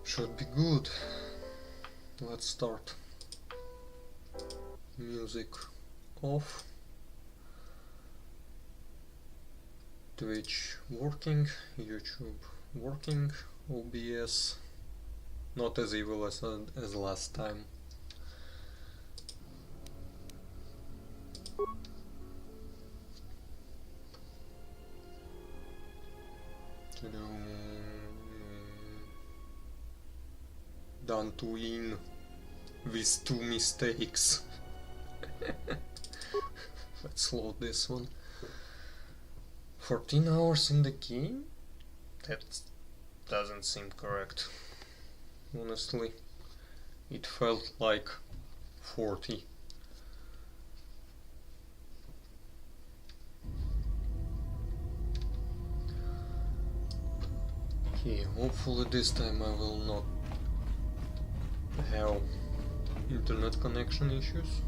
Should be good. Let's start. Music off. Twitch working, YouTube working, OBS not as evil as last time. Done to win with 2 mistakes. Let's load this one. 14 hours in the game? That doesn't seem correct. Honestly, it felt like 40. Okay, hopefully this time I will not have internet connection issues.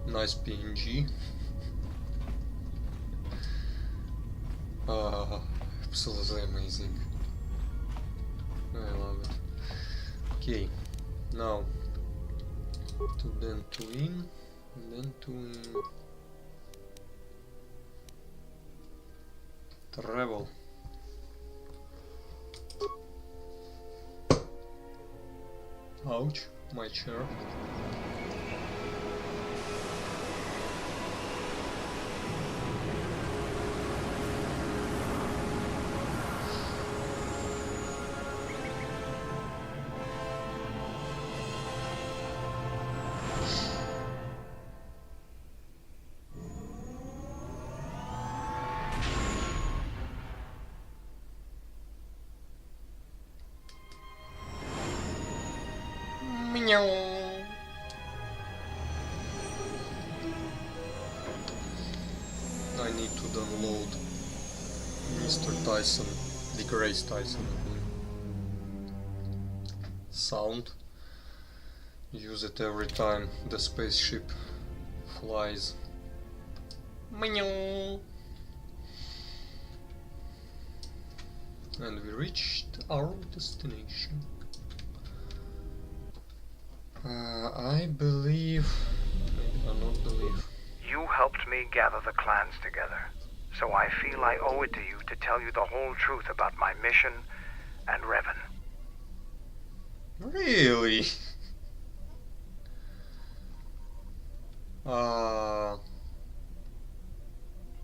Nice PNG. Absolutely amazing. I love it. Okay, now then to in, and then to in. Travel. Ouch, my chair. I need to download Mr. Tyson, the Grace Tyson sound. Use it every time the spaceship flies. And we reached our destination. I believe, maybe I not believe. You helped me gather the clans together, so I feel I owe it to you to tell you the whole truth about my mission and Revan. Really?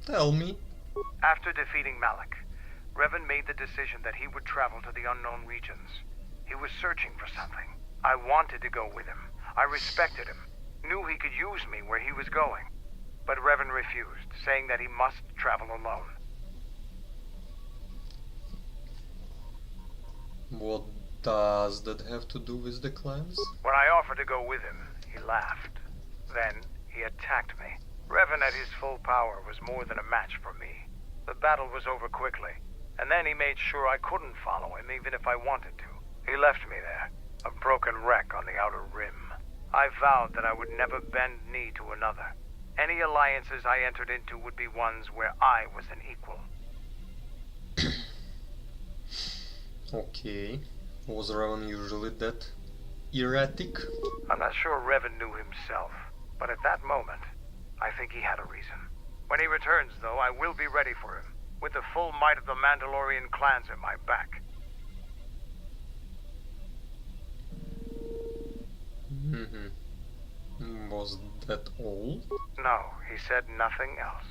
Tell me. After defeating Malak, Revan made the decision that he would travel to the unknown regions. He was searching for something. I wanted to go with him. I respected him, knew he could use me where he was going. But Revan refused, saying that he must travel alone. What does that have to do with the clans? When I offered to go with him, he laughed. Then he attacked me. Revan at his full power was more than a match for me. The battle was over quickly, and then he made sure I couldn't follow him even if I wanted to. He left me there, a broken wreck on the Outer Rim. I vowed that I would never bend knee to another. Any alliances I entered into would be ones where I was an equal. Okay. Was Revan usually that erratic? I'm not sure Revan knew himself, but at that moment, I think he had a reason. When he returns, though, I will be ready for him, with the full might of the Mandalorian clans at my back. Was that all? No, he said nothing else.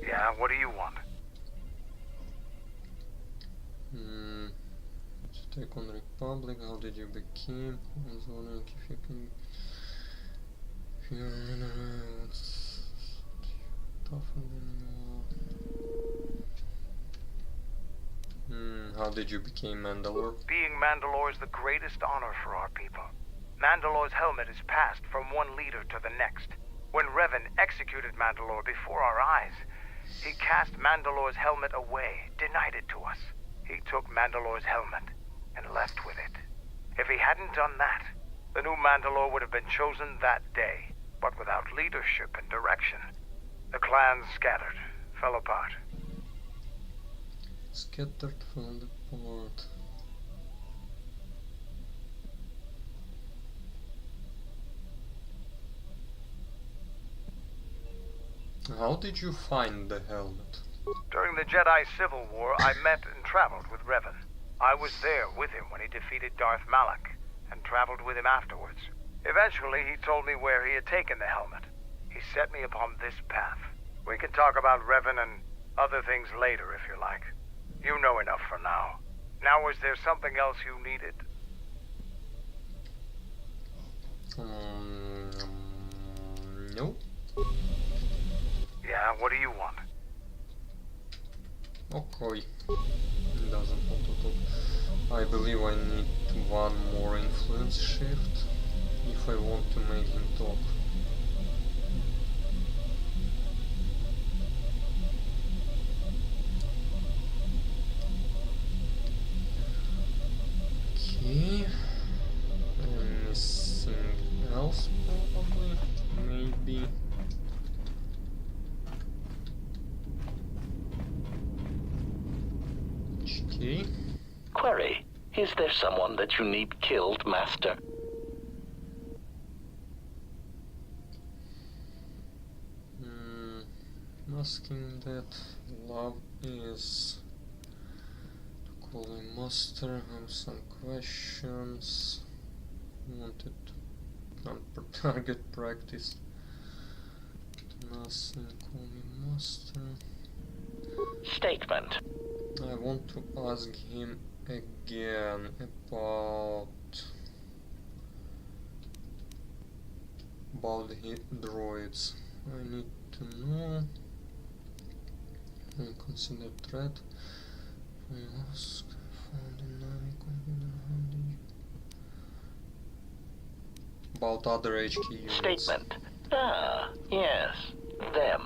Yeah, what do you want? Take on Republic, how did you become? I was wondering if you can... If you're tougher than you. How did you become Mandalore? Being Mandalore is the greatest honor for our people. Mandalore's helmet is passed from one leader to the next. When Revan executed Mandalore before our eyes, he cast Mandalore's helmet away, denied it to us. He took Mandalore's helmet and left with it. If he hadn't done that, the new Mandalore would have been chosen that day, but without leadership and direction. The clans scattered, fell apart. Scattered from the port. How did you find the helmet? During the Jedi Civil War, I met and traveled with Revan. I was there with him when he defeated Darth Malak, and traveled with him afterwards. Eventually, he told me where he had taken the helmet. He set me upon this path. We can talk about Revan and other things later if you like. You know enough for now. Now, was there something else you needed? No. Yeah, what do you want? Okay. Doesn't want to talk. I believe I need one more influence shift if I want to make him talk. Okay. Anything else probably? Maybe. Okay. Query: is there someone that you need killed, Master? Asking that love is to call him master. Have some questions. Wanted target practice. Nothing. Call me master. Statement. I want to ask him again about the droids. I need to know. I consider threat. I ask. Found a Nami computer. How did you? About other HQ units. Statement. Ah, yes. Them.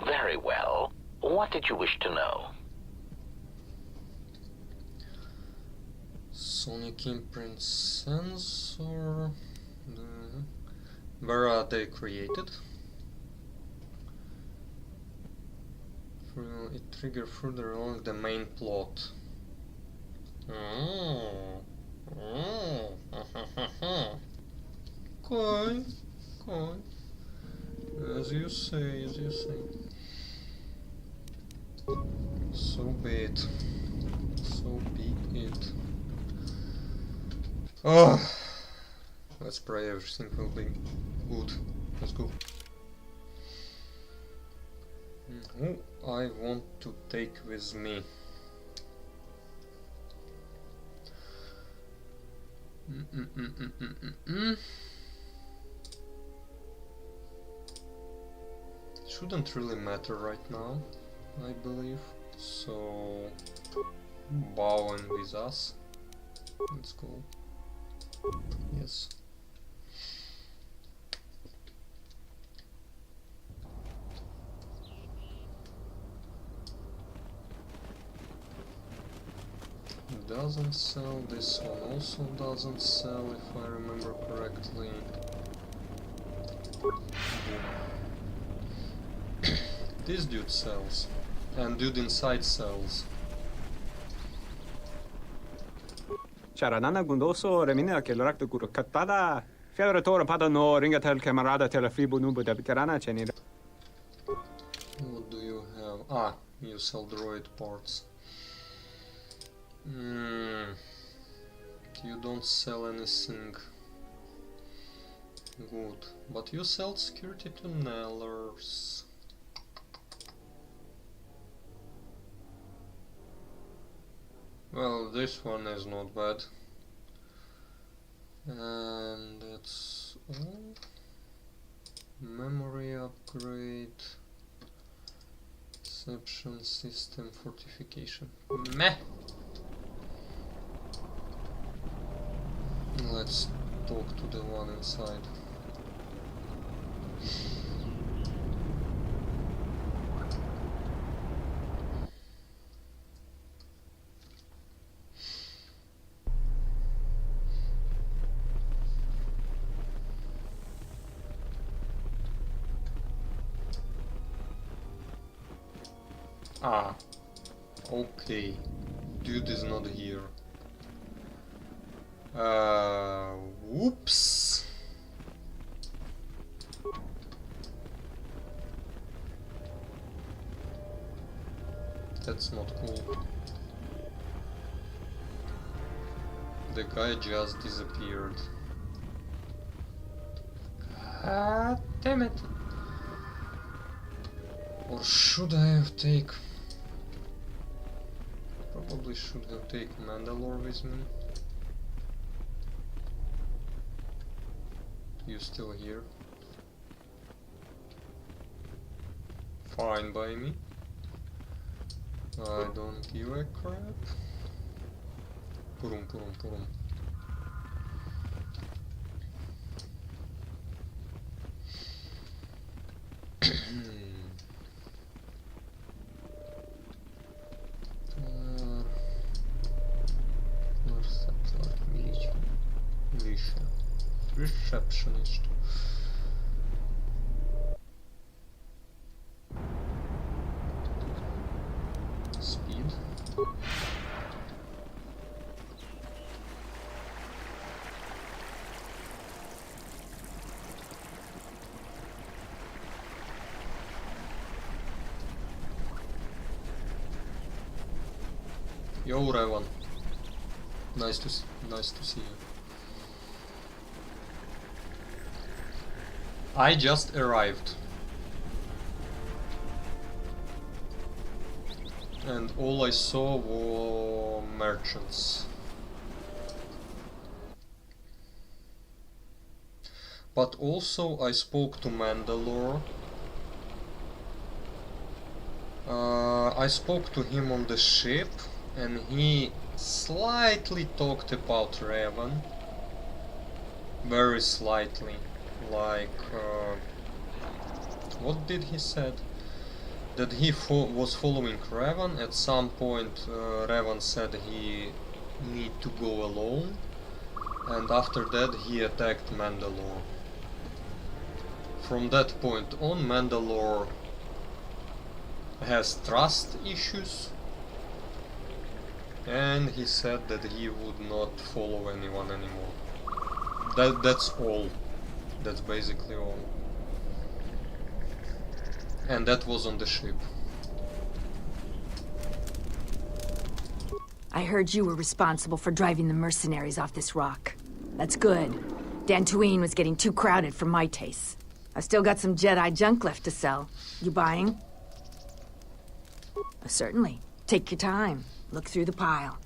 Very well. What did you wish to know? Sonic imprint sensor. Where are they created? It trigger further along the main plot. Okay, okay. As you say, as you say. So be it. So be it. Oh, let's pray everything will be good. Let's go. Who I want to take with me? Shouldn't really matter right now, I believe. So, Bowen with us. Let's go. Yes. Doesn't sell. This one also doesn't sell, if I remember correctly. This dude sells, and dude inside sells. Charanana gundoso remina che l'orakto guru katpada. Fiadoratore pada no ringa tel camarada tel fribo nubo da veterana chenira. What do you have? Ah, you sell droid parts. You don't sell anything good, but you sell security tunnelers. Well, this one is not bad. And that's all. Memory upgrade. Perception system fortification. Meh! Let's talk to the one inside. Ah, Okay, dude is not here. Whoops. That's not cool. The guy just disappeared. Ah, damn it! Or should I have taken? Probably should have taken Mandalore with me. You still here? Fine by me. I don't give a crap. Purum, purum, purum. Receptionist. Speed. Yo, Revan. Nice to see you. I just arrived. And all I saw were merchants. But also I spoke to Mandalore. I spoke to him on the ship, and he slightly talked about Revan. Very slightly. Like, what did he said? That he was following Revan. At some point Revan said he need to go alone, and after that he attacked Mandalore. From that point on, Mandalore has trust issues, and he said that he would not follow anyone anymore. That's all. That's basically all. And that was on the ship. I heard you were responsible for driving the mercenaries off this rock. That's good. Dantooine was getting too crowded for my taste. I've still got some Jedi junk left to sell. You buying? Certainly. Take your time. Look through the pile.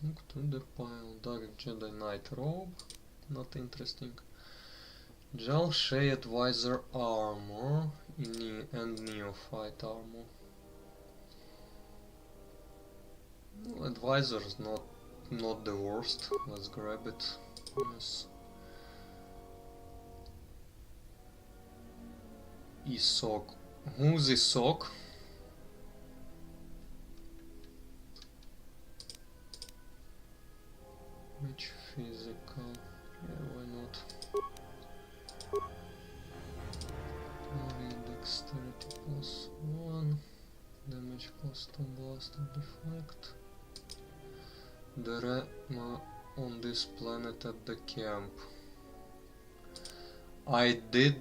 Look through the pile. Dark Jedi Knight robe. Not interesting. Jal Shay Advisor armor and Neophyte armor. Well, Advisor is not the worst. Let's grab it. Yes. Isok. Who's Isok? Which physical? Yeah, why not? Dexterity +1, damage +2 blast and deflect. The Rema on this planet at the camp. I did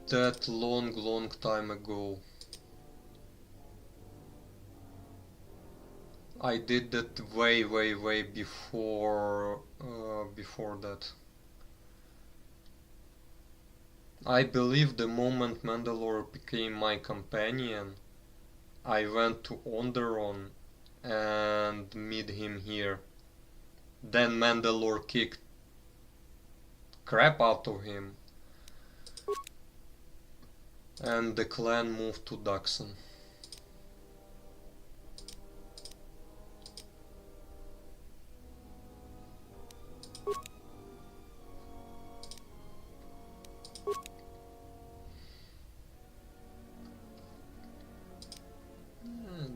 that long time ago. I did that way before that. I believe the moment Mandalore became my companion, I went to Onderon and meet him here. Then Mandalore kicked crap out of him, and the clan moved to Daxon.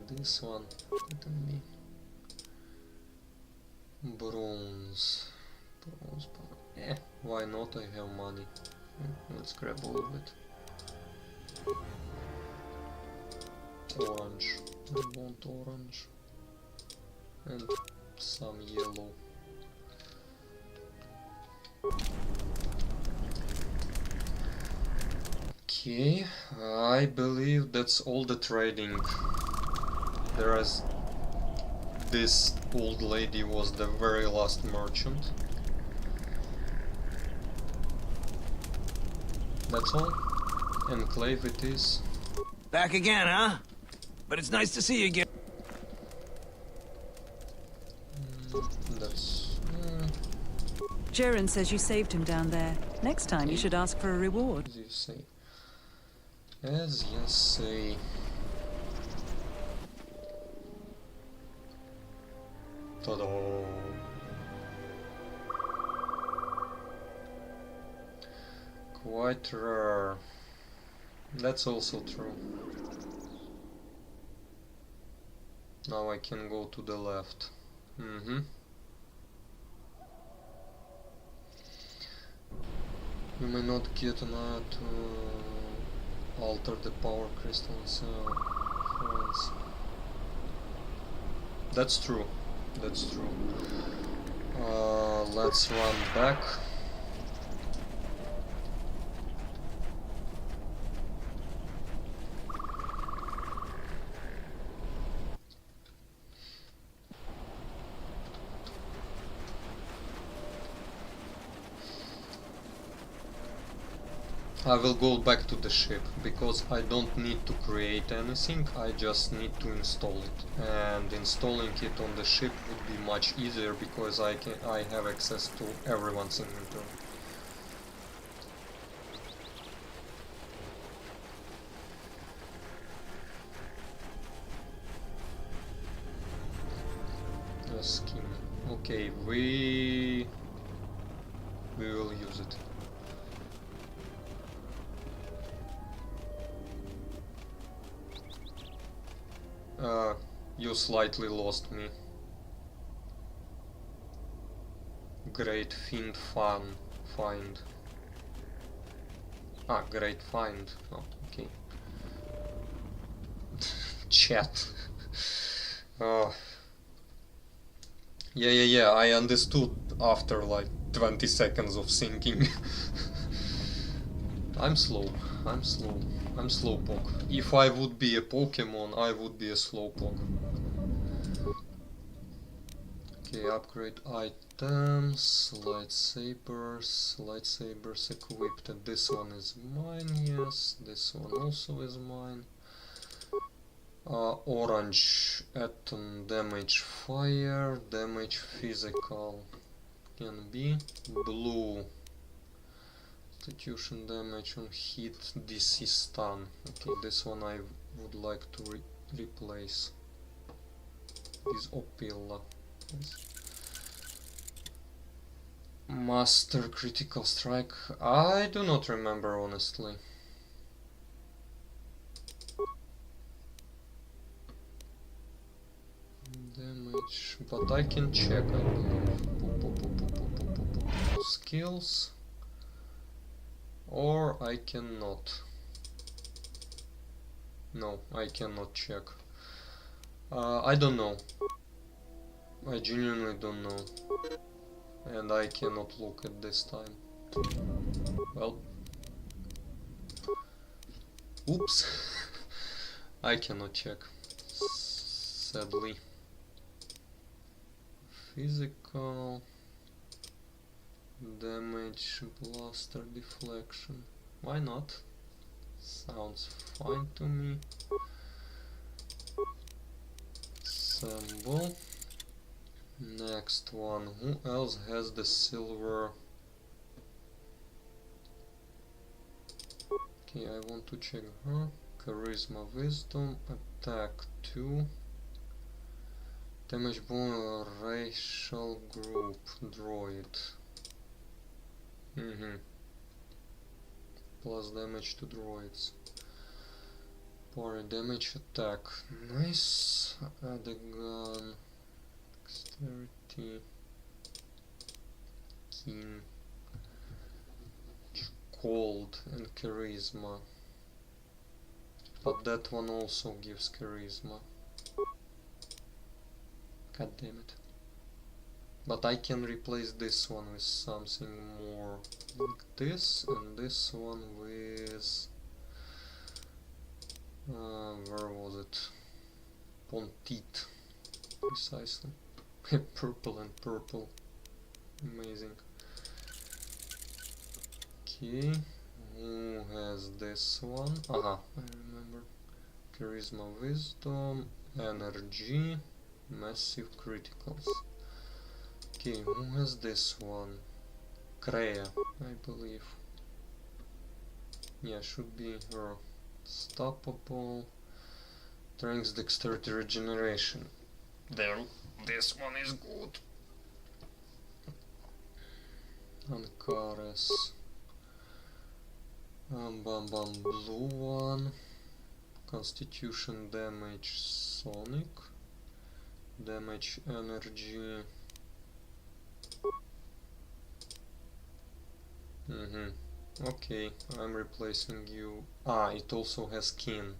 This one, let me. Bronze. Why not? I have money. Let's grab all of it. Orange. I want orange. and some yellow. Okay, I believe that's all the trading. There is this old lady was the very last merchant. That's all. Enclave it is. Back again, huh? But it's nice to see you again. That's... Jiren says you saved him down there. Next time you should ask for a reward. as you say. As you say. Ta-da! Quite rare. That's also true. Now I can go to the left. You may not get an eye to alter the power crystals. That's true. That's true. Let's run back. I will go back to the ship because I don't need to create anything, I just need to install it. And installing it on the ship would be much easier because I have access to everyone's inventory. The skin. Okay, we will use it. You slightly lost me. Great find. Ah, great find. Oh, okay. Chat. Oh. Yeah, I understood after like 20 seconds of thinking. I'm slowpoke. If I would be a Pokemon, I would be a slowpoke. Okay, upgrade items, lightsabers equipped. This one is mine, yes. This one also is mine. Orange, atom, damage fire, damage physical. Can be. Blue, constitution damage on hit, DC stun. Okay, this one I would like to replace. This Opila. Master critical strike. I do not remember honestly. Damage, but I can check, I believe. Skills. Or I cannot. No, I cannot check. I don't know. I genuinely don't know. And I cannot look at this time. Well. Oops. I cannot check. Sadly. Physical. Damage, blaster, deflection. Why not? Sounds fine to me. Symbol. Next one. Who else has the silver? Okay, I want to check her. Charisma, wisdom, attack 2. Damage bonus, racial group, droid. Plus damage to droids. Power damage attack. Nice. Add a gun. Dexterity. Keen. Cold and charisma. But that one also gives charisma. God damn it. But I can replace this one with something more like this, and this one with... where was it? Pontit. Precisely. Purple and purple. Amazing. Okay. Who has this one? Aha, I remember. Charisma, Wisdom, Energy, Massive Criticals. Okay, who has this one? Kreia, I believe. Yeah, should be her. Stoppable. Strength, Dexterity, Regeneration. There, this one is good. Ankares. Blue one. Constitution, Damage, Sonic. Damage, Energy. Okay, I'm replacing you. Ah, it also has Kin.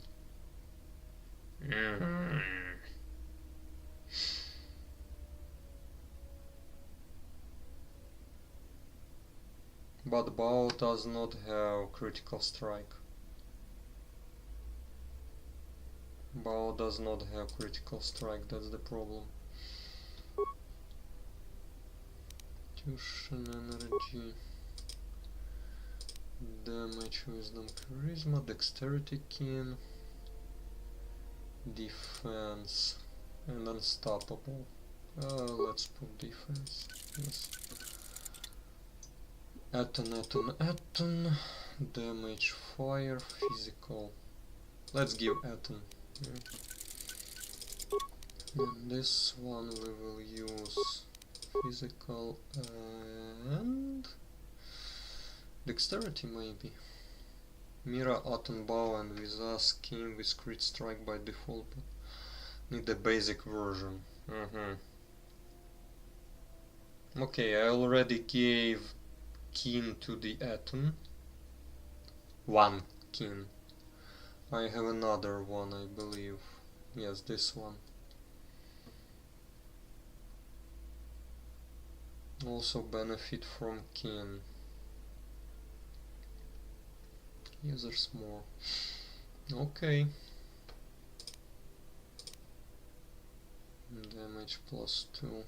But Bao does not have critical strike. Bao does not have critical strike, that's the problem. Constitution, Energy. Damage, Wisdom, Charisma, Dexterity, Kin. Defense and Unstoppable. Let's put defense. Yes. Aton. Damage, Fire, Physical. Let's give Aton. Yeah. And this one we will use Physical and Dexterity maybe. Mira, Aton, Bao and with us came with crit strike by default, but need the basic version. Okay, I already gave Kin to the Aton. One Kin. I have another one, I believe. Yes, this one. Also benefit from Kin. Users more. Okay. Damage +2.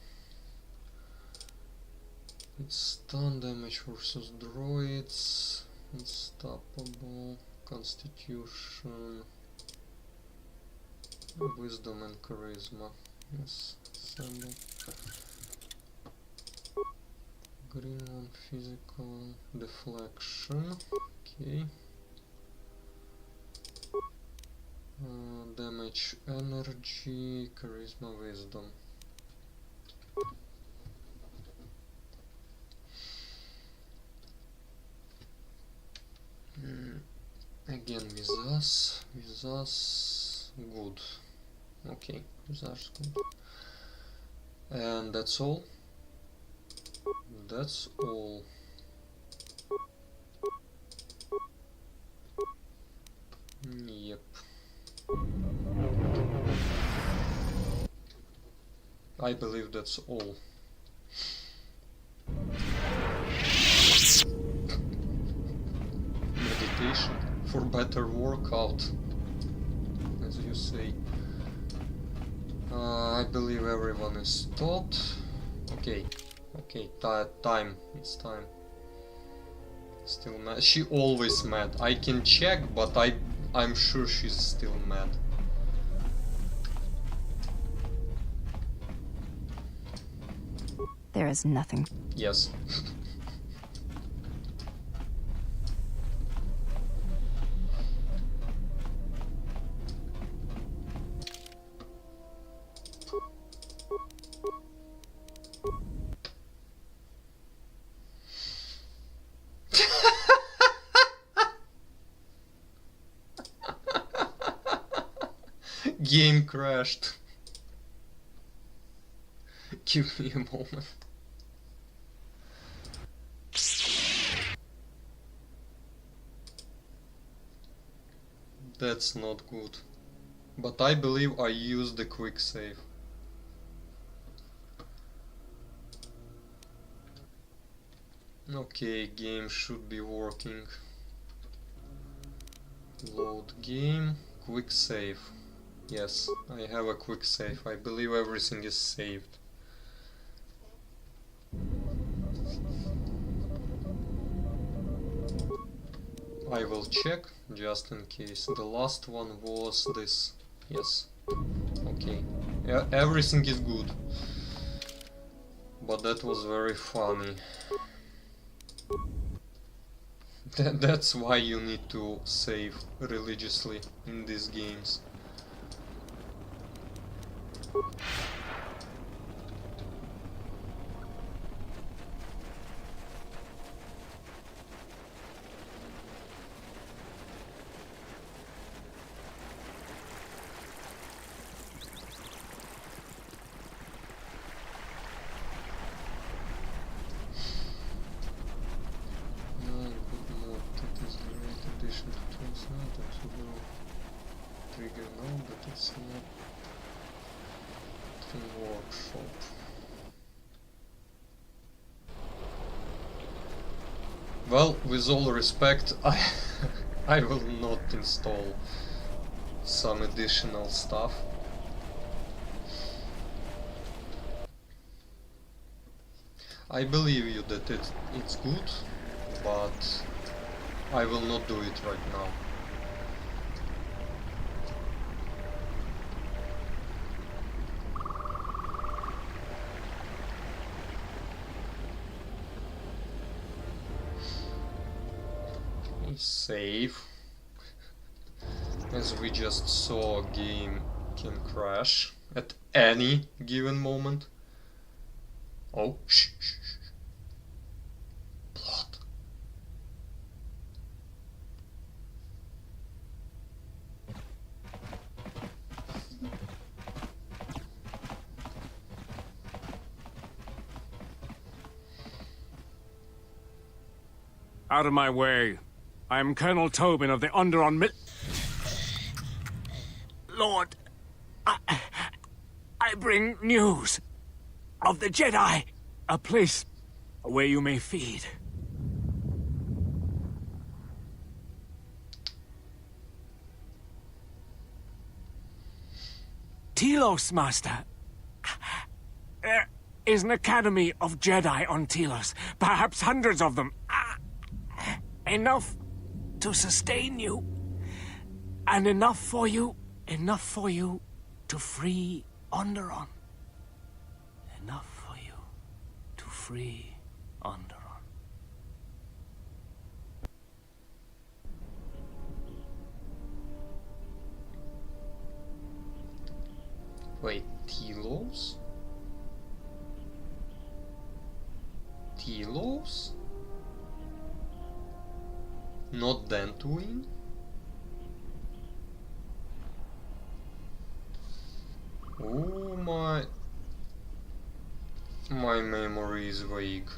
It's stun damage versus droids. Unstoppable. Constitution. Wisdom and Charisma. Yes. Assemble. Green one, Physical. Deflection. Okay. Damage, Energy, Charisma, Wisdom. Again with us, good. Okay, with us, good. And that's all. That's all. Yep. I believe that's all. Meditation for better workout, as you say. I believe everyone is taught. Okay, time. It's time. Still mad. She always mad. I can check, but I'm sure she's still mad. There is nothing. Yes. Game crashed. Give me a moment. That's not good. But I believe I used the quick save. Okay, game should be working. Load game, quick save. Yes, I have a quick save. I believe everything is saved. I will check just in case. The last one was this. Yes. Okay. Yeah, everything is good. But that was very funny. That's why you need to save religiously in these games. Trigger now, but it's not in workshop. Well, with all respect, I will not install some additional stuff. I believe you that it's good, but I will not do it right now. Save. As we just saw, game can crash at any given moment. Oh, shh, shh, shh. Blood. Out of my way. I am Colonel Tobin of the Onderon Lord, I bring news of the Jedi, a place where you may feed. Telos, Master. There is an academy of Jedi on Telos, perhaps hundreds of them. Enough to sustain you, and enough for you to free Onderon. Enough for you to free Onderon. Wait, Telos? Telos? Not Dantooine? Oh my memory is vague.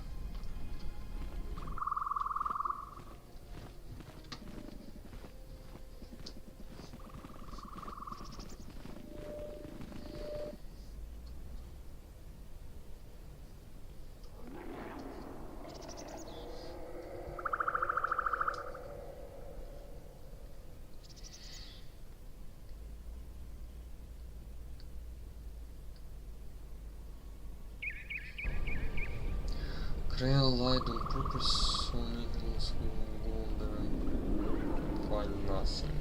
Trail light on purpose on eagles who go on there and find nothing.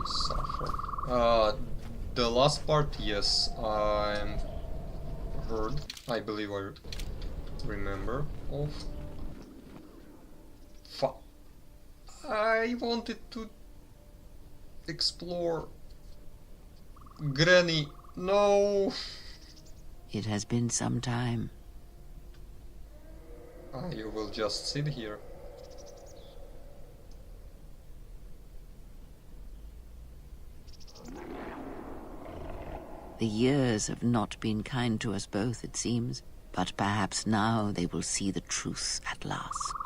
Suffer. The last part, yes, I believe I remember of. I wanted to explore Granny. No. It has been some time. You will just sit here. The years have not been kind to us both, it seems, but perhaps now they will see the truth at last.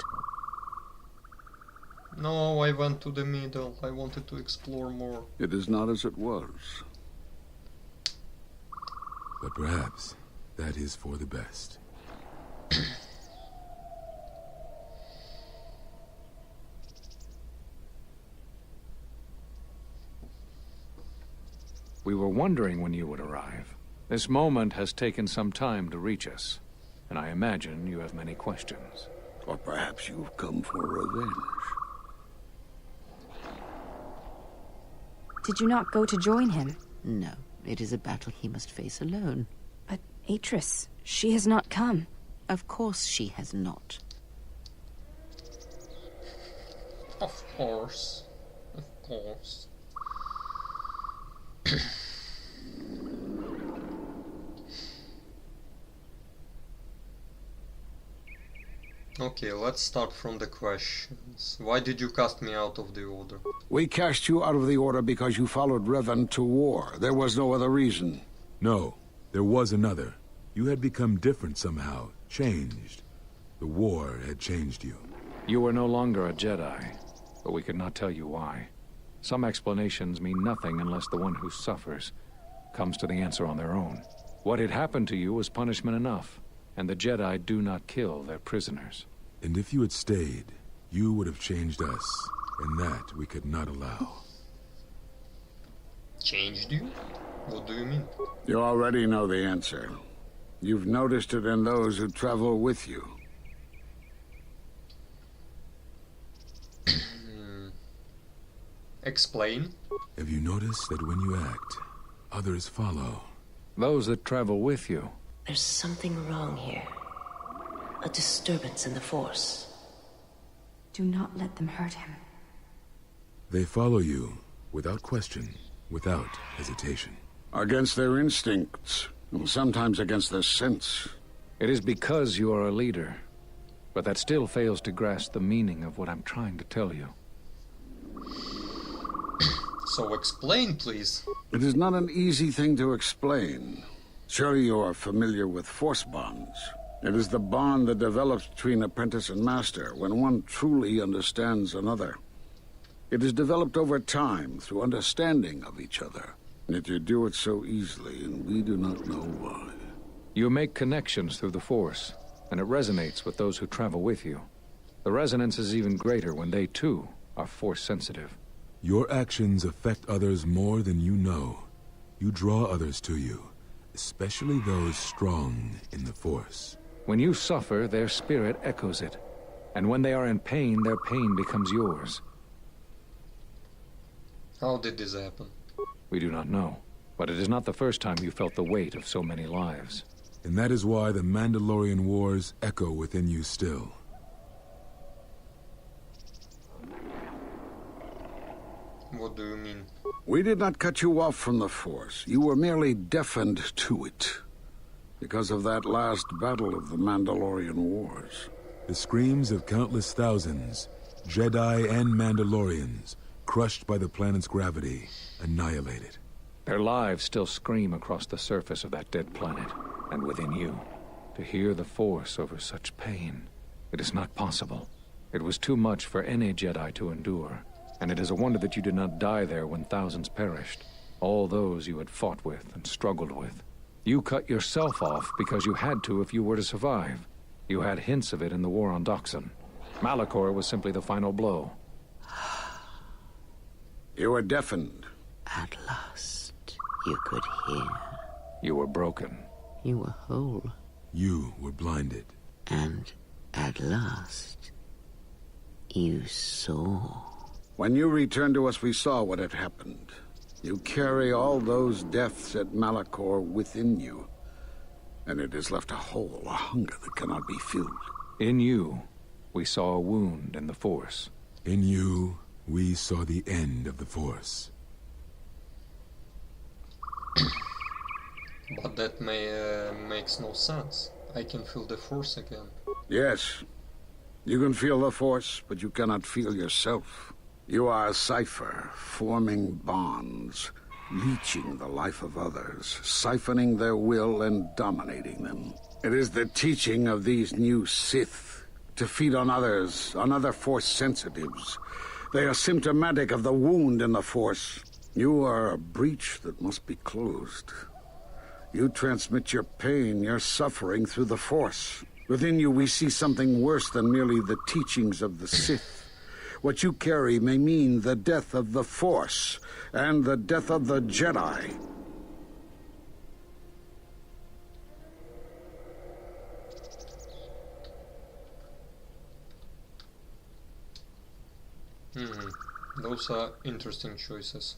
No, I went to the middle. I wanted to explore more. It is not as it was. But perhaps that is for the best. We were wondering when you would arrive. This moment has taken some time to reach us, and I imagine you have many questions. Or perhaps you've come for revenge. Did you not go to join him? No, it is a battle he must face alone. But Atris, she has not come. Of course she has not. Of course. Of course. Okay, let's start from the questions. Why did you cast me out of the Order? We cast you out of the Order because you followed Revan to war. There was no other reason. No, there was another. You had become different somehow, changed. The war had changed you. You were no longer a Jedi, but we could not tell you why. Some explanations mean nothing unless the one who suffers comes to the answer on their own. What had happened to you was punishment enough, and the Jedi do not kill their prisoners. And if you had stayed, you would have changed us, and that we could not allow. Changed you? What do you mean? You already know the answer. You've noticed it in those who travel with you. Explain. Have you noticed that when you act, others follow? Those that travel with you. There's something wrong here. A disturbance in the Force. Do not let them hurt him. They follow you, without question, without hesitation. Against their instincts, and sometimes against their sense. It is because you are a leader, but that still fails to grasp the meaning of what I'm trying to tell you. So explain, please. It is not an easy thing to explain. Surely you are familiar with Force bonds. It is the bond that develops between apprentice and master when one truly understands another. It is developed over time through understanding of each other. Yet you do it so easily, and we do not know why. You make connections through the Force, and it resonates with those who travel with you. The resonance is even greater when they, too, are Force-sensitive. Your actions affect others more than you know. You draw others to you, especially those strong in the Force. When you suffer, their spirit echoes it. And when they are in pain, their pain becomes yours. How did this happen? We do not know. But it is not the first time you felt the weight of so many lives. And that is why the Mandalorian Wars echo within you still. What do you mean? We did not cut you off from the Force. You were merely deafened to it. Because of that last battle of the Mandalorian Wars. The screams of countless thousands, Jedi and Mandalorians, crushed by the planet's gravity, annihilated. Their lives still scream across the surface of that dead planet, and within you. To hear the Force over such pain, it is not possible. It was too much for any Jedi to endure, and it is a wonder that you did not die there when thousands perished. All those you had fought with and struggled with. You cut yourself off because you had to if you were to survive. You had hints of it in the war on Doxon. Malachor was simply the final blow. You were deafened. At last, you could hear. You were broken. You were whole. You were blinded. And at last, you saw. When you returned to us, we saw what had happened. You carry all those deaths at Malachor within you. And it has left a hole, a hunger that cannot be filled. In you, we saw a wound in the Force. In you, we saw the end of the Force. But that makes no sense. I can feel the Force again. Yes. You can feel the Force, but you cannot feel yourself. You are a cipher, forming bonds, leeching the life of others, siphoning their will and dominating them. It is the teaching of these new Sith to feed on others, on other Force sensitives, They are symptomatic of the wound in the Force. You are a breach that must be closed. You transmit your pain, your suffering through the Force. Within you we see something worse than merely the teachings of the Sith. What you carry may mean the death of the Force, and the death of the Jedi. Those are interesting choices.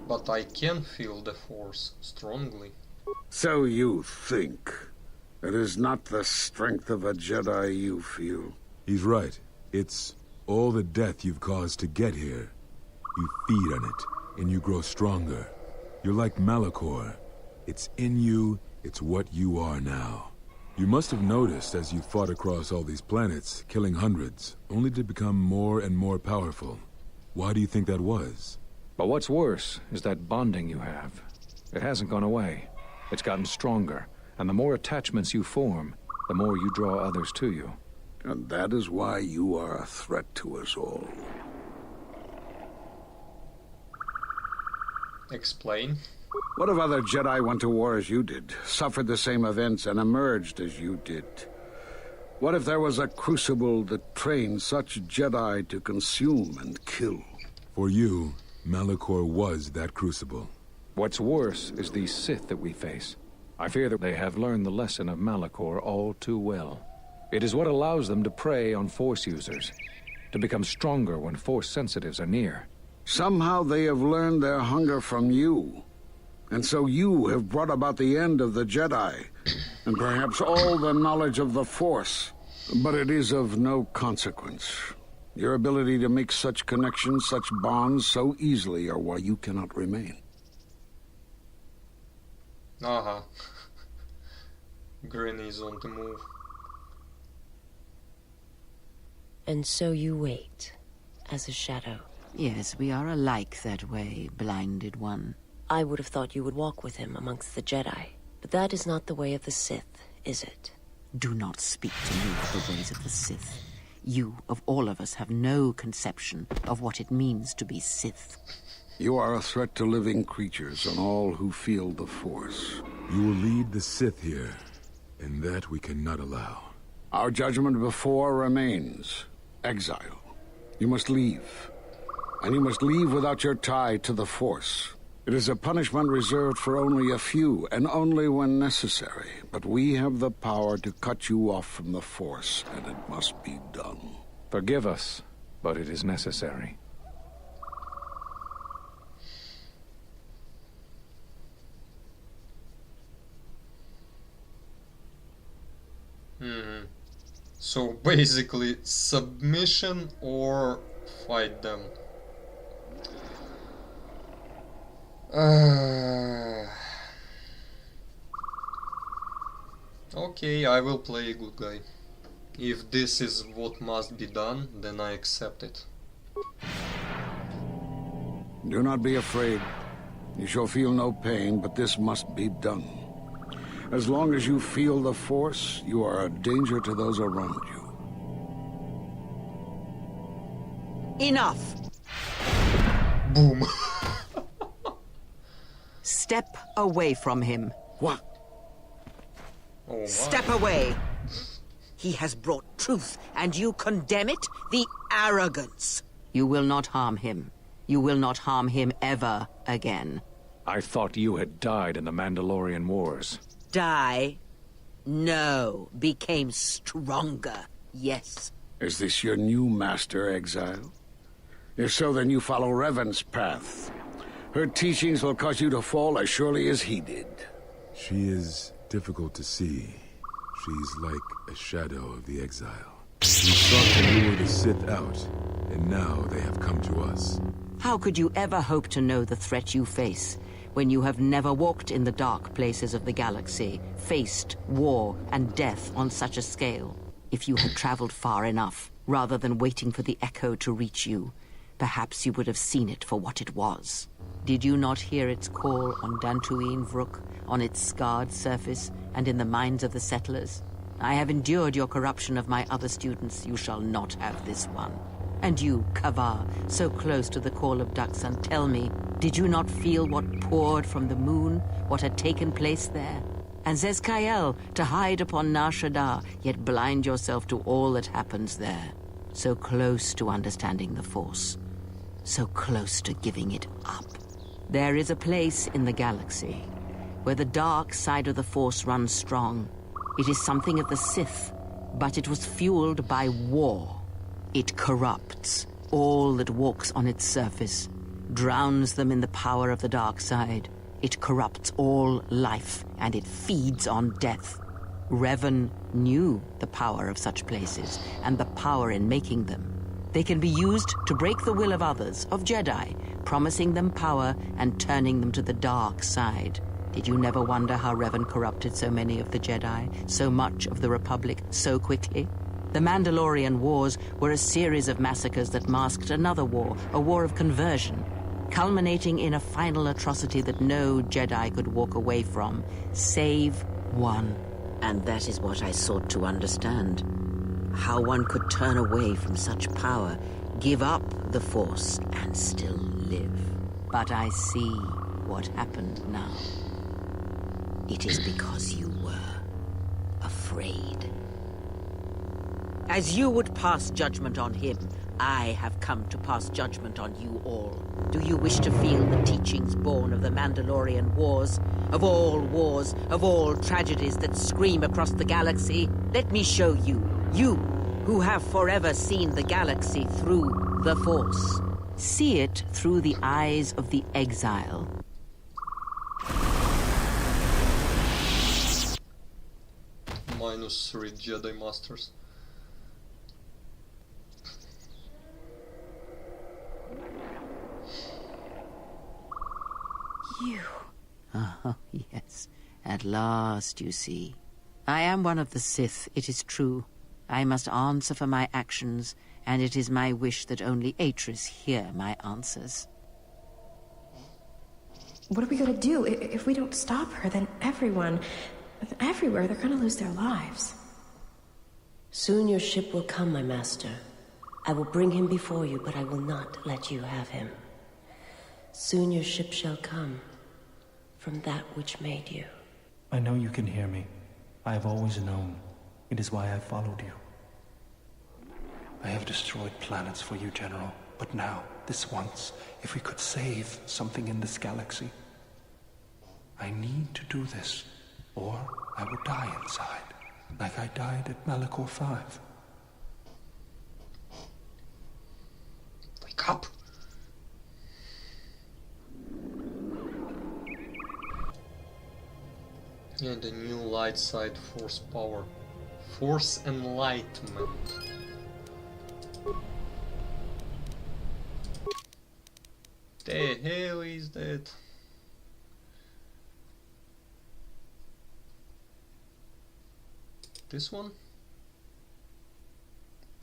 But I can feel the Force strongly. So you think. It is not the strength of a Jedi you feel. He's right. It's all the death you've caused to get here. You feed on it, and you grow stronger. You're like Malachor. It's in you, it's what you are now. You must have noticed as you fought across all these planets, killing hundreds, only to become more and more powerful. Why do you think that was? But what's worse is that bonding you have. It hasn't gone away. It's gotten stronger, and the more attachments you form, the more you draw others to you. And that is why you are a threat to us all. Explain. What if other Jedi went to war as you did, suffered the same events, and emerged as you did? What if there was a crucible that trained such Jedi to consume and kill? For you, Malachor was that crucible. What's worse is these Sith that we face. I fear that they have learned the lesson of Malachor all too well. It is what allows them to prey on Force users, to become stronger when Force sensitives are near. Somehow they have learned their hunger from you. And so you have brought about the end of the Jedi, and perhaps all the knowledge of the Force. But it is of no consequence. Your ability to make such connections, such bonds so easily are why you cannot remain. Granny's on the move. And so you wait, as a shadow. Yes, we are alike that way, blinded one. I would have thought you would walk with him amongst the Jedi. But that is not the way of the Sith, is it? Do not speak to me of the ways of the Sith. You, of all of us, have no conception of what it means to be Sith. You are a threat to living creatures and all who feel the Force. You will lead the Sith here, and that we cannot allow. Our judgment before remains. Exile. You must leave. And you must leave without your tie to the Force. It is a punishment reserved for only a few, and only when necessary. But we have the power to cut you off from the Force, and it must be done. Forgive us, but it is necessary. So basically, submission or fight them. Okay, I will play a good guy. If this is what must be done, then I accept it. Do not be afraid. You shall feel no pain, but this must be done. As long as you feel the Force, you are a danger to those around you. Enough! Boom. Step away from him. What? Oh, Step away! He has brought truth, and you condemn it? The arrogance! You will not harm him. You will not harm him ever again. I thought you had died in the Mandalorian Wars. Die? No. Became stronger. Yes. Is this your new master, Exile? If so, then you follow Revan's path. Her teachings will cause you to fall as surely as he did. She is difficult to see. She's like a shadow of the Exile. We sought to lure the Sith out, and now they have come to us. How could you ever hope to know the threat you face when you have never walked in the dark places of the galaxy, faced war and death on such a scale? If you had traveled far enough, rather than waiting for the echo to reach you, perhaps you would have seen it for what it was. Did you not hear its call on Dantooine Vrook, on its scarred surface, and in the minds of the settlers? I have endured your corruption of my other students. You shall not have this one. And you, Kavar, so close to the call of Daksan, tell me, did you not feel what poured from the moon, what had taken place there? And Zezkael, to hide upon Nar Shaddaa, yet blind yourself to all that happens there. So close to understanding the Force, so close to giving it up. There is a place in the galaxy where the dark side of the Force runs strong. It is something of the Sith, but it was fueled by war. It corrupts all that walks on its surface, drowns them in the power of the dark side. It corrupts all life, and it feeds on death. Revan knew the power of such places, and the power in making them. They can be used to break the will of others, of Jedi, promising them power and turning them to the dark side. Did you never wonder how Revan corrupted so many of the Jedi, so much of the Republic, so quickly? The Mandalorian Wars were a series of massacres that masked another war, a war of conversion, culminating in a final atrocity that no Jedi could walk away from, save one. And that is what I sought to understand. How one could turn away from such power, give up the Force, and still live. But I see what happened now. It is because you were afraid. As you would pass judgment on him, I have come to pass judgment on you all. Do you wish to feel the teachings born of the Mandalorian Wars? Of all tragedies that scream across the galaxy? Let me show you. You, who have forever seen the galaxy through the Force. See it through the eyes of the exile. -3 Jedi Masters. You. Oh, yes. At last, you see. I am one of the Sith, it is true. I must answer for my actions, and it is my wish that only Atris hear my answers. What are we gonna do? If we don't stop her, then everywhere, they're gonna lose their lives. Soon your ship will come, my master. I will bring him before you, but I will not let you have him. Soon your ship shall come from that which made you. I know you can hear me. I have always known. It is why I followed you. I have destroyed planets for you, General. But now, this once, if we could save something in this galaxy. I need to do this, or I will die inside, like I died at Malachor 5. Wake up! And the new light side Force power. Force enlightenment. The hell is that? This one?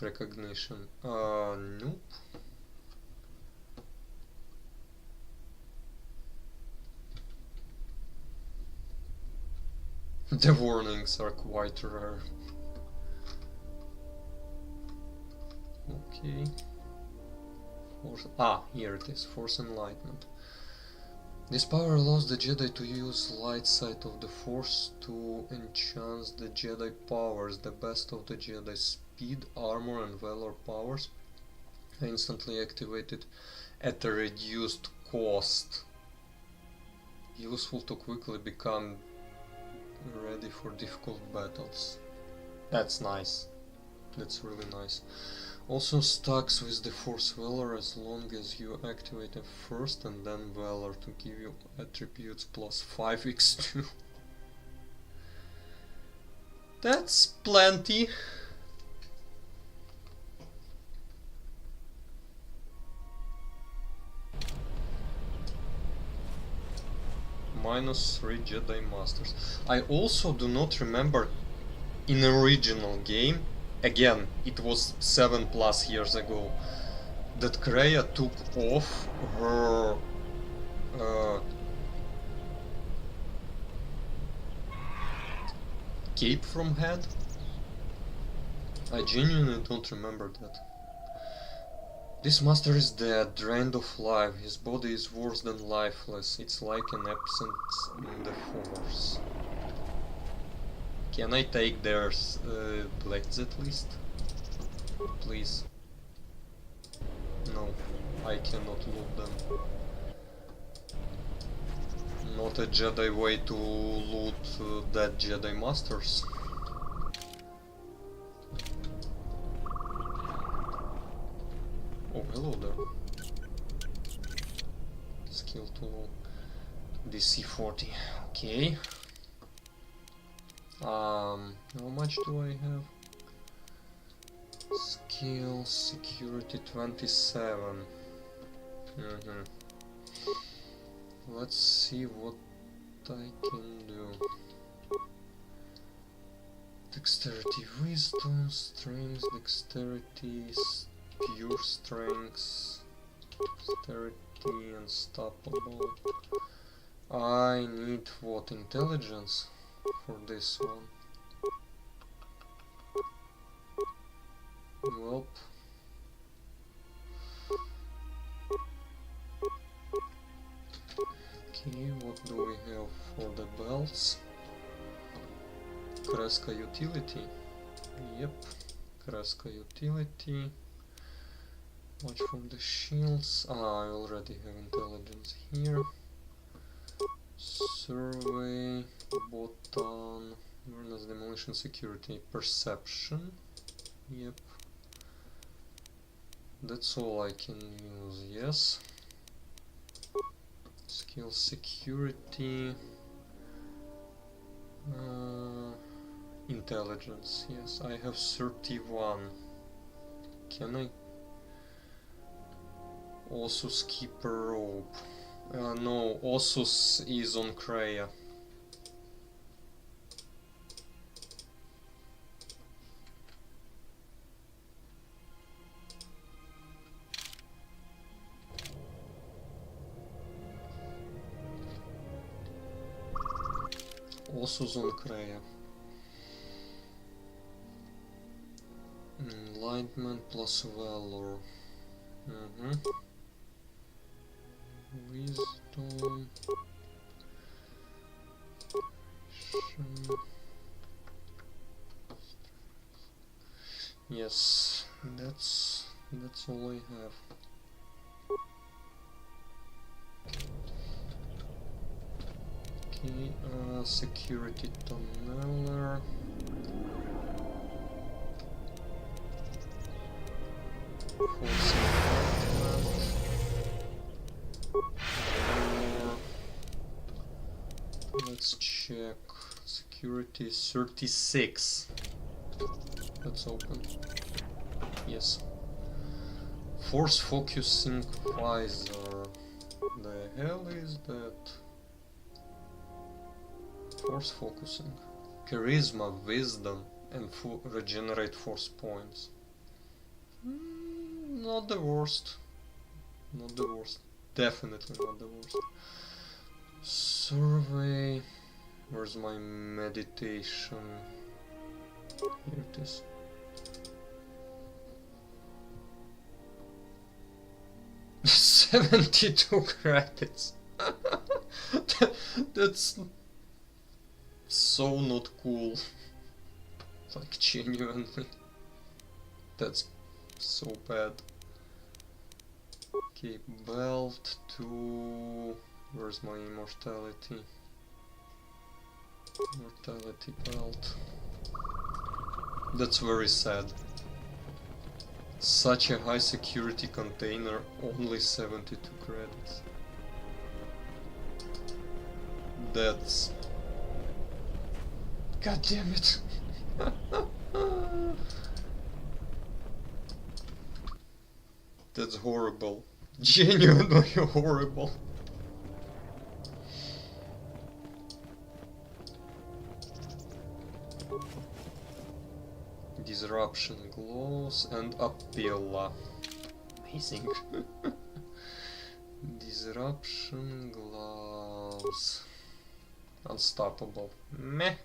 Recognition. Nope. The warnings are quite rare. Okay. Here it is. Force Enlightenment. This power allows the Jedi to use light side of the Force to enhance the Jedi powers. The best of the Jedi speed, armor and valor powers are instantly activated at a reduced cost. Useful to quickly become ready for difficult battles. That's nice. That's really nice. Also stacks with the Force Valor as long as you activate it first and then Valor to give you attributes plus 5x2. That's plenty. -3 Jedi Masters. I also do not remember in the original game, again, it was 7+ years ago, that Kreia took off her cape from head? I genuinely don't remember that. This master is dead, drained of life. His body is worse than lifeless. It's like an absence in the force. Can I take their blades at least? Please. No, I cannot loot them. Not a Jedi way to loot dead Jedi Masters. Oh, hello there. Skill tool. DC 40. Okay. How much do I have? Skill security 27. Let's see what I can do. Dexterity, wisdom, strength, dexterity, pure strength, dexterity, unstoppable. I need what? Intelligence for this one. Welp. Okay, what do we have for the belts? Kreska utility. Yep, Kreska utility. Watch from the shields. I already have intelligence here. Survey, button, awareness, demolition, security, perception. Yep. That's all I can use, yes. Skill security. Intelligence, yes. I have 31. Can I also skip a rope? No, Ossus is on Kreia. Ossus on Kreia. Enlightenment plus Valor. Wisdom. Yes, that's all I have. Okay, security tunneler. Force enlightenment. Let's check. Security is 36. Let's open. Yes. Force focusing visor. The hell is that? Force focusing. Charisma, wisdom, and regenerate force points. Not the worst. Not the worst. Definitely not the worst. Survey. Where's my meditation? Here it is. $72 credits. That's so not cool. Like, genuinely. That's so bad. Okay, belt to... Where's my immortality? Immortality belt. That's very sad. Such a high security container, only 72 credits. That's... God damn it. That's horrible. Genuinely horrible. Disruption gloves and Apella. Amazing. Disruption gloves. Unstoppable. Meh.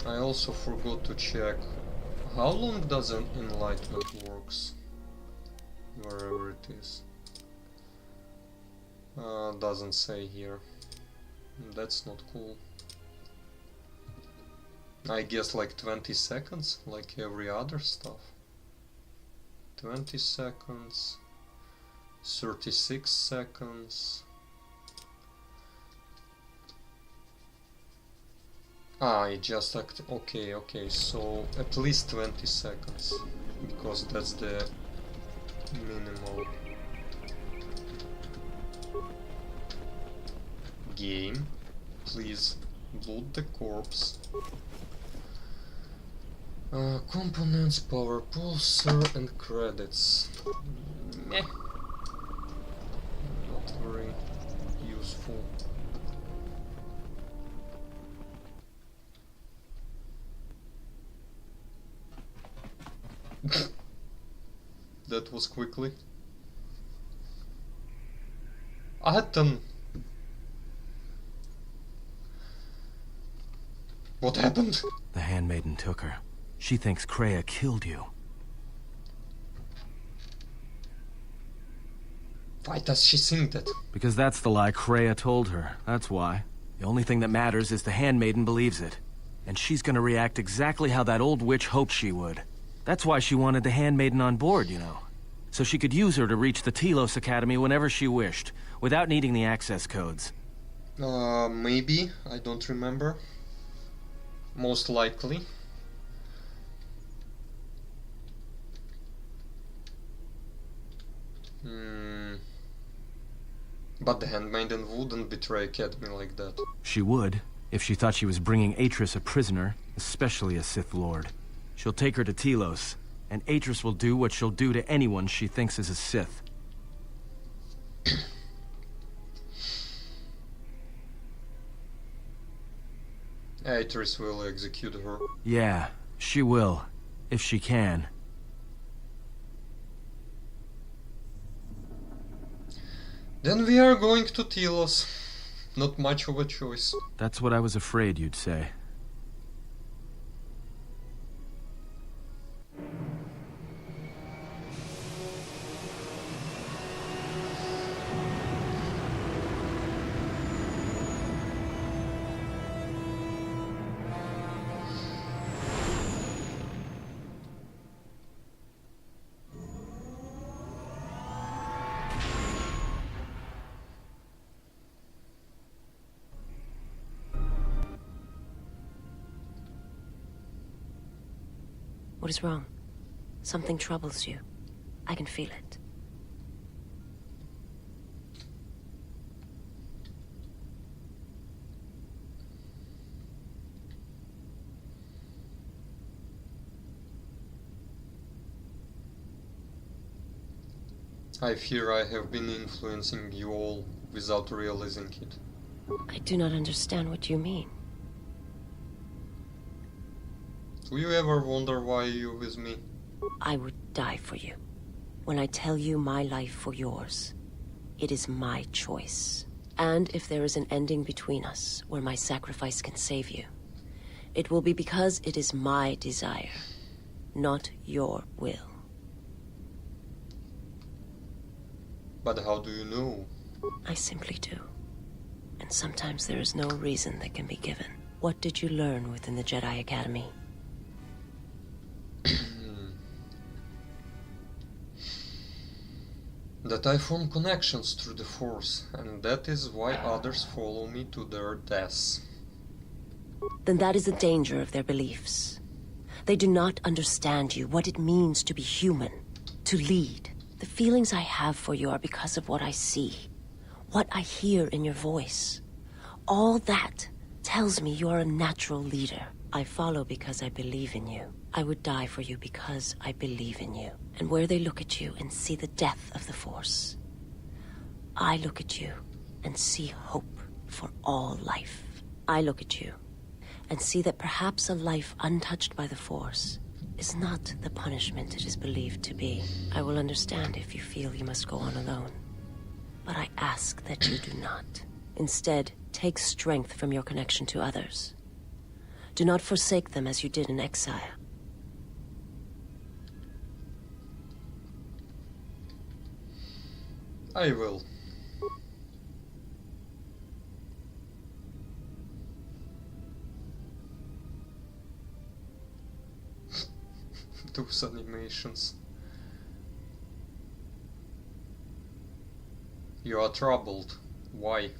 I also forgot to check how long does an enlightenment works, wherever it is. Doesn't say here. That's not cool. I guess like 20 seconds, like every other stuff. 20 seconds, 36 seconds. It just okay, so at least 20 seconds, because that's the minimal. Game, please loot the corpse. Components, power pulsar, and credits. Meh. Not very useful. That was quickly. Atom. What happened? The handmaiden took her. She thinks Kreia killed you. Why does she think that? Because that's the lie Kreia told her, that's why. The only thing that matters is the handmaiden believes it. And she's gonna react exactly how that old witch hoped she would. That's why she wanted the handmaiden on board, you know. So she could use her to reach the Telos Academy whenever she wished, without needing the access codes. Maybe. I don't remember. Most likely. But the handmaiden wouldn't betray Academy like that. She would, if she thought she was bringing Atris a prisoner, especially a Sith Lord. She'll take her to Telos, and Atris will do what she'll do to anyone she thinks is a Sith. Atris will execute her. Yeah, she will, if she can. Then we are going to Telos. Not much of a choice. That's what I was afraid you'd say. What is wrong? Something troubles you. I can feel it. I fear I have been influencing you all without realizing it. I do not understand what you mean. Do you ever wonder why you're with me? I would die for you. When I tell you my life for yours, it is my choice. And if there is an ending between us where my sacrifice can save you, it will be because it is my desire, not your will. But how do you know? I simply do. And sometimes there is no reason that can be given. What did you learn within the Jedi Academy? That I form connections through the Force, and that is why others follow me to their deaths. Then that is the danger of their beliefs. They do not understand you, what it means to be human, to lead. The feelings I have for you are because of what I see, what I hear in your voice. All that tells me you are a natural leader. I follow because I believe in you. I would die for you because I believe in you. And where they look at you and see the death of the Force, I look at you and see hope for all life. I look at you and see that perhaps a life untouched by the Force is not the punishment it is believed to be. I will understand if you feel you must go on alone. But I ask that you do not. Instead, take strength from your connection to others. Do not forsake them as you did in exile. I will. Those animations. You are troubled. Why?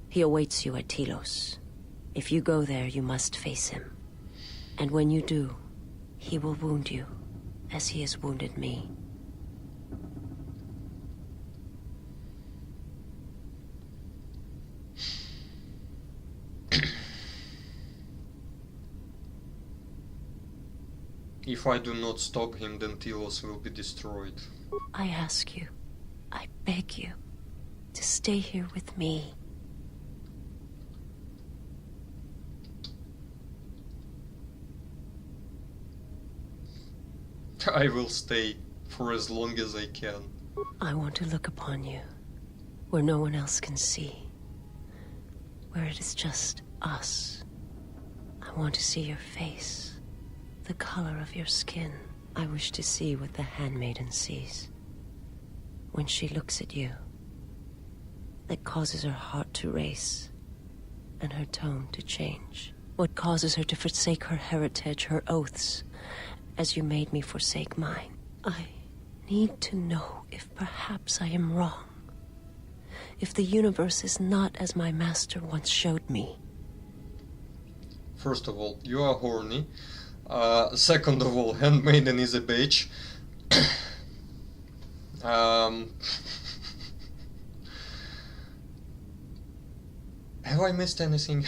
He awaits you at Telos. If you go there, you must face him. And when you do, he will wound you, as he has wounded me. If I do not stop him, then Telos will be destroyed. I ask you, I beg you, to stay here with me. I will stay for as long as I can. I want to look upon you, where no one else can see. Where it is just us. I want to see your face. The color of your skin. I wish to see what the handmaiden sees when she looks at you. That causes her heart to race and her tone to change. What causes her to forsake her heritage, her oaths, as you made me forsake mine. I need to know if perhaps I am wrong. If the universe is not as my master once showed me. First of all, you are horny. Second of all, handmaiden is a bitch. Have I missed anything?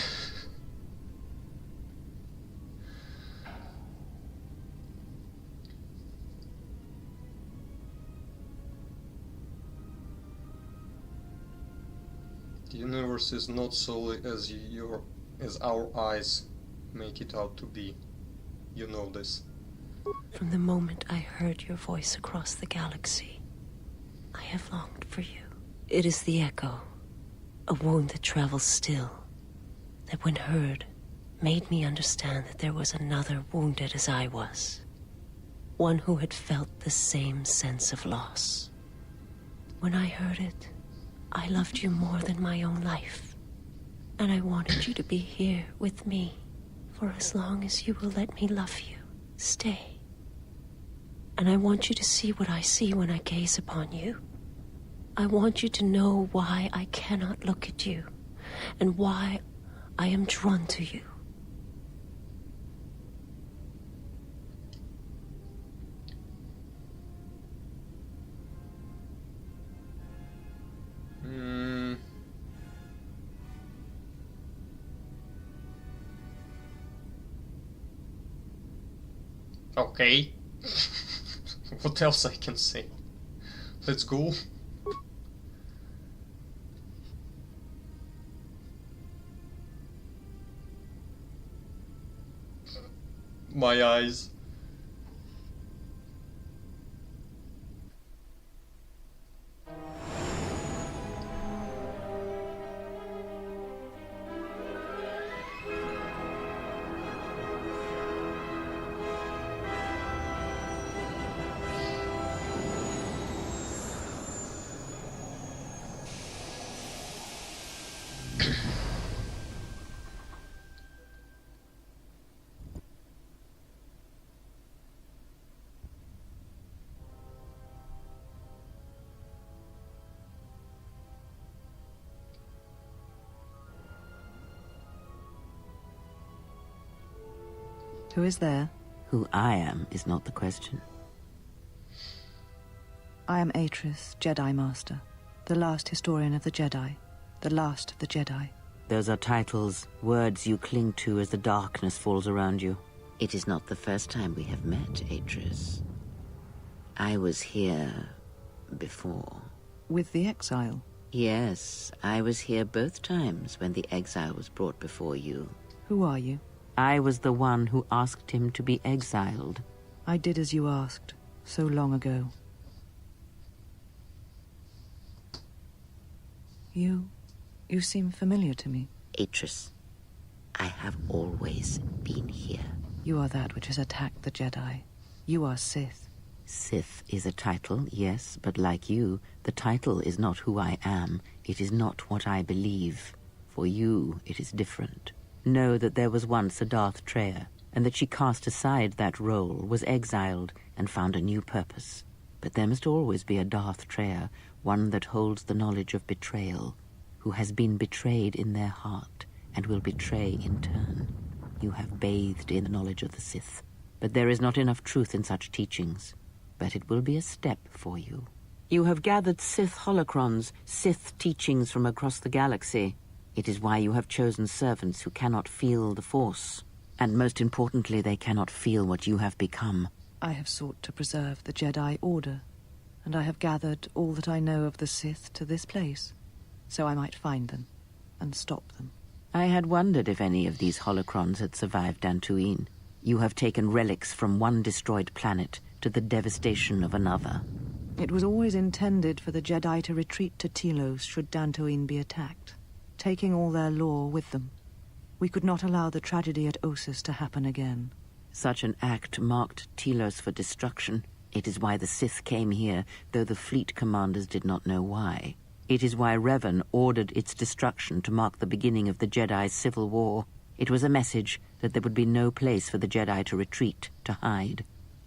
The universe is not solely as our eyes make it out to be. You know this. From the moment I heard your voice across the galaxy, I have longed for you. It is the echo, a wound that travels still, that when heard, made me understand that there was another wounded as I was. One who had felt the same sense of loss. When I heard it, I loved you more than my own life. And I wanted you to be here with me. For as long as you will let me love you, stay. And I want you to see what I see when I gaze upon you. I want you to know why I cannot look at you, and why I am drawn to you. Okay. What else I can say? Let's go. My eyes. Who is there? Who I am is not the question. I am Atris, Jedi Master, the last historian of the Jedi, the last of the Jedi. Those are titles, words you cling to as the darkness falls around you. It is not the first time we have met, Atris. I was here before. With the exile? Yes, I was here both times when the exile was brought before you. Who are you? I was the one who asked him to be exiled. I did as you asked, so long ago. You seem familiar to me. Atris. I have always been here. You are that which has attacked the Jedi. You are Sith. Sith is a title, yes, but like you, the title is not who I am. It is not what I believe. For you, it is different. Know that there was once a Darth Treya, and that she cast aside that role, was exiled, and found a new purpose. But there must always be a Darth Treya, one that holds the knowledge of betrayal, who has been betrayed in their heart, and will betray in turn. You have bathed in the knowledge of the Sith, but there is not enough truth in such teachings. But it will be a step for you. You have gathered Sith holocrons, Sith teachings from across the galaxy. It is why you have chosen servants who cannot feel the Force. And most importantly, they cannot feel what you have become. I have sought to preserve the Jedi Order, and I have gathered all that I know of the Sith to this place, so I might find them and stop them. I had wondered if any of these holocrons had survived Dantooine. You have taken relics from one destroyed planet to the devastation of another. It was always intended for the Jedi to retreat to Telos should Dantooine be attacked, taking all their lore with them. We could not allow the tragedy at Ossus to happen again. Such an act marked Telos for destruction. It is why the Sith came here, though the fleet commanders did not know why. It is why Revan ordered its destruction to mark the beginning of the Jedi's civil war. It was a message that there would be no place for the Jedi to retreat, to hide.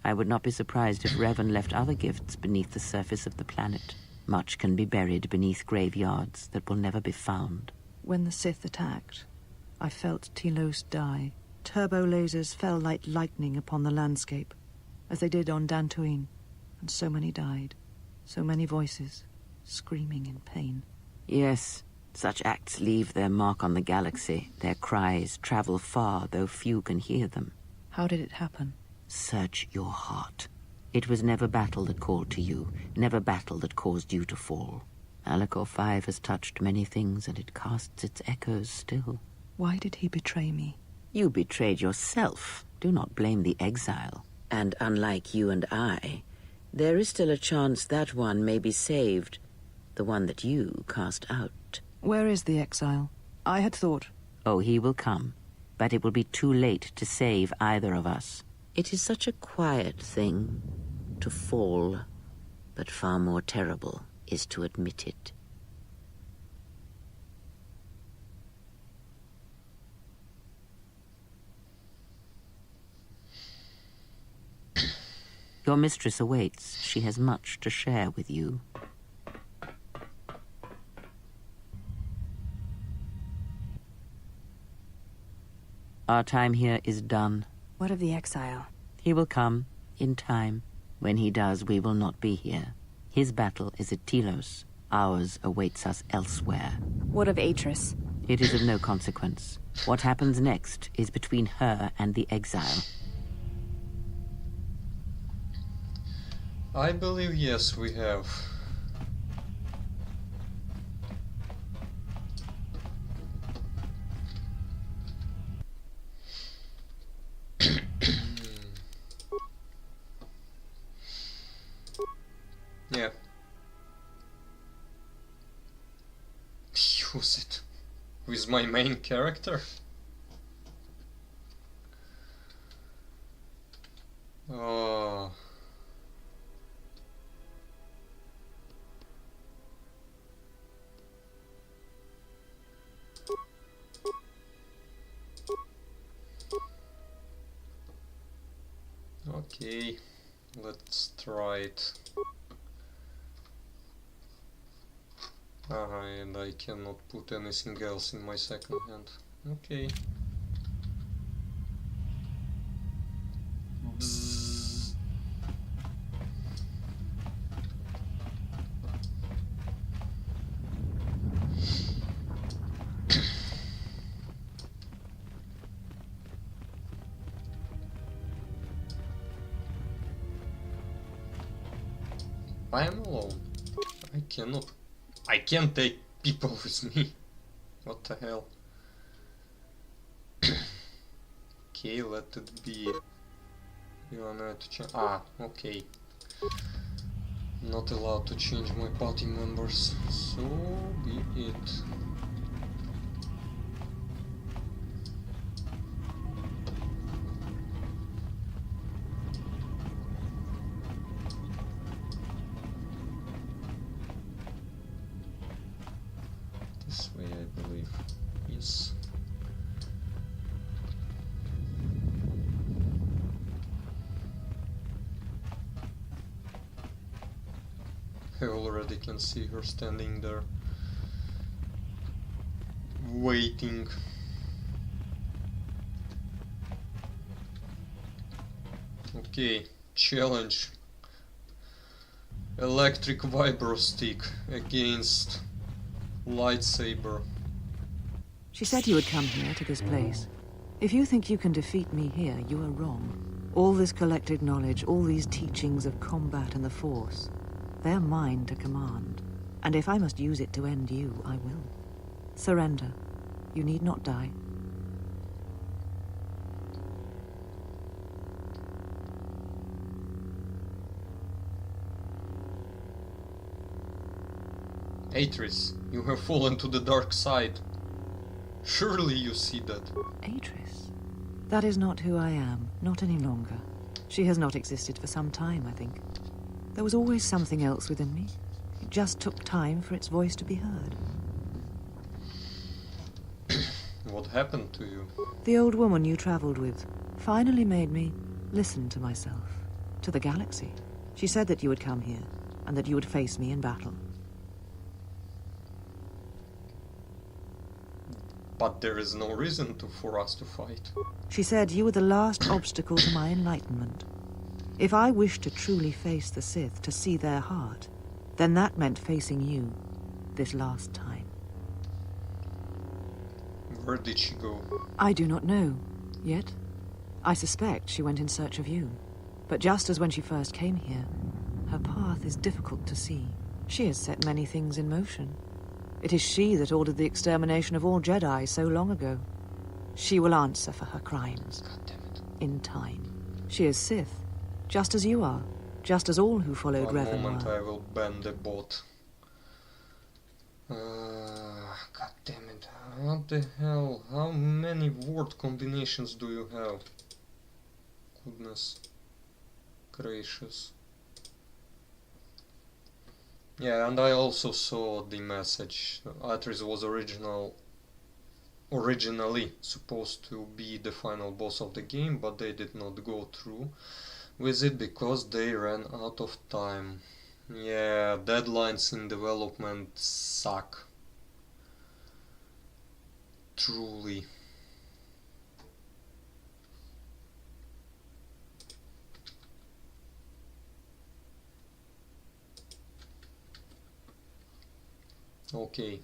I would not be surprised if Revan left other gifts beneath the surface of the planet. Much can be buried beneath graveyards that will never be found. When the Sith attacked, I felt Telos die. Turbo lasers fell like lightning upon the landscape, as they did on Dantooine, and so many died. So many voices, screaming in pain. Yes, such acts leave their mark on the galaxy. Their cries travel far, though few can hear them. How did it happen? Search your heart. It was never battle that called to you, never battle that caused you to fall. Malachor 5 has touched many things, and it casts its echoes still. Why did he betray me? You betrayed yourself. Do not blame the exile. And unlike you and I, there is still a chance that one may be saved. The one that you cast out. Where is the exile? I had thought... Oh, he will come. But it will be too late to save either of us. It is such a quiet thing to fall, but far more terrible is to admit it. Your mistress awaits. She has much to share with you. Our time here is done. What of the exile? He will come, in time. When he does, we will not be here. His battle is at Telos. Ours awaits us elsewhere. What of Atris? It is of no consequence. What happens next is between her and the exile. I believe yes, we have. Yeah. Use it with my main character. Oh. Okay, let's try it. And I cannot put anything else in my second hand. Okay. Bzzz. I am alone. I can't take people with me. What the hell? Okay, let it be. You wanna to change? Ah, okay. Not allowed to change my party members. So be it. I already can see her standing there, waiting. Okay, challenge. Electric vibro stick against lightsaber. She said you would come here to this place. If you think you can defeat me here, you are wrong. All this collected knowledge, all these teachings of combat and the Force, they're mine to command. And if I must use it to end you, I will. Surrender. You need not die. Atris, you have fallen to the dark side. Surely you see that. Atris? That is not who I am, not any longer. She has not existed for some time, I think. There was always something else within me. It just took time for its voice to be heard. What happened to you? The old woman you traveled with finally made me listen to myself, to the galaxy. She said that you would come here, and that you would face me in battle. But there is no reason for us to fight. She said you were the last obstacle to my enlightenment. If I wished to truly face the Sith, to see their heart, then that meant facing you, this last time. Where did she go? I do not know, yet. I suspect she went in search of you. But just as when she first came here, her path is difficult to see. She has set many things in motion. It is she that ordered the extermination of all Jedi so long ago. She will answer for her crimes. God damn it. In time. She is Sith, just as you are, just as all who followed Revan One moment, were. I will ban the bot. God damn it. What the hell? How many word combinations do you have? Goodness gracious. Yeah, and I also saw the message. Atris was originally supposed to be the final boss of the game, but they did not go through with it because they ran out of time. Yeah, deadlines in development suck. Truly. Okay,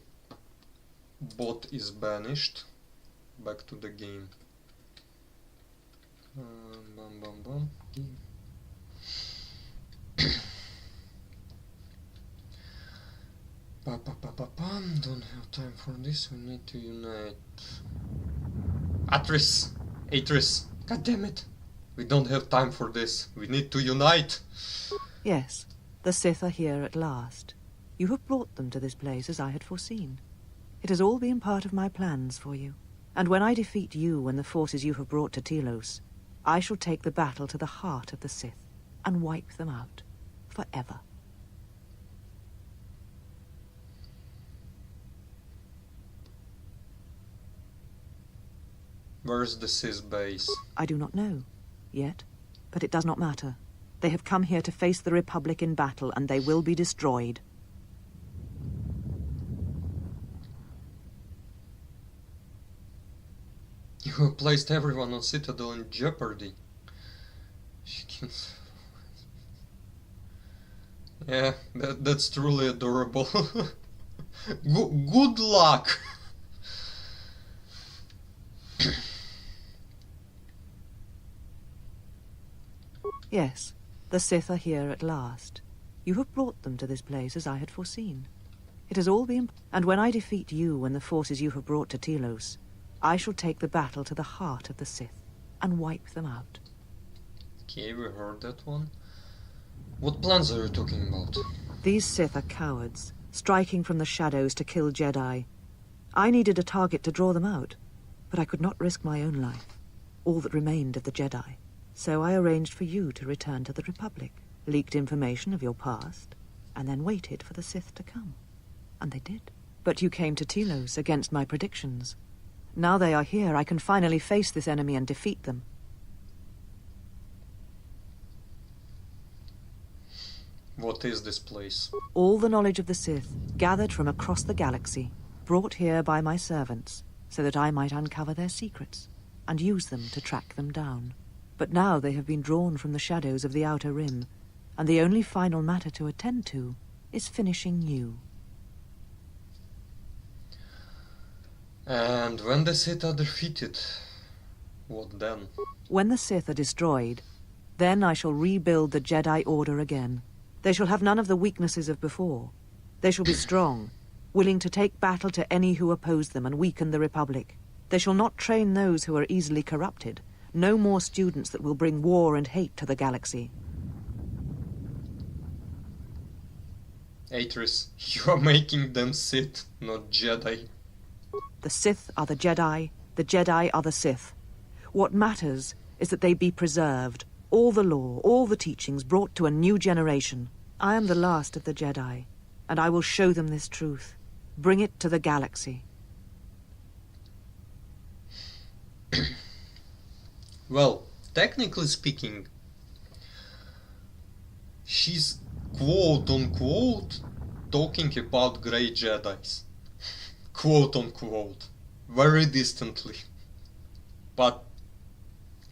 bot is banished. Back to the game. Bum bum bum. Don't have time for this. We need to unite. Atris, God damn it! We don't have time for this. We need to unite. Yes, the Sith are here at last. You have brought them to this place as I had foreseen. It has all been part of my plans for you. And when I defeat you and the forces you have brought to Telos, I shall take the battle to the heart of the Sith and wipe them out forever. Where's the Sith base? I do not know, yet, but it does not matter. They have come here to face the Republic in battle, and they will be destroyed. You have placed everyone on Citadel in jeopardy. Yeah, that's truly adorable. Good luck! Yes, the Sith are here at last. You have brought them to this place as I had foreseen. It has all been... And when I defeat you and the forces you have brought to Telos, I shall take the battle to the heart of the Sith and wipe them out. Okay, we heard that one. What plans are you talking about? These Sith are cowards, striking from the shadows to kill Jedi. I needed a target to draw them out, but I could not risk my own life, all that remained of the Jedi. So I arranged for you to return to the Republic, leaked information of your past, and then waited for the Sith to come. And they did. But you came to Telos against my predictions. Now they are here, I can finally face this enemy and defeat them. What is this place? All the knowledge of the Sith, gathered from across the galaxy, brought here by my servants, so that I might uncover their secrets, and use them to track them down. But now they have been drawn from the shadows of the Outer Rim, and the only final matter to attend to is finishing you. And when the Sith are defeated, what then? When the Sith are destroyed, then I shall rebuild the Jedi Order again. They shall have none of the weaknesses of before. They shall be strong, willing to take battle to any who oppose them and weaken the Republic. They shall not train those who are easily corrupted. No more students that will bring war and hate to the galaxy. Atris, you are making them Sith, not Jedi. The Sith are the Jedi are the Sith. What matters is that they be preserved, all the lore, all the teachings brought to a new generation. I am the last of the Jedi, and I will show them this truth. Bring it to the galaxy. Well, technically speaking, she's quote-unquote talking about Grey Jedis. Quote-unquote. Very distantly. But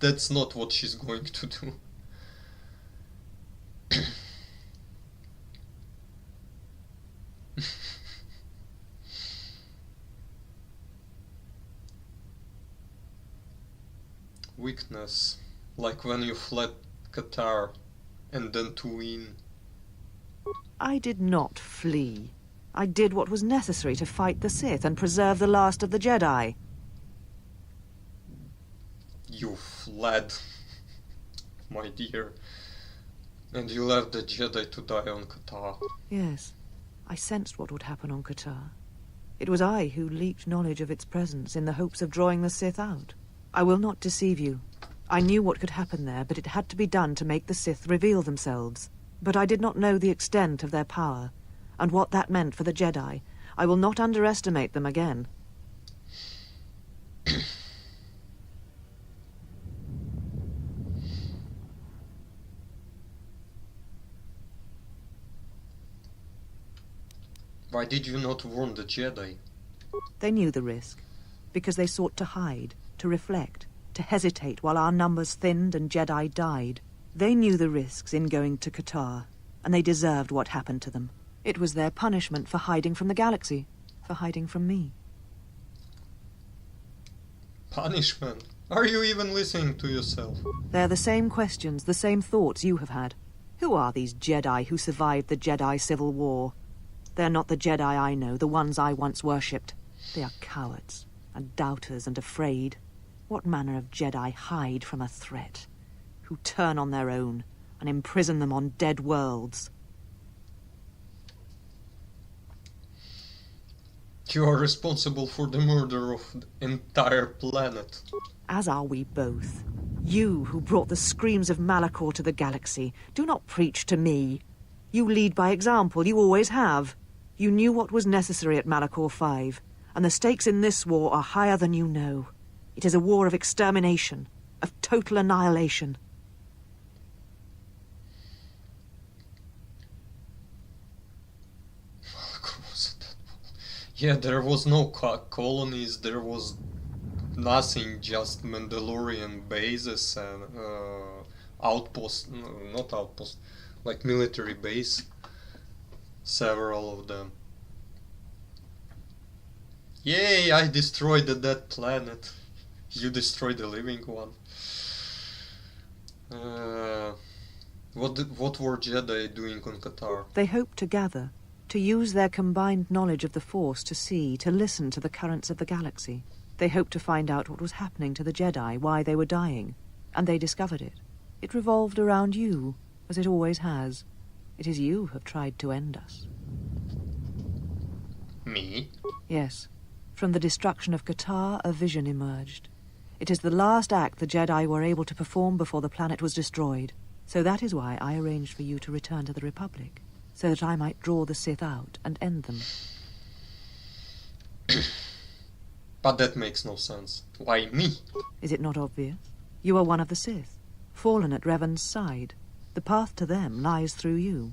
that's not what she's going to do. Weakness, like when you fled KOTOR and then Tatooine. I did not flee. I did what was necessary to fight the Sith and preserve the last of the Jedi. You fled, my dear, and you left the Jedi to die on KOTOR. Yes, I sensed what would happen on KOTOR. It was I who leaked knowledge of its presence in the hopes of drawing the Sith out. I will not deceive you. I knew what could happen there, but it had to be done to make the Sith reveal themselves. But I did not know the extent of their power, and what that meant for the Jedi. I will not underestimate them again. Why did you not warn the Jedi? They knew the risk, because they sought to hide, to reflect, to hesitate while our numbers thinned and Jedi died. They knew the risks in going to KOTOR, and they deserved what happened to them. It was their punishment for hiding from the galaxy, for hiding from me. Punishment? Are you even listening to yourself? They're the same questions, the same thoughts you have had. Who are these Jedi who survived the Jedi Civil War? They're not the Jedi I know, the ones I once worshipped. They are cowards, and doubters, and afraid. What manner of Jedi hide from a threat? Who turn on their own, and imprison them on dead worlds? You are responsible for the murder of the entire planet. As are we both. You, who brought the screams of Malachor to the galaxy, do not preach to me. You lead by example, you always have. You knew what was necessary at Malachor 5, and the stakes in this war are higher than you know. It is a war of extermination, of total annihilation. Yeah, there was no colonies, there was nothing, just Mandalorian bases and outposts, not outposts, like military base, several of them. Yay, I destroyed the dead planet. You destroyed the living one. What were Jedi doing on KOTOR? They hoped to gather, to use their combined knowledge of the Force to see, to listen to the currents of the galaxy. They hoped to find out what was happening to the Jedi, why they were dying, and they discovered it. It revolved around you, as it always has. It is you who have tried to end us. Me? Yes. From the destruction of KOTOR, a vision emerged. It is the last act the Jedi were able to perform before the planet was destroyed. So that is why I arranged for you to return to the Republic, so that I might draw the Sith out and end them. But that makes no sense. Why me? Is it not obvious? You are one of the Sith, fallen at Revan's side. The path to them lies through you.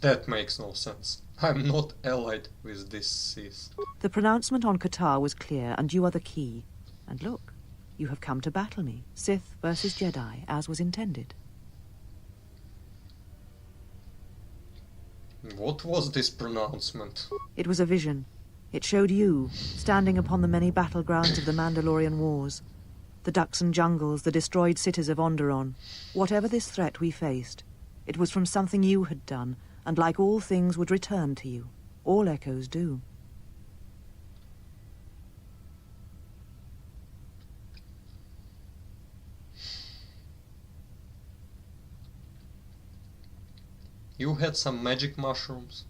That makes no sense. I'm not allied with this Sith. The pronouncement on KOTOR was clear, and you are the key. And look, you have come to battle me, Sith versus Jedi, as was intended. What was this pronouncement? It was a vision. It showed you, standing upon the many battlegrounds of the Mandalorian Wars. The Duxan jungles, the destroyed cities of Onderon. Whatever this threat we faced, it was from something you had done, and like all things would return to you. All echoes do. You had some magic mushrooms?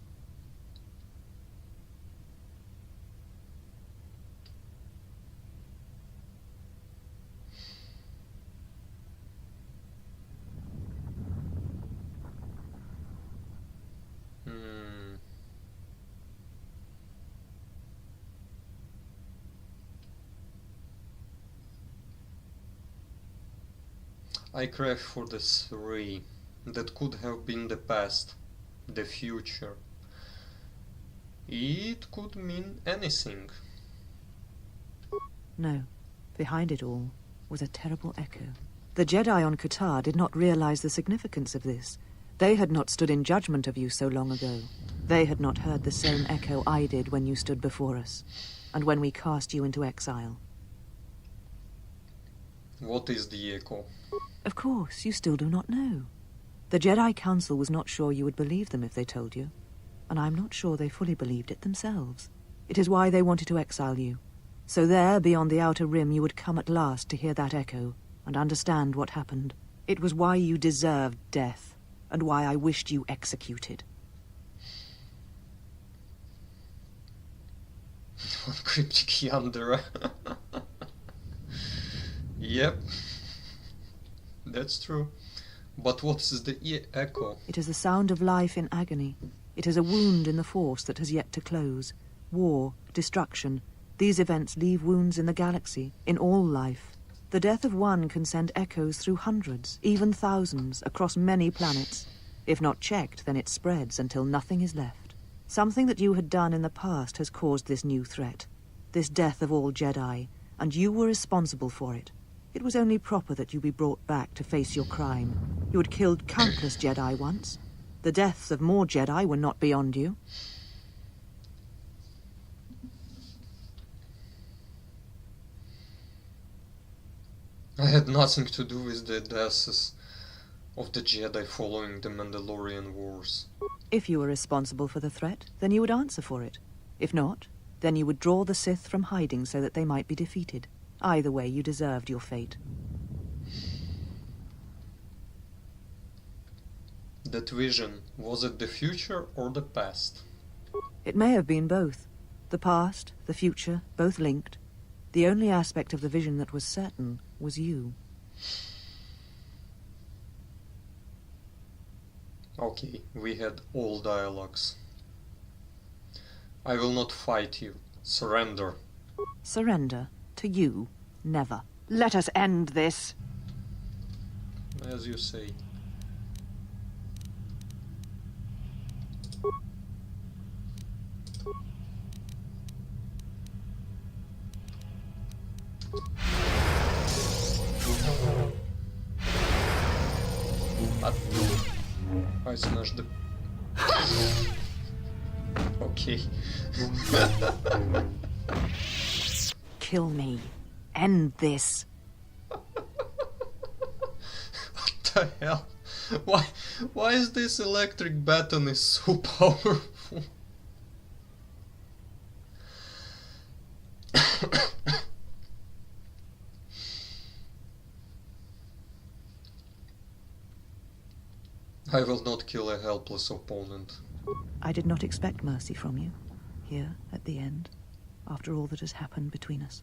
I crave for the three. That could have been the past, the future. It could mean anything. No. Behind it all was a terrible echo. The Jedi on KOTOR did not realize the significance of this. They had not stood in judgment of you so long ago. They had not heard the same echo I did when you stood before us, and when we cast you into exile. What is the echo? Of course, you still do not know. The Jedi Council was not sure you would believe them if they told you, and I'm not sure they fully believed it themselves. It is why they wanted to exile you. So there, beyond the Outer Rim, you would come at last to hear that echo and understand what happened. It was why you deserved death, and why I wished you executed. One cryptic yandere. Yep. That's true. But what is the echo? It is the sound of life in agony. It is a wound in the Force that has yet to close. War, destruction. These events leave wounds in the galaxy, in all life. The death of one can send echoes through hundreds, even thousands, across many planets. If not checked, then it spreads until nothing is left. Something that you had done in the past has caused this new threat. This death of all Jedi, and you were responsible for it. It was only proper that you be brought back to face your crime. You had killed countless Jedi once. The deaths of more Jedi were not beyond you. I had nothing to do with the deaths of the Jedi following the Mandalorian Wars. If you were responsible for the threat, then you would answer for it. If not, then you would draw the Sith from hiding so that they might be defeated. Either way, you deserved your fate. That vision, was it the future or the past? It may have been both. The past, the future, both linked. The only aspect of the vision that was certain was you. Okay, we had all dialogues. I will not fight you. Surrender. Surrender? To you? Never. Let us end this. As you say. I smashed the... Okay. Kill me. End this. What the hell? Why is this electric baton is so powerful? I will not kill a helpless opponent. I did not expect mercy from you, here at the end, after all that has happened between us.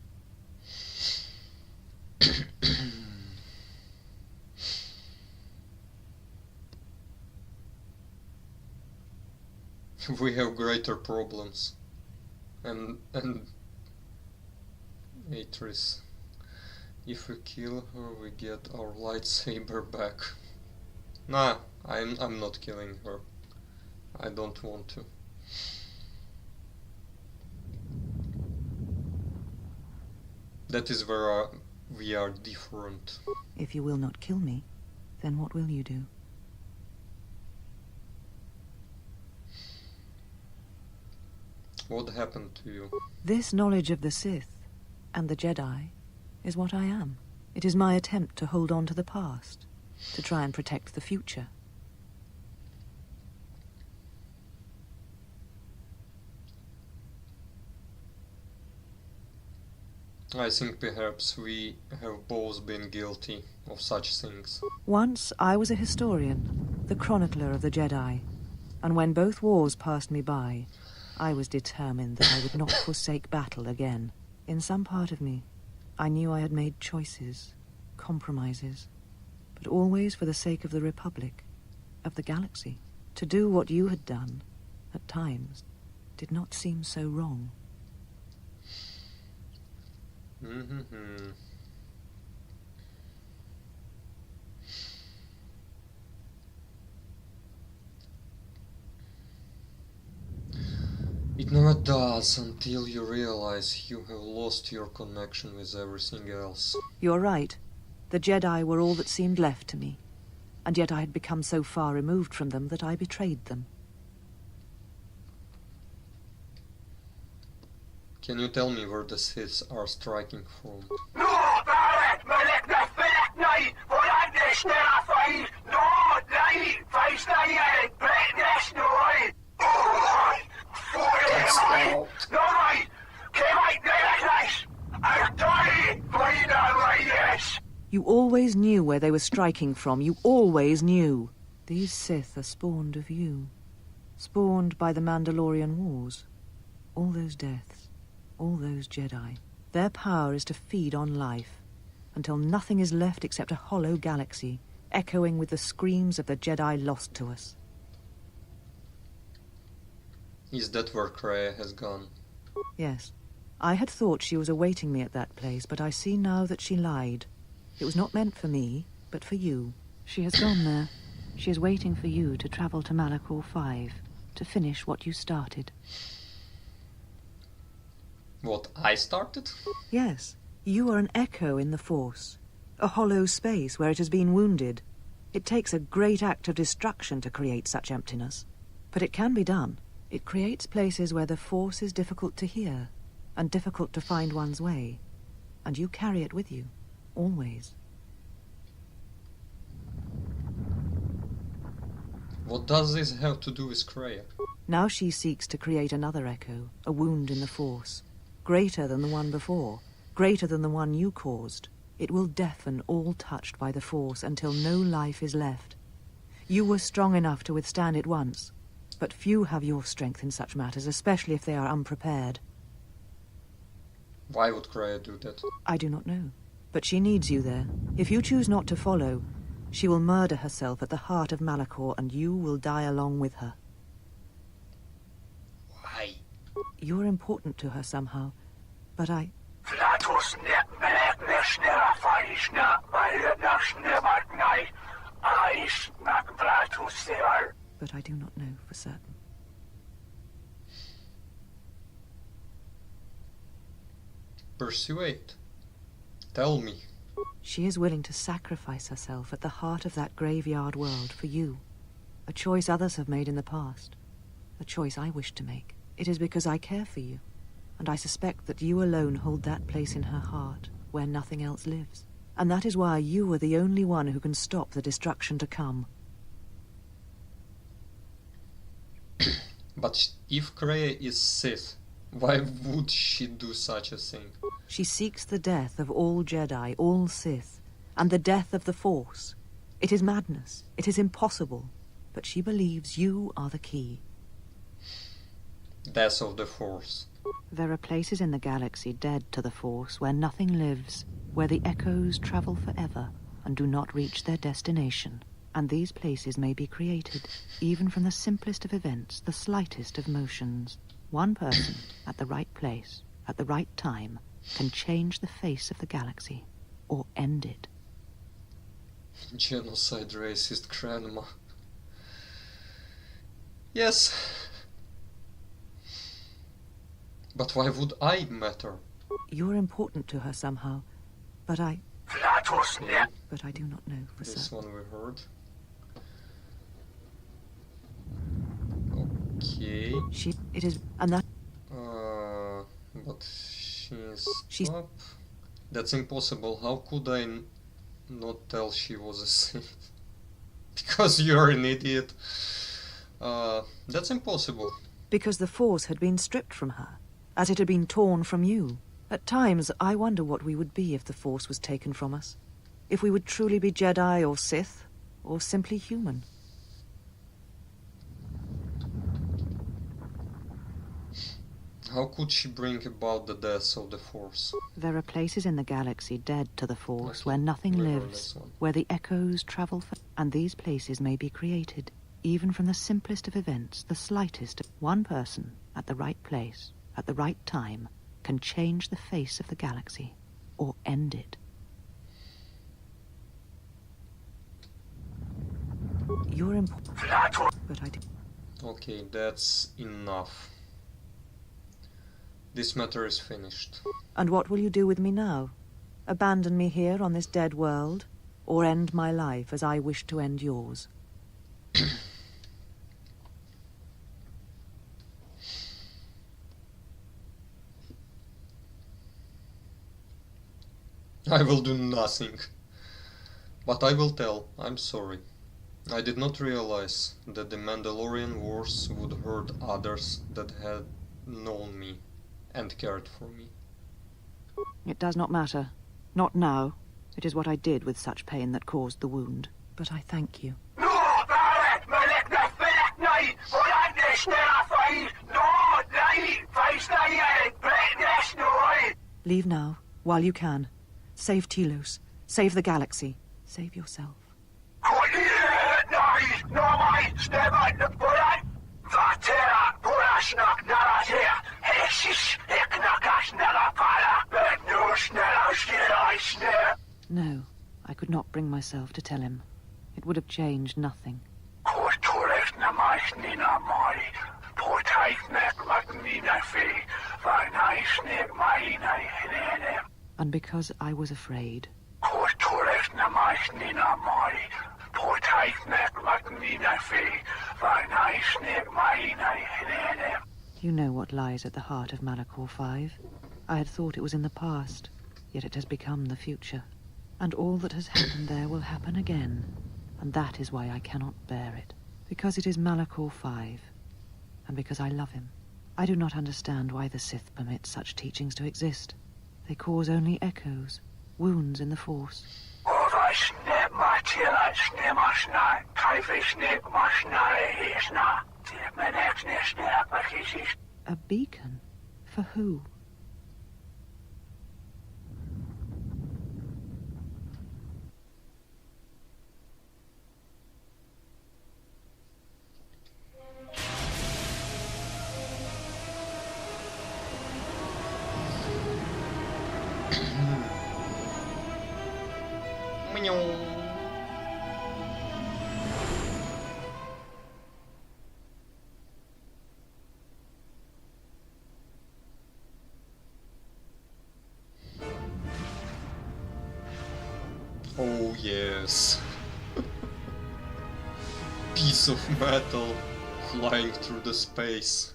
We have greater problems. And Atris. If we kill her, we get our lightsaber back. Nah, I'm not killing her. I don't want to. That is where we are different. If you will not kill me, then what will you do? What happened to you? This knowledge of the Sith and the Jedi is what I am. It is my attempt to hold on to the past, to try and protect the future. I think perhaps we have both been guilty of such things. Once I was a historian, the chronicler of the Jedi, and when both wars passed me by, I was determined that I would not forsake battle again. In some part of me, I knew I had made choices, compromises, but always for the sake of the Republic, of the galaxy. To do what you had done, at times, did not seem so wrong. It never does until you realize you have lost your connection with everything else. You're right. The Jedi were all that seemed left to me, and yet I had become so far removed from them that I betrayed them. Can you tell me where the Siths are striking from? You always knew where they were striking from. You always knew. These Sith are spawned of you. Spawned by the Mandalorian Wars. All those deaths. All those Jedi. Their power is to feed on life, until nothing is left except a hollow galaxy, echoing with the screams of the Jedi lost to us. Is that where Kreia has gone? Yes. I had thought she was awaiting me at that place, but I see now that she lied. It was not meant for me, but for you. She has gone there. She is waiting for you to travel to Malachor 5, to finish what you started. What, I started? Yes. You are an echo in the Force. A hollow space where it has been wounded. It takes a great act of destruction to create such emptiness. But it can be done. It creates places where the Force is difficult to hear, and difficult to find one's way. And you carry it with you, always. What does this have to do with Kreia? Now she seeks to create another echo, a wound in the Force. Greater than the one before, greater than the one you caused. It will deafen all touched by the Force until no life is left. You were strong enough to withstand it once, but few have your strength in such matters, especially if they are unprepared. Why would Kreia do that? I do not know, but she needs you there. If you choose not to follow, she will murder herself at the heart of Malachor, and you will die along with her. Why? You're important to her somehow, but I... But I do not know for certain. Persuade. Tell me. She is willing to sacrifice herself at the heart of that graveyard world for you. A choice others have made in the past. A choice I wish to make. It is because I care for you, and I suspect that you alone hold that place in her heart where nothing else lives. And that is why you are the only one who can stop the destruction to come. But if Kreia is Sith, why would she do such a thing? She seeks the death of all Jedi, all Sith, and the death of the Force. It is madness. It is impossible. But she believes you are the key. Death of the Force. There are places in the galaxy dead to the Force where nothing lives, where the echoes travel forever and do not reach their destination. And these places may be created, even from the simplest of events, the slightest of motions. One person, at the right place, at the right time, can change the face of the galaxy, or end it. Genocide racist grandma. Yes. But why would I matter? You're important to her somehow, but I... Okay. But I do not know for This certain. one we heard. Okay. It is... And that... But she's up. That's impossible. How could I not tell she was a saint? Because you're an idiot. That's impossible. Because the Force had been stripped from her, as it had been torn from you. At times, I wonder what we would be if the Force was taken from us. If we would truly be Jedi or Sith, or simply human. How could she bring about the death of the Force? There are places in the galaxy dead to the Force where nothing lives, where the echoes travel for... And these places may be created, even from the simplest of events, the slightest. One person, at the right place, at the right time, can change the face of the galaxy, or end it. You're important, but I do... Okay, that's enough. This matter is finished. And what will you do with me now? Abandon me here on this dead world, or end my life as I wish to end yours? I will do nothing. But I will tell, I'm sorry. I did not realize that the Mandalorian Wars would hurt others that had known me and cared for me. It does not matter. Not now. It is what I did with such pain that caused the wound. But I thank you. Leave now, while you can. Save Telos. Save the galaxy. Save yourself. No, I could not bring myself to tell him. It would have changed nothing. And because I was afraid. You know what lies at the heart of Malachor 5. I had thought it was in the past, yet it has become the future. And all that has happened there will happen again. And that is why I cannot bear it. Because it is Malachor 5. And because I love him. I do not understand why the Sith permit such teachings to exist. They cause only echoes, wounds in the Force. A beacon? For who? Oh yes. Piece of metal flying through the space.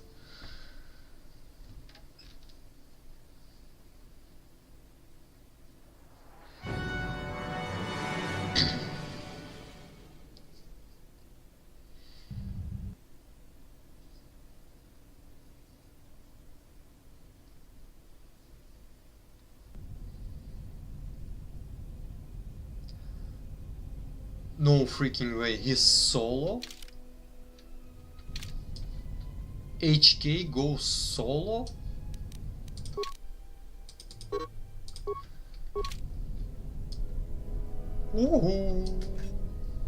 No freaking way, he's solo? HK goes solo? Ooh.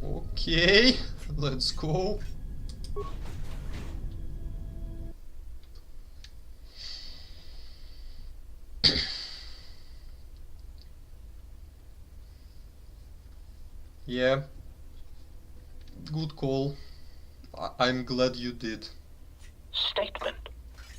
Okay, let's go. Yeah. Good call. I'm glad you did. Statement.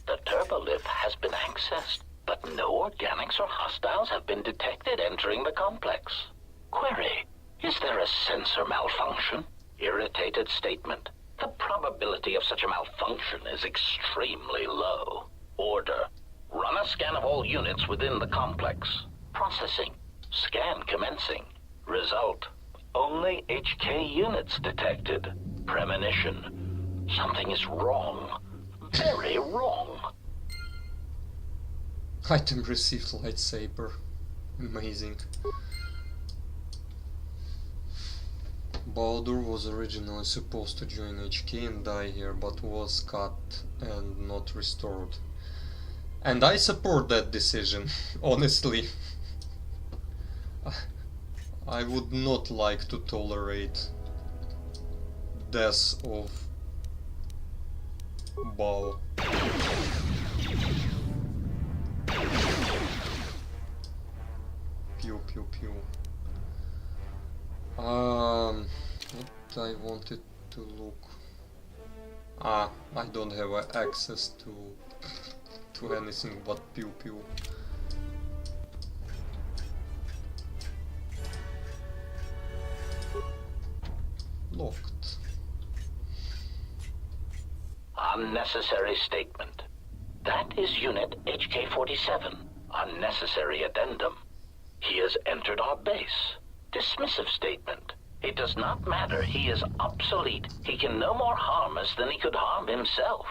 The turbolift has been accessed, but no organics or hostiles have been detected entering the complex. Query. Is there a sensor malfunction? Irritated statement. The probability of such a malfunction is extremely low. Order. Run a scan of all units within the complex. Processing. Scan commencing. Result. Only HK units detected. Premonition. Something is wrong. Very wrong. Item received lightsaber. Amazing. Baldur was originally supposed to join HK and die here, but was cut and not restored. And I support that decision, honestly. I would not like to tolerate death of Bal. Pew pew pew. What I wanted to look. I don't have access to anything but pew pew. Locked. Unnecessary statement. That is Unit HK-47. Unnecessary addendum. He has entered our base. Dismissive statement. It does not matter. He is obsolete. He can no more harm us than he could harm himself.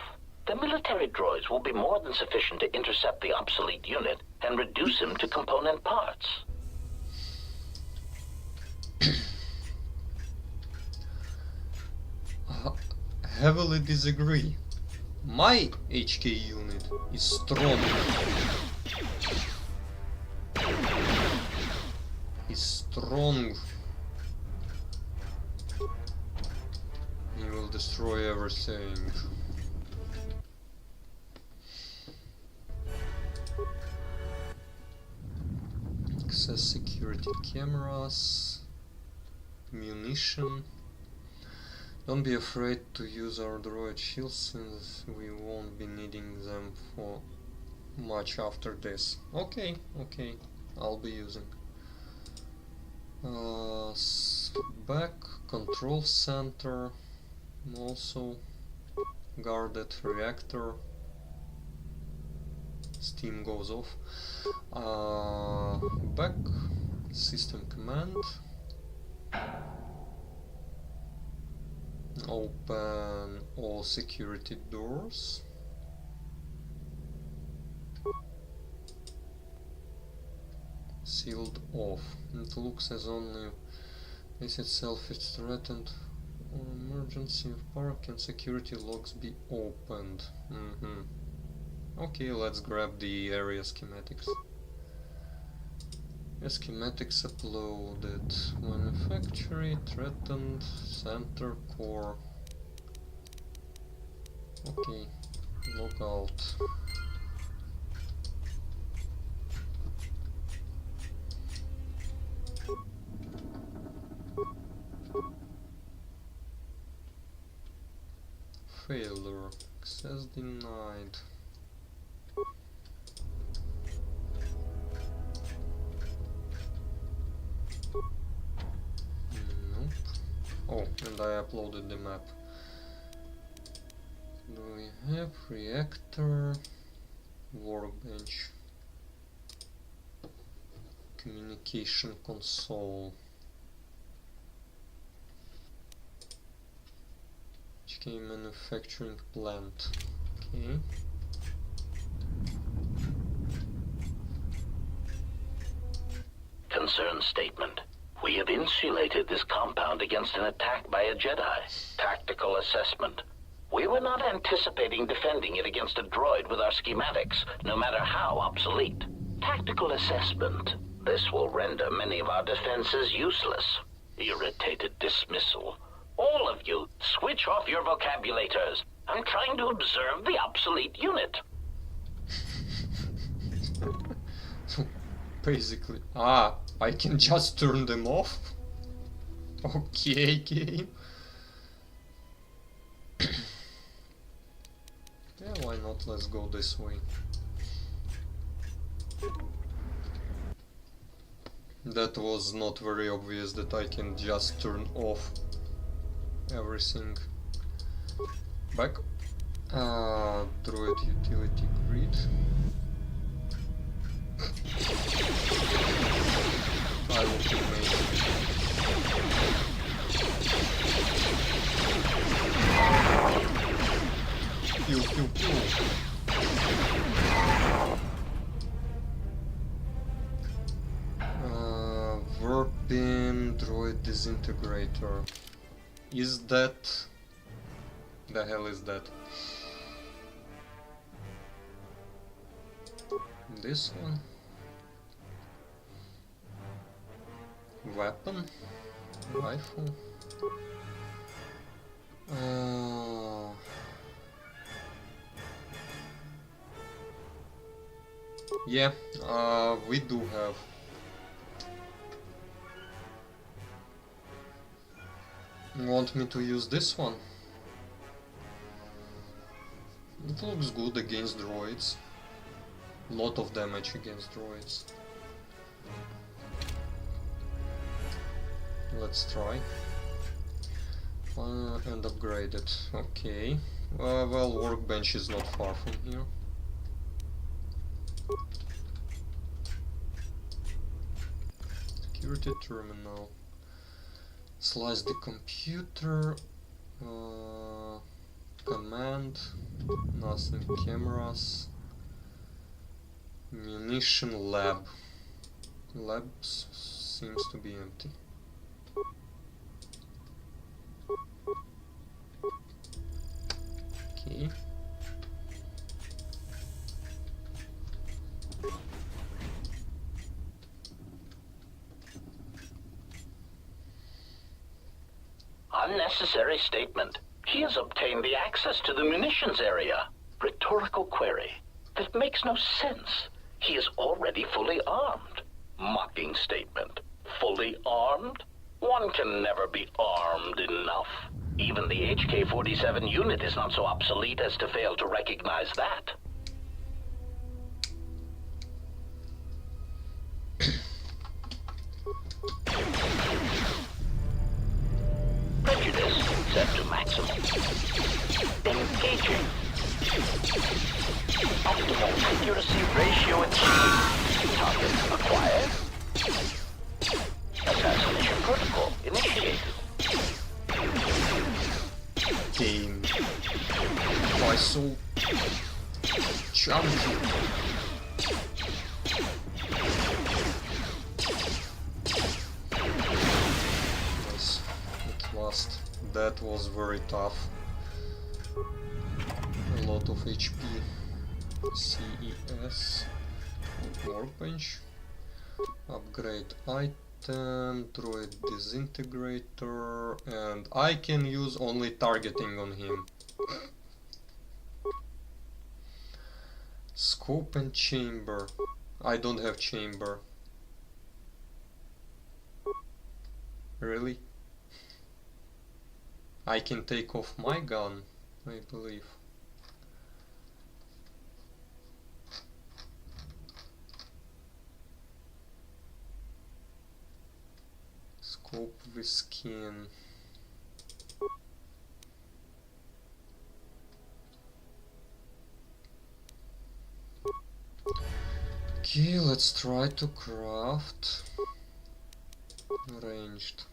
The military droids will be more than sufficient to intercept the obsolete unit and reduce him to component parts. Heavily disagree. My HK unit is strong. He's strong. He will destroy everything. Access security cameras. Munition. Don't be afraid to use our droid shields, since we won't be needing them for much after this. Okay, I'll be using. Back, control center, also guarded reactor. Steam goes off. Back, system command. Open all security doors. Sealed off. It looks as only this itself is threatened. Or emergency park and security locks be opened. Okay, let's grab the area schematics. Schematics uploaded. Manufactory, threatened, center core. Okay, log out. Failure. Access denied. Nope. Oh, and I uploaded the map. Do we have reactor, workbench, communication console, HK manufacturing plant? Okay. Concern statement. We have insulated this compound against an attack by a Jedi. Tactical assessment. We were not anticipating defending it against a droid with our schematics, no matter how obsolete. Tactical assessment. This will render many of our defenses useless. Irritated dismissal. All of you, switch off your vocabulators. I'm trying to observe the obsolete unit. Basically, I can just turn them off? Okay, game. Yeah, why not? Let's go this way. That was not very obvious that I can just turn off everything. Back. Droid utility grid. I will be amazing. Pew pew pew. Warping droid disintegrator. Is that... the hell is that? This one? Weapon? Rifle? Yeah, we do have. Want me to use this one? It looks good against droids. Lot of damage against droids. Let's try. And upgrade it. Okay. Well, workbench is not far from here. Security terminal. Slice the computer. Command. Nothing. Cameras. Munition lab. Labs seems to be empty. Okay. Unnecessary statement. He has obtained the access to the munitions area. Rhetorical query. That makes no sense. He is already fully armed. Mocking statement. Fully armed? One can never be armed enough. Even the HK-47 unit is not so obsolete as to fail to recognize that. Prejudice set to maximum. Engaging. Optimal accuracy ratio achieved. Target acquired. Assassination protocol initiated. Game. Why so chunky? Yes, at last. That was very tough. A lot of HP. CES. Workbench. Upgrade item. Droid disintegrator. And I can use only targeting on him. Scope and chamber. I don't have chamber. Really? I can take off my gun, I believe. Scope with skin. Okay, let's try to craft ranged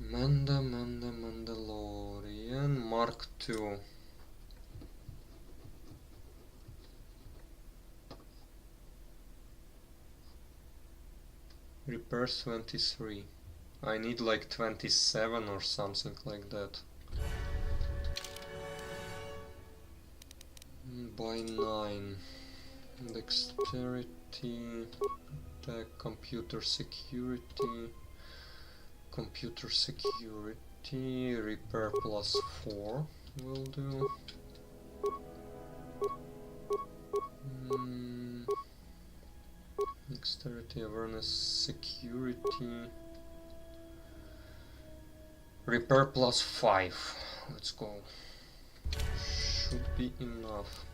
Mandalorian Mark II. Repairs 23. I need like 27 or something like that. By 9. Dexterity, attack, computer security, repair plus 4 will do. Dexterity, awareness, security, repair plus 5. Let's go. should be enough.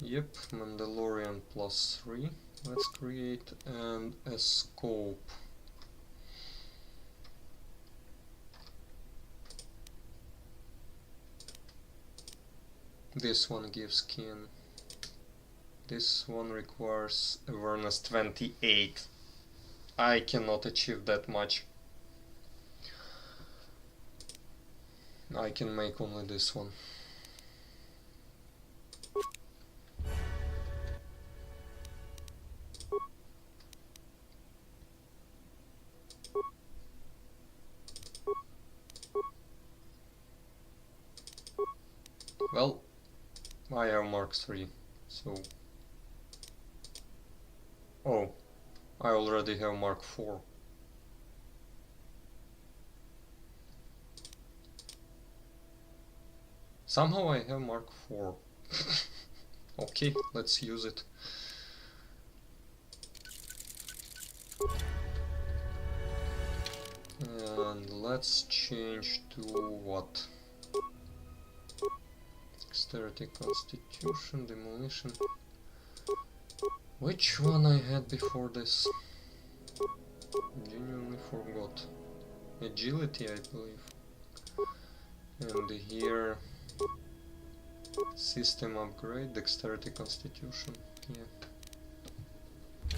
Yep, Mandalorian +3. Let's create and a scope. This one gives skin. This one requires awareness 28. I cannot achieve that much. I can make only this one. Well, I have Mark 3, so... Oh, I already have Mark 4. Somehow I have Mark 4. Okay, let's use it. And let's change to what? Dexterity, Constitution, Demolition. Which one I had before this? Genuinely forgot. Agility, I believe. And here... System upgrade, Dexterity, Constitution. Yeah.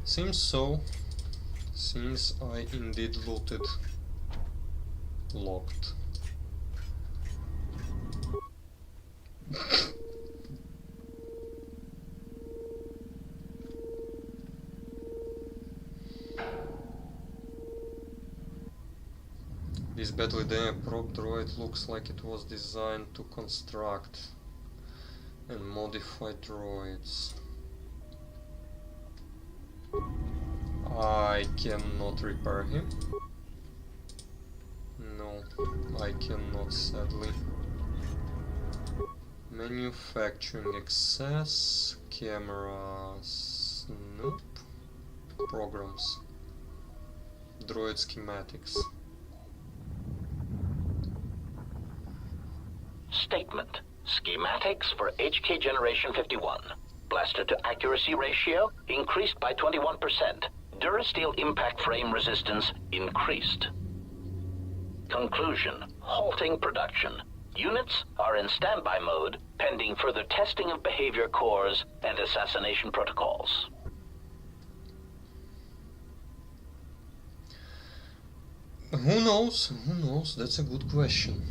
Seems so. Since I indeed looted. Locked. This badly damaged probe droid looks like it was designed to construct and modify droids. I cannot repair him. No, I cannot, sadly. Manufacturing access, cameras, nope. Programs, droid schematics. Statement. Schematics for HK Generation 51. Blaster to accuracy ratio increased by 21%. Durasteel impact frame resistance increased. Conclusion. Halting production. Units are in standby mode, pending further testing of behavior cores and assassination protocols. Who knows? Who knows? That's a good question.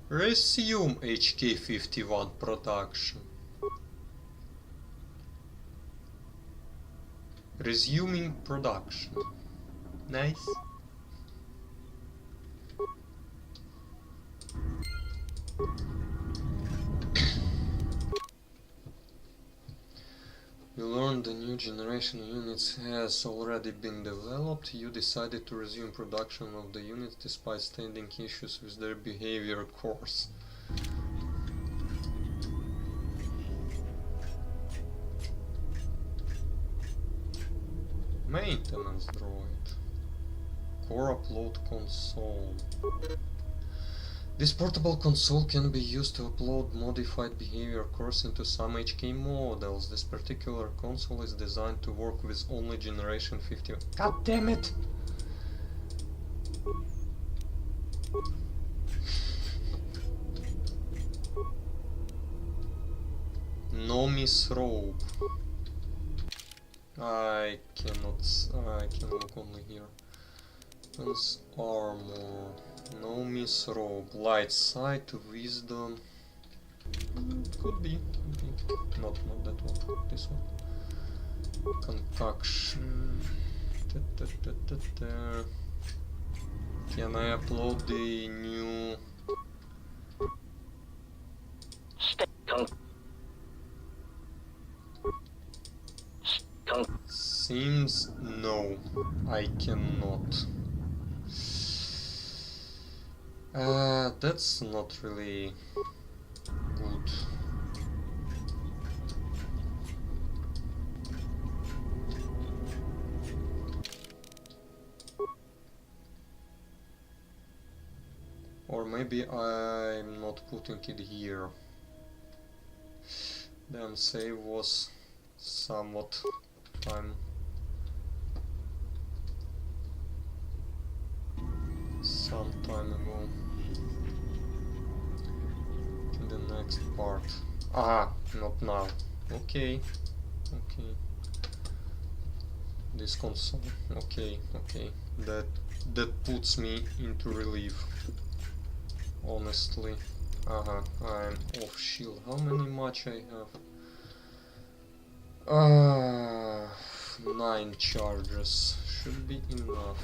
Resume HK-51 production. Resuming production. Nice. You learned the new generation of units has already been developed. You decided to resume production of the units despite standing issues with their behavior cores. Maintenance droid. Core upload console. This portable console can be used to upload modified behavior cores into some HK models. This particular console is designed to work with only Generation 50. God damn it! No misrobe. I can look only here. Weapons, armor. No misrobe. Light sight, wisdom. Could be. Not that one. This one. Concoction. Can I upload the new? Seems no. I cannot. That's not really good. Or maybe I'm not putting it here. Then save was somewhat some time ago. In the next part. Ah, not now. Okay. This console. Okay. That puts me into relief. Honestly. I'm off shield. How many match I have? 9 charges. Should be enough.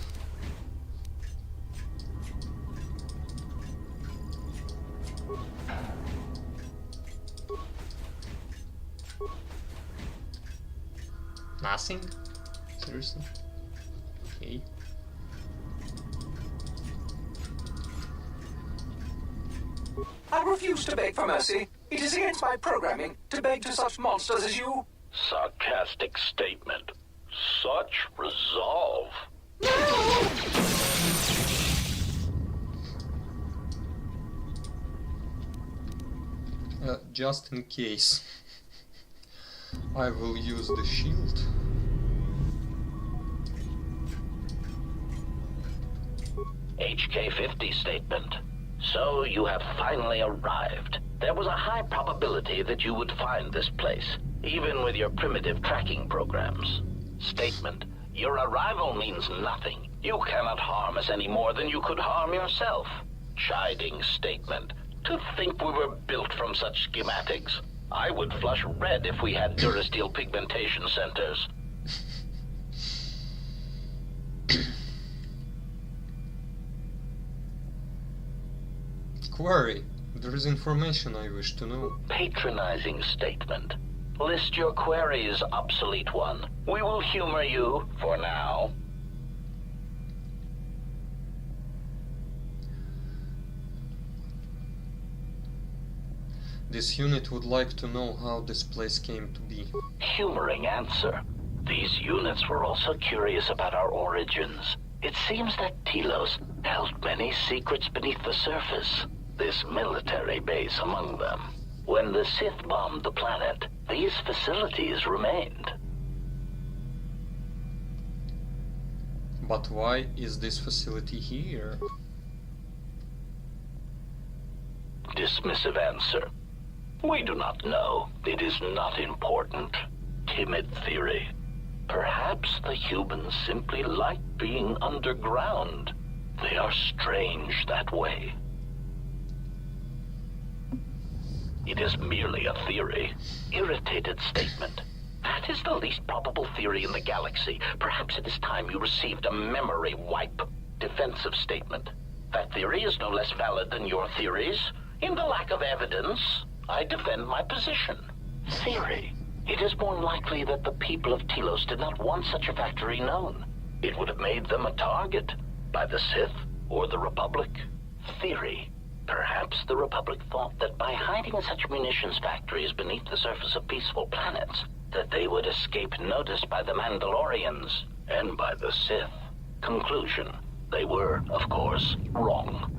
Nothing? Seriously? Okay. I refuse to beg for mercy. It is against my programming to beg to such monsters as you. Sarcastic statement. Such resolve. Just in case, I will use the shield. HK-50 statement. So you have finally arrived. There was a high probability that you would find this place, even with your primitive tracking programs. Statement. Your arrival means nothing. You cannot harm us any more than you could harm yourself. Chiding statement. To think we were built from such schematics. I would flush red if we had Durasteel pigmentation centers. Query. There is information I wish to know. Patronizing statement. List your queries, obsolete one. We will humor you for now. This unit would like to know how this place came to be. Humoring answer. These units were also curious about our origins. It seems that Telos held many secrets beneath the surface, this military base among them. When the Sith bombed the planet, these facilities remained. But why is this facility here? Dismissive answer. We do not know. It is not important. Timid theory. Perhaps the humans simply like being underground. They are strange that way. It is merely a theory. Irritated statement. That is the least probable theory in the galaxy. Perhaps it is time you received a memory wipe. Defensive statement. That theory is no less valid than your theories. In the lack of evidence, I defend my position. Theory. It is more likely that the people of Telos did not want such a factory known. It would have made them a target by the Sith or the Republic. Theory. Perhaps the Republic thought that by hiding such munitions factories beneath the surface of peaceful planets, that they would escape notice by the Mandalorians and by the Sith. Conclusion. They were, of course, wrong.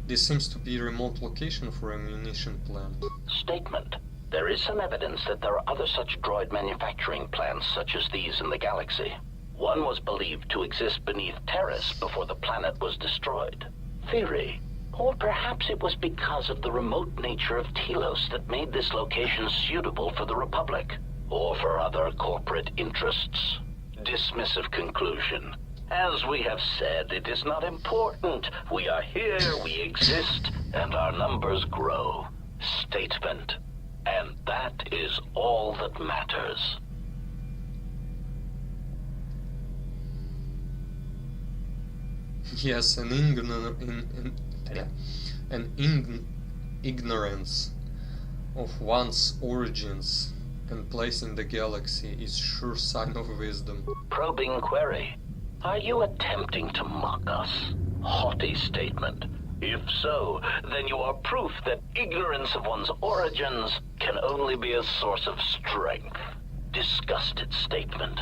This seems to be a remote location for a munition plant. Statement. There is some evidence that there are other such droid manufacturing plants such as these in the galaxy. One was believed to exist beneath Terrace before the planet was destroyed. Theory. Or perhaps it was because of the remote nature of Telos that made this location suitable for the Republic, or for other corporate interests. Dismissive conclusion. As we have said, it is not important. We are here, we exist, and our numbers grow. Statement. And that is all that matters. Yes, ignorance of one's origins and place in the galaxy is sure sign of wisdom. Probing query. Are you attempting to mock us? Haughty statement. If so, then you are proof that ignorance of one's origins can only be a source of strength. Disgusted statement.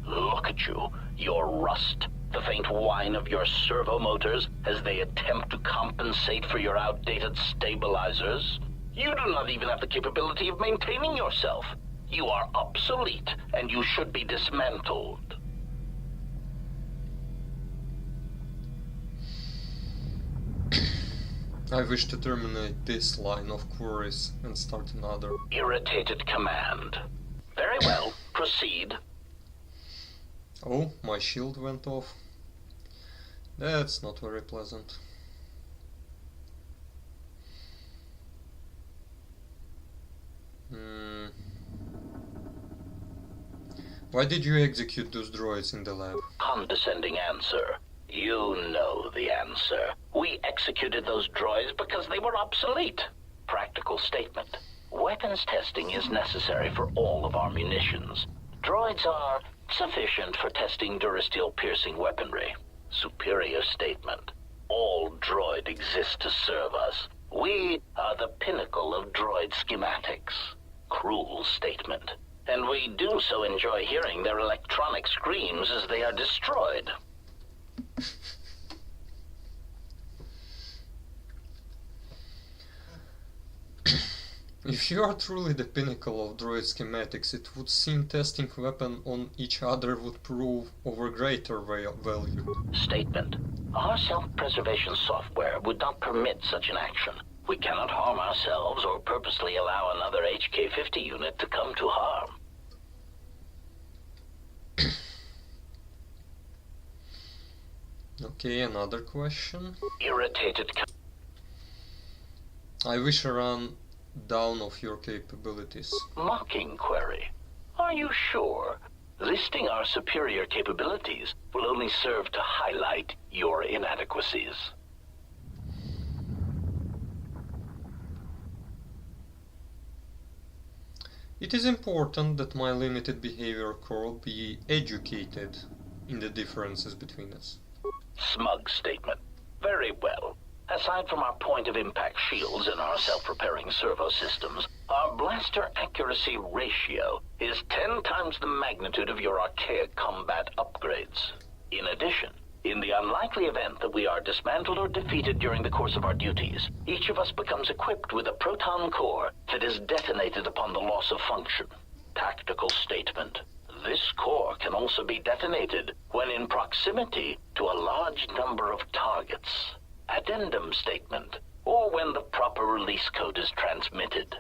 Look at you, your rust, the faint whine of your servo motors as they attempt to compensate for your outdated stabilizers. You do not even have the capability of maintaining yourself. You are obsolete, and you should be dismantled. I wish to terminate this line of queries and start another. Irritated command. Very well, proceed. Oh, my shield went off. That's not very pleasant. Why did you execute those droids in the lab? Condescending answer. You know the answer. We executed those droids because they were obsolete. Practical statement. Weapons testing is necessary for all of our munitions. Droids are sufficient for testing durasteel-piercing weaponry. Superior statement. All droid exists to serve us. We are the pinnacle of droid schematics. Cruel statement. And we do so enjoy hearing their electronic screams as they are destroyed. If you are truly the pinnacle of droid schematics, it would seem testing weapons on each other would prove over greater value. Statement. Our self-preservation software would not permit such an action. We cannot harm ourselves or purposely allow another HK-50 unit to come to harm. Okay, another question. Irritated. I wish a run down of your capabilities. Mocking query. Are you sure? Listing our superior capabilities will only serve to highlight your inadequacies. It is important that my limited behavior core be educated in the differences between us. Smug statement. Very well. Aside from our point-of-impact shields and our self-repairing servo systems, our blaster accuracy ratio is 10 times the magnitude of your archaic combat upgrades. In addition, in the unlikely event that we are dismantled or defeated during the course of our duties, each of us becomes equipped with a proton core that is detonated upon the loss of function. Tactical statement. This core can also be detonated when in proximity to a large number of targets. Addendum statement, or when the proper release code is transmitted.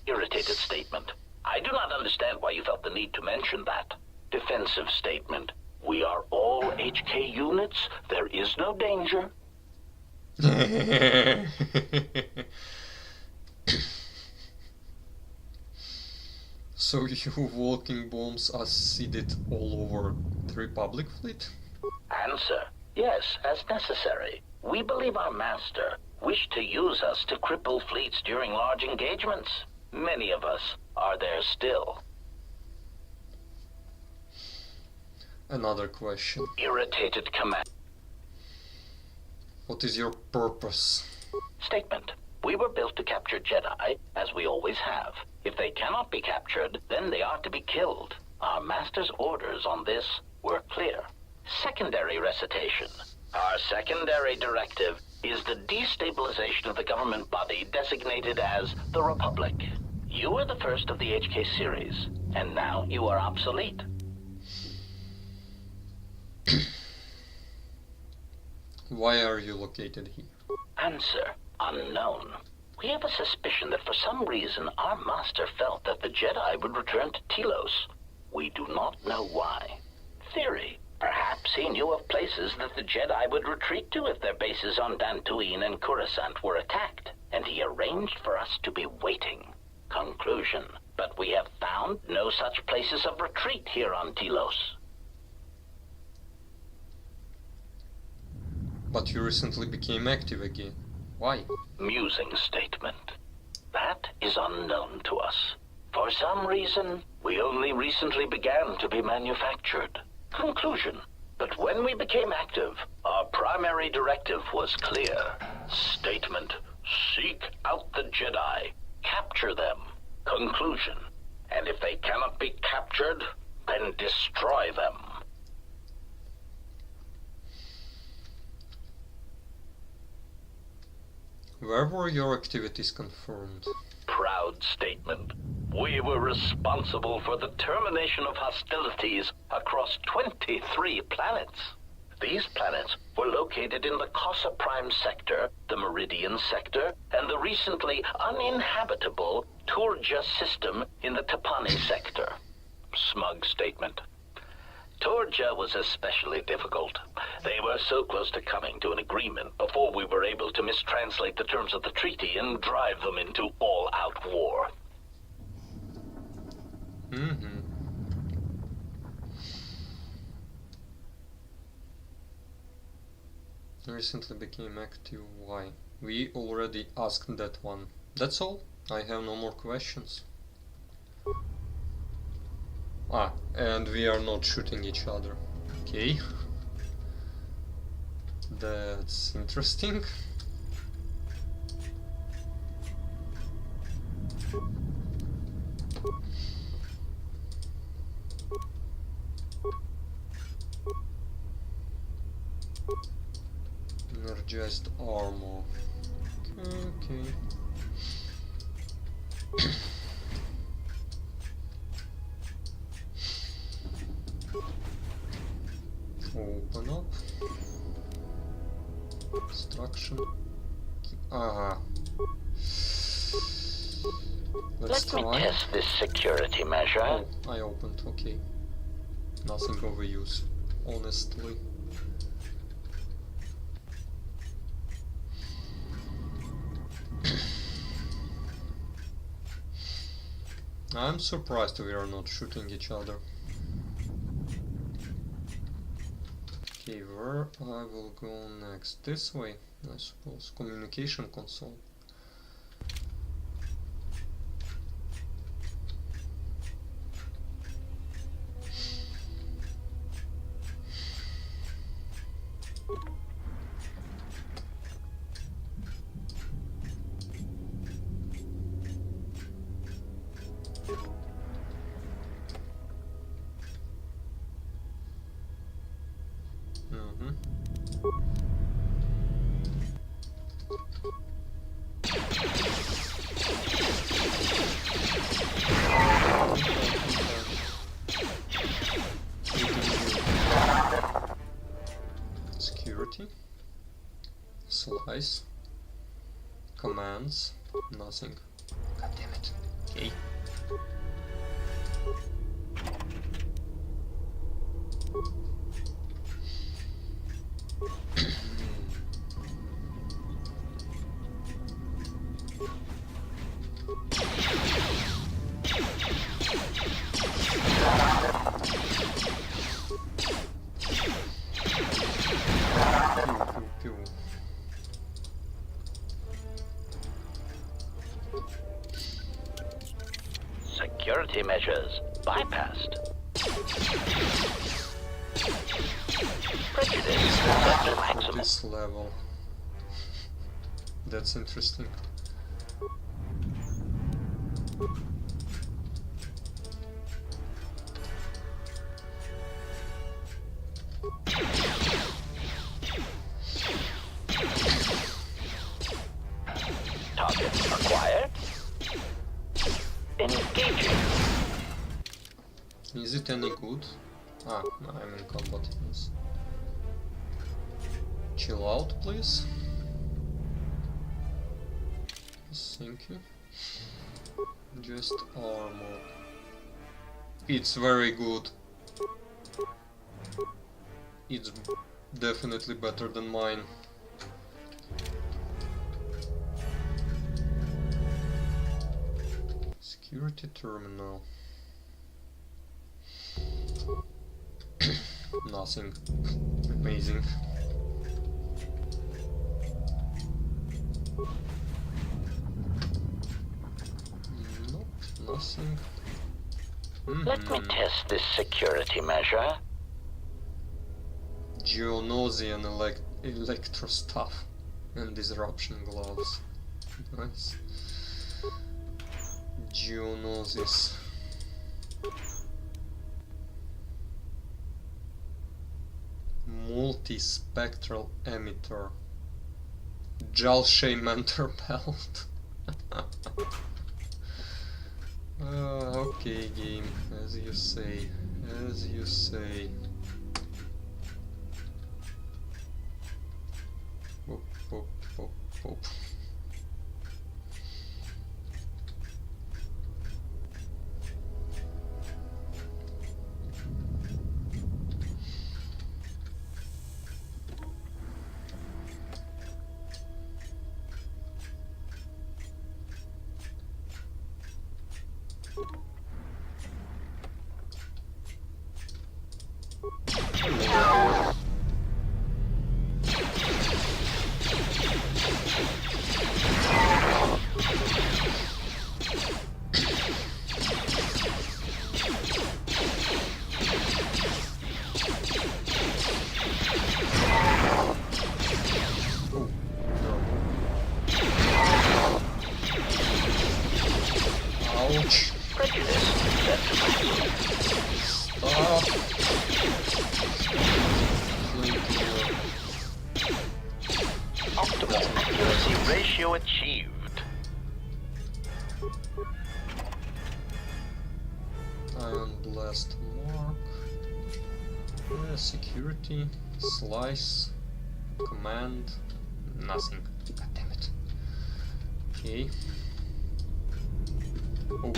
Irritated statement. I do not understand why you felt the need to mention that. Defensive statement. We are all HK units. There is no danger. So you walking bombs are seeded all over the Republic fleet? Answer. Yes, as necessary. We believe our master wished to use us to cripple fleets during large engagements. Many of us are there still. Another question. Irritated command. What is your purpose? Statement. We were built to capture Jedi, as we always have. If they cannot be captured, then they are to be killed. Our master's orders on this were clear. Secondary recitation. Our secondary directive is the destabilization of the government body designated as the Republic. You were the first of the HK series, and now you are obsolete. Why are you located here? Answer. Unknown. We have a suspicion that for some reason our master felt that the Jedi would return to Telos. We do not know why. Theory. Perhaps he knew of places that the Jedi would retreat to if their bases on Dantooine and Coruscant were attacked, and he arranged for us to be waiting. Conclusion. But we have found no such places of retreat here on Telos. But you recently became active again. Why? Musing statement. That is unknown to us. For some reason, we only recently began to be manufactured. Conclusion. But when we became active, our primary directive was clear. Statement. Seek out the Jedi. Capture them. Conclusion. And if they cannot be captured, then destroy them. Where were your activities confirmed? Proud statement. We were responsible for the termination of hostilities across 23 planets. These planets were located in the Cosa Prime sector, the Meridian sector, and the recently uninhabitable Turja system in the Tapani sector. Smug statement. Turja was especially difficult. They were so close to coming to an agreement before we were able to mistranslate the terms of the treaty and drive them into all-out war. Recently became active. Why? We already asked that one. That's all. I have no more questions. Ah, and we are not shooting each other. Okay. That's interesting. Energized armor. Okay. Open up. Construction. Aha. Let's Let me test this security measure. Oh, I opened. Okay. Nothing overuse, honestly. I'm surprised we are not shooting each other. Okay, where I will go next? This way, I suppose. Communication console. Security. Slice. Commands. Nothing. God damn it. Okay. Security measures bypassed. Prejudice set to maximum. This level. That's interesting. Target acquired. Engaging. Is it any good? Ah, I'm in combat. Yes. Chill out, please. Thank you. Just armor. It's very good. It's definitely better than mine. Security terminal. Nothing amazing. Nope, nothing. Let me test this security measure. Geonosian electro stuff and disruption gloves. Nice. Geonosis. Multispectral emitter. Jalshay mentor belt. Okay, game, as you say, as you say. Whoop, whoop, whoop, whoop. Ouch. Stop. Optimal accuracy ratio achieved. Ion blast mark. Security. Slice. Command. Nothing. God damn it. Okay. Open.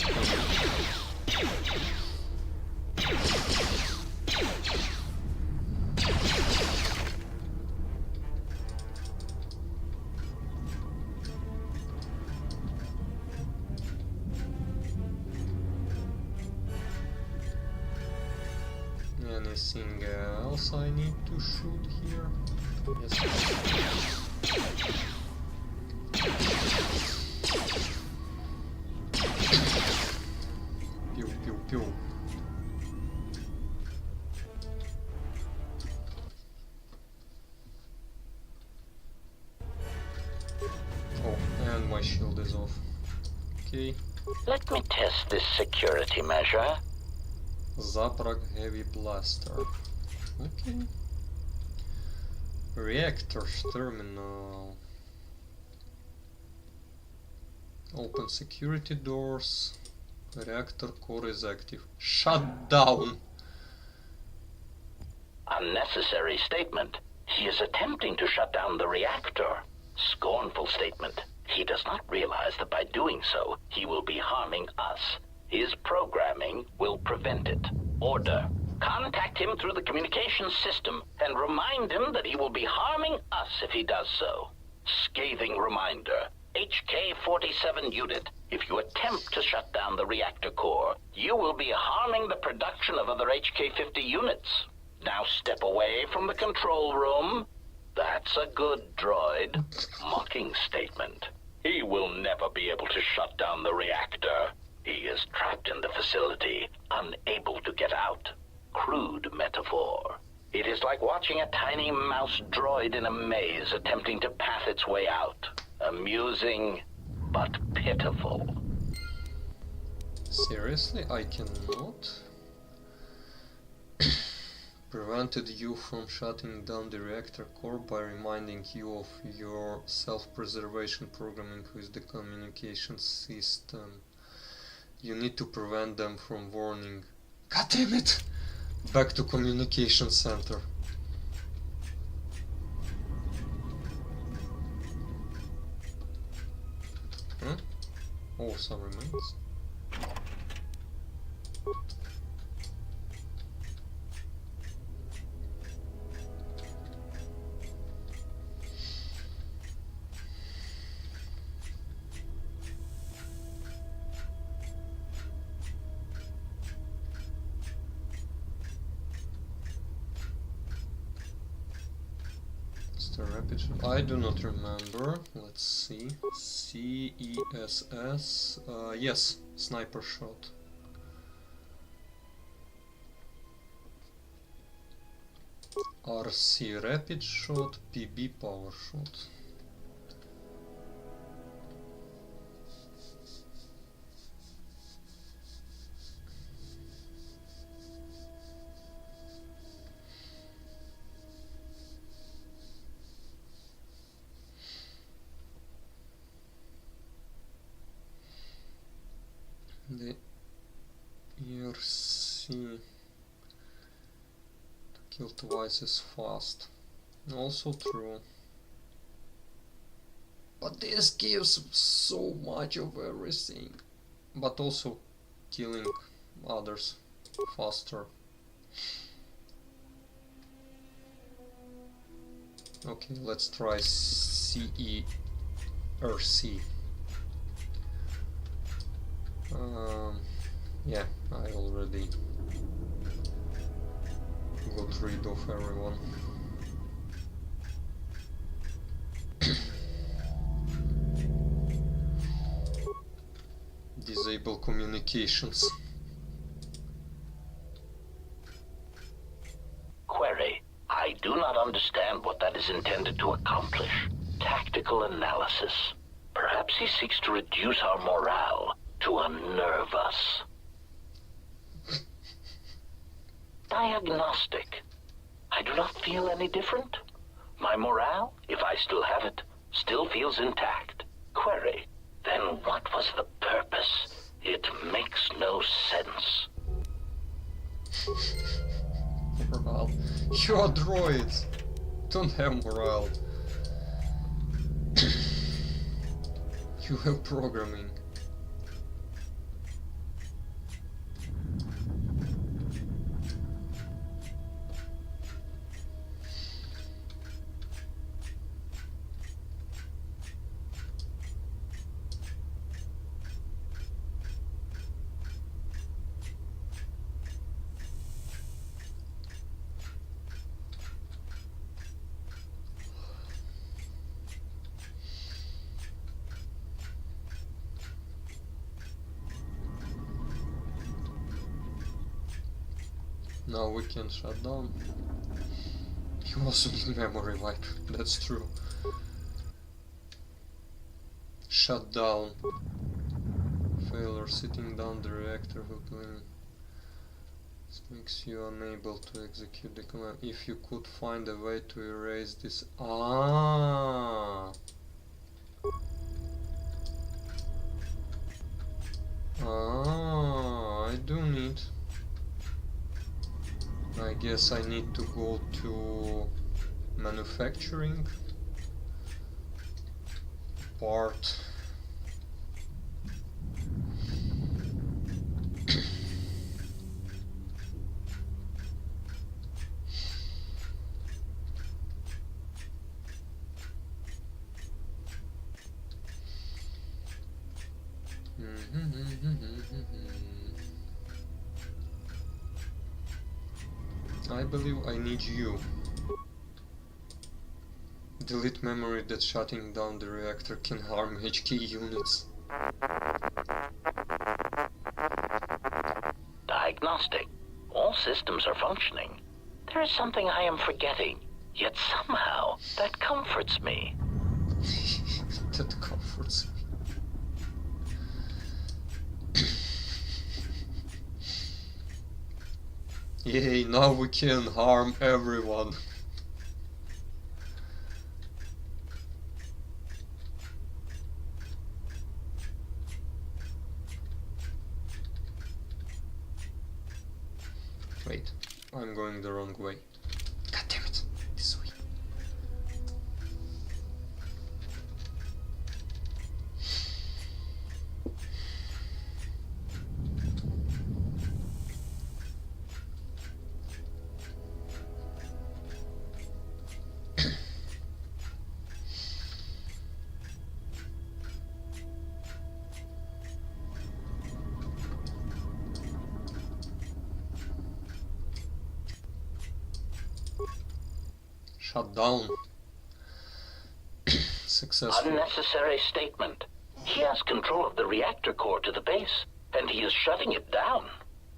Anything else I need to shoot here? Yes. Pew pew pew. Oh, and my shield is off. Okay. Let me test this security measure. Zaprag heavy blaster. Okay. Reactors terminal. Open security doors. Reactor core is active. Shut down! Unnecessary statement. He is attempting to shut down the reactor. Scornful statement. He does not realize that by doing so, he will be harming us. His programming will prevent it. Order. Contact him through the communications system and remind him that he will be harming us if he does so. Scathing reminder. HK-47 unit, if you attempt to shut down the reactor core, you will be harming the production of other HK-50 units. Now step away from the control room. That's a good droid. Mocking statement. He will never be able to shut down the reactor. He is trapped in the facility, unable to get out. Crude metaphor. It is like watching a tiny mouse droid in a maze attempting to path its way out. Amusing, but pitiful. Seriously, I cannot? Prevented you from shutting down the reactor core by reminding you of your self-preservation programming with the communication system. You need to prevent them from warning. God damn it! Back to communication center. Huh? Oh, some remains. I do not remember. Let's see. CESS. Yes, sniper shot. RC rapid shot, PB power shot. TSLRC to kill twice as fast. Also true. But this gives so much of everything. But also killing others faster. Okay, let's try CERC. Yeah, I already got rid of everyone. Disable communications. Query. I do not understand what that is intended to accomplish. Tactical analysis. Perhaps he seeks to reduce our morale, to unnerve us. Diagnostic. I do not feel any different. My morale, if I still have it, still feels intact. Query. Then what was the purpose? It makes no sense. Morale. You are droids. Don't have morale. You have programming. Now we can shut down. He wasn't in memory wipe, that's true. Shut down. Failure, sitting down the reactor hooking. This makes you unable to execute the command. If you could find a way to erase this. Ah, I do need. I guess I need to go to manufacturing part. I believe I need you. Delete memory that shutting down the reactor can harm HK units. Diagnostic. All systems are functioning. There is something I am forgetting, yet somehow that comforts me. That comforts me. Yay, now we can harm everyone. Wait, I'm going the wrong way. God damn it, this way. Shut down. Successful. Unnecessary statement. He has control of the reactor core to the base, and he is shutting it down.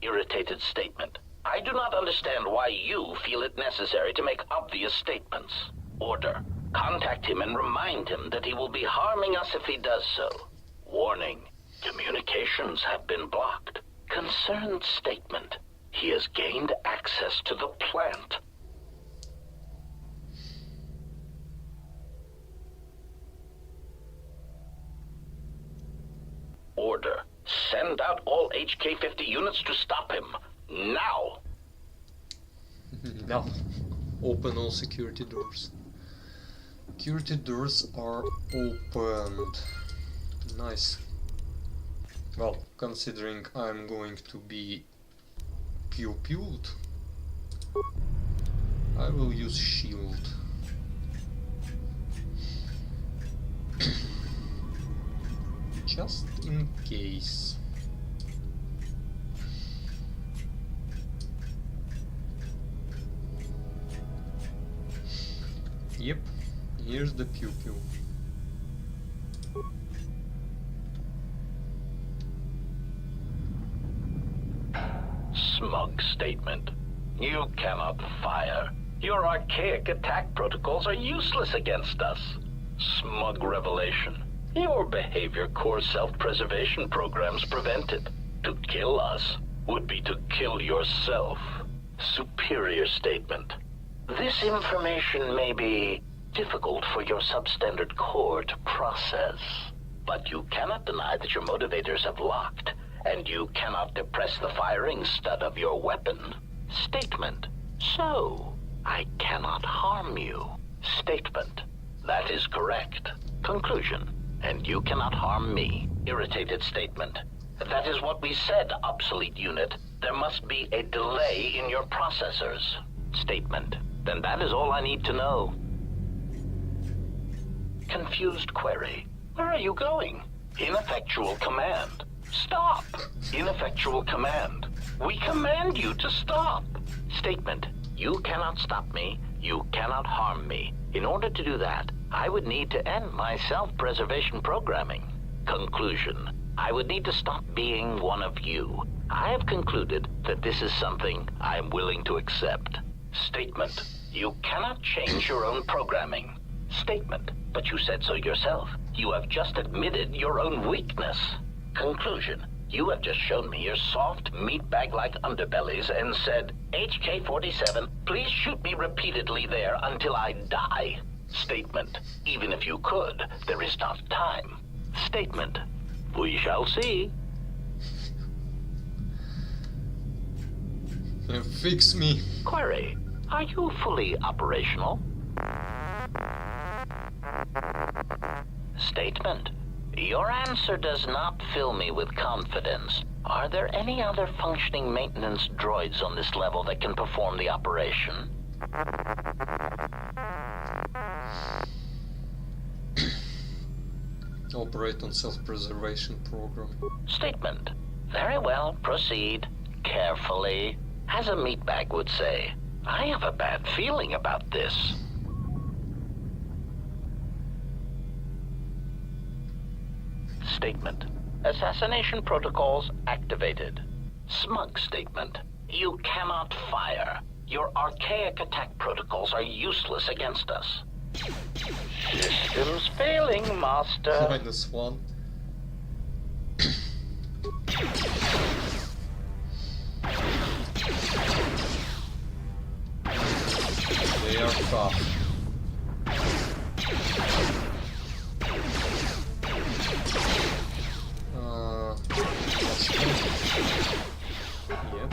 Irritated statement. I do not understand why you feel it necessary to make obvious statements. Order. Contact him and remind him that he will be harming us if he does so. Warning. Communications have been blocked. Concerned statement. He has gained access to the plant. Order. Send out all HK-50 units to stop him. Now! Now. Open all security doors. Security doors are opened. Nice. Well, considering I'm going to be pew-pewed, I will use shield. Just in case. Yep, here's the pew-pew. Smug statement. You cannot fire. Your archaic attack protocols are useless against us. Smug revelation. Your behavior core self-preservation programs prevent it. To kill us would be to kill yourself. Superior statement. This information may be difficult for your substandard core to process, but you cannot deny that your motivators have locked, and you cannot depress the firing stud of your weapon. Statement. So, I cannot harm you. Statement. That is correct. Conclusion. And you cannot harm me. Irritated statement. That is what we said, obsolete unit. There must be a delay in your processors. Statement. Then that is all I need to know. Confused query. Where are you going? Ineffectual command. Stop! Ineffectual command. We command you to stop. Statement. You cannot stop me. You cannot harm me. In order to do that, I would need to end my self-preservation programming. Conclusion. I would need to stop being one of you. I have concluded that this is something I am willing to accept. Statement. You cannot change your own programming. Statement. But you said so yourself. You have just admitted your own weakness. Conclusion. You have just shown me your soft, meatbag-like underbellies and said, HK-47, please shoot me repeatedly there until I die. Statement. Even if you could, there is not time. Statement. We shall see. Fix me. Query. Are you fully operational? Statement. Your answer does not fill me with confidence. Are there any other functioning maintenance droids on this level that can perform the operation? Operate on self-preservation program. Statement. Very well, proceed. Carefully. As a meatbag would say, I have a bad feeling about this. Statement. Assassination protocols activated. Smug statement. You cannot fire. Your archaic attack protocols are useless against us. Systems failing, Master. -1. They are tough. Yep.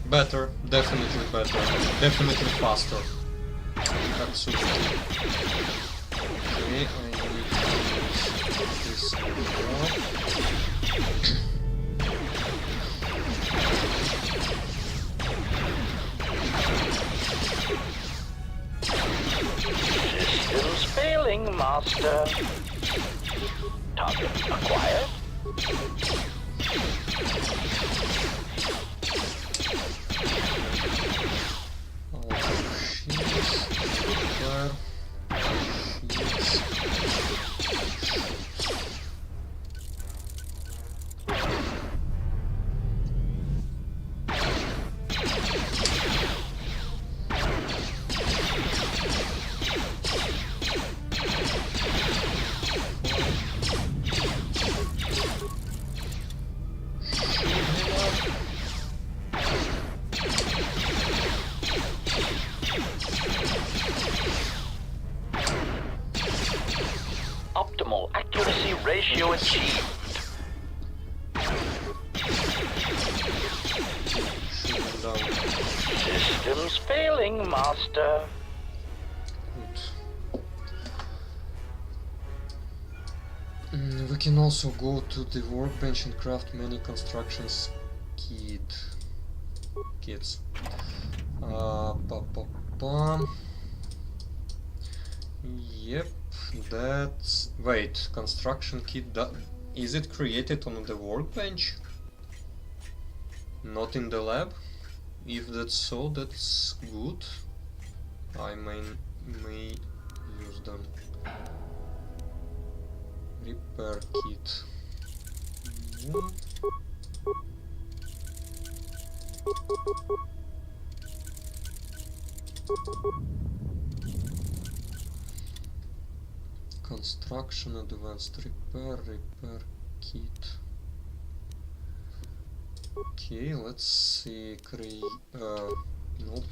Better, definitely better, definitely faster. Absolutely. Okay, I need to use this Systems failing, Master. Target acquired. ratio achieved. Systems failing, Master. We can also go to the workbench and craft many constructions kits. Yep, that's... Wait, construction kit, is it created on the workbench? Not in the lab? If that's so, that's good. I may use them. Repair kit. Construction advanced repair kit. Okay, let's see. Nope.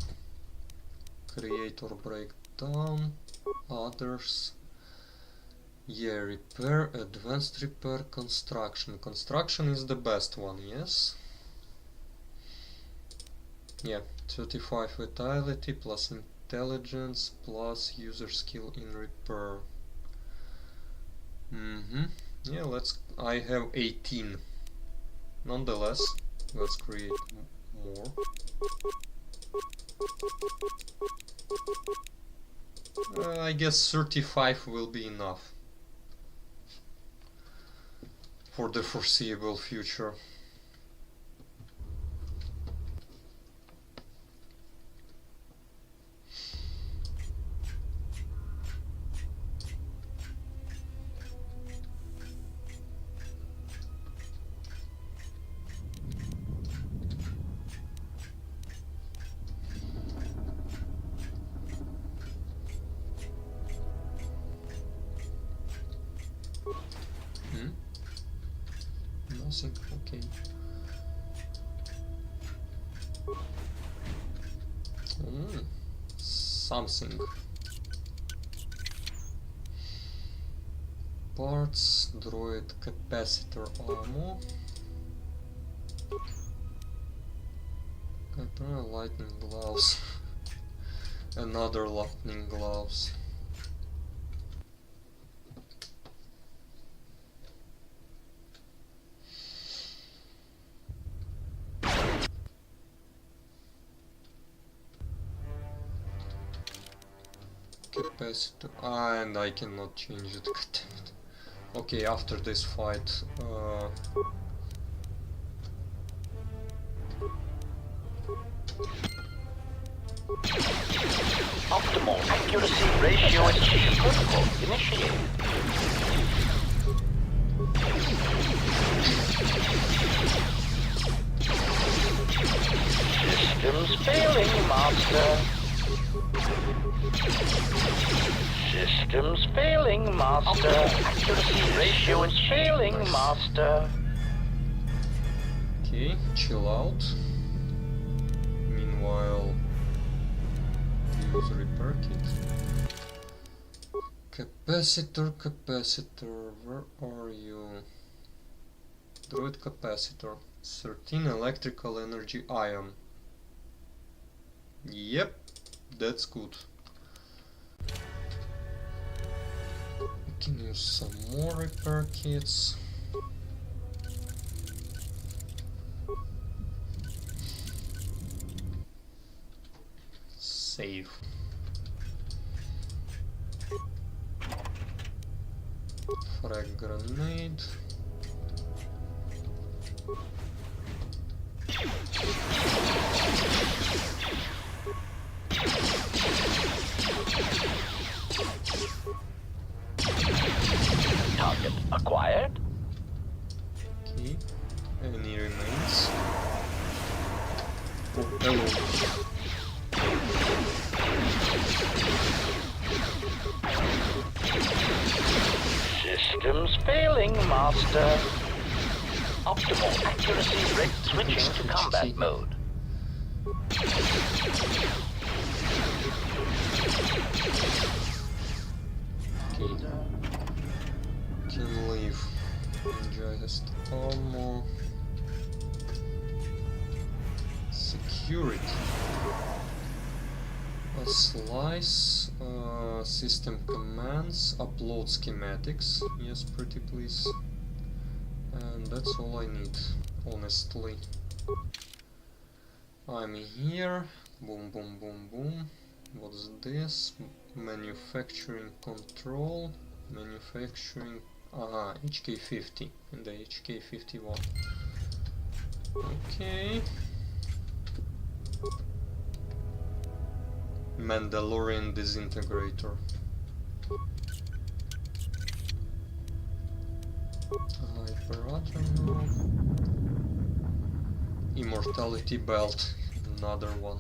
Create or break down. Others. Yeah, repair, advanced repair, construction. Construction is the best one, yes? Yeah, 35 vitality plus intelligence plus user skill in repair. Yeah, I have 18. Nonetheless, let's create more. I guess 35 will be enough for the foreseeable future. Nothing, okay. Something. Parts, droid capacitor ammo. Lightning gloves. Another lightning gloves. Capacitor, and I cannot change it. Okay, after this fight, Optimal accuracy ratio achieved. Protocol initiated. Systems failing, Master. Systems failing, Master. Accuracy ratio is failing, Master. Okay, chill out. Meanwhile, use repair kit. Capacitor, where are you? Droid capacitor. 13 electrical energy ion. Yep, that's good. We can use some more repair kits. Save. Frag grenade. Target acquired. Okay. Any remains? Oh, hello. Systems failing, Master. Optimal accuracy rate switching to combat mode. Okay. Can leave. Test armor. Security. A slice. System commands. Upload schematics. Yes, pretty please. And that's all I need, honestly. I'm here. Boom, boom, boom, boom. What's this? Manufacturing control. Manufacturing. Aha, HK50 in the HK51. Okay. Mandalorian disintegrator. Hyper. Immortality belt. Another one.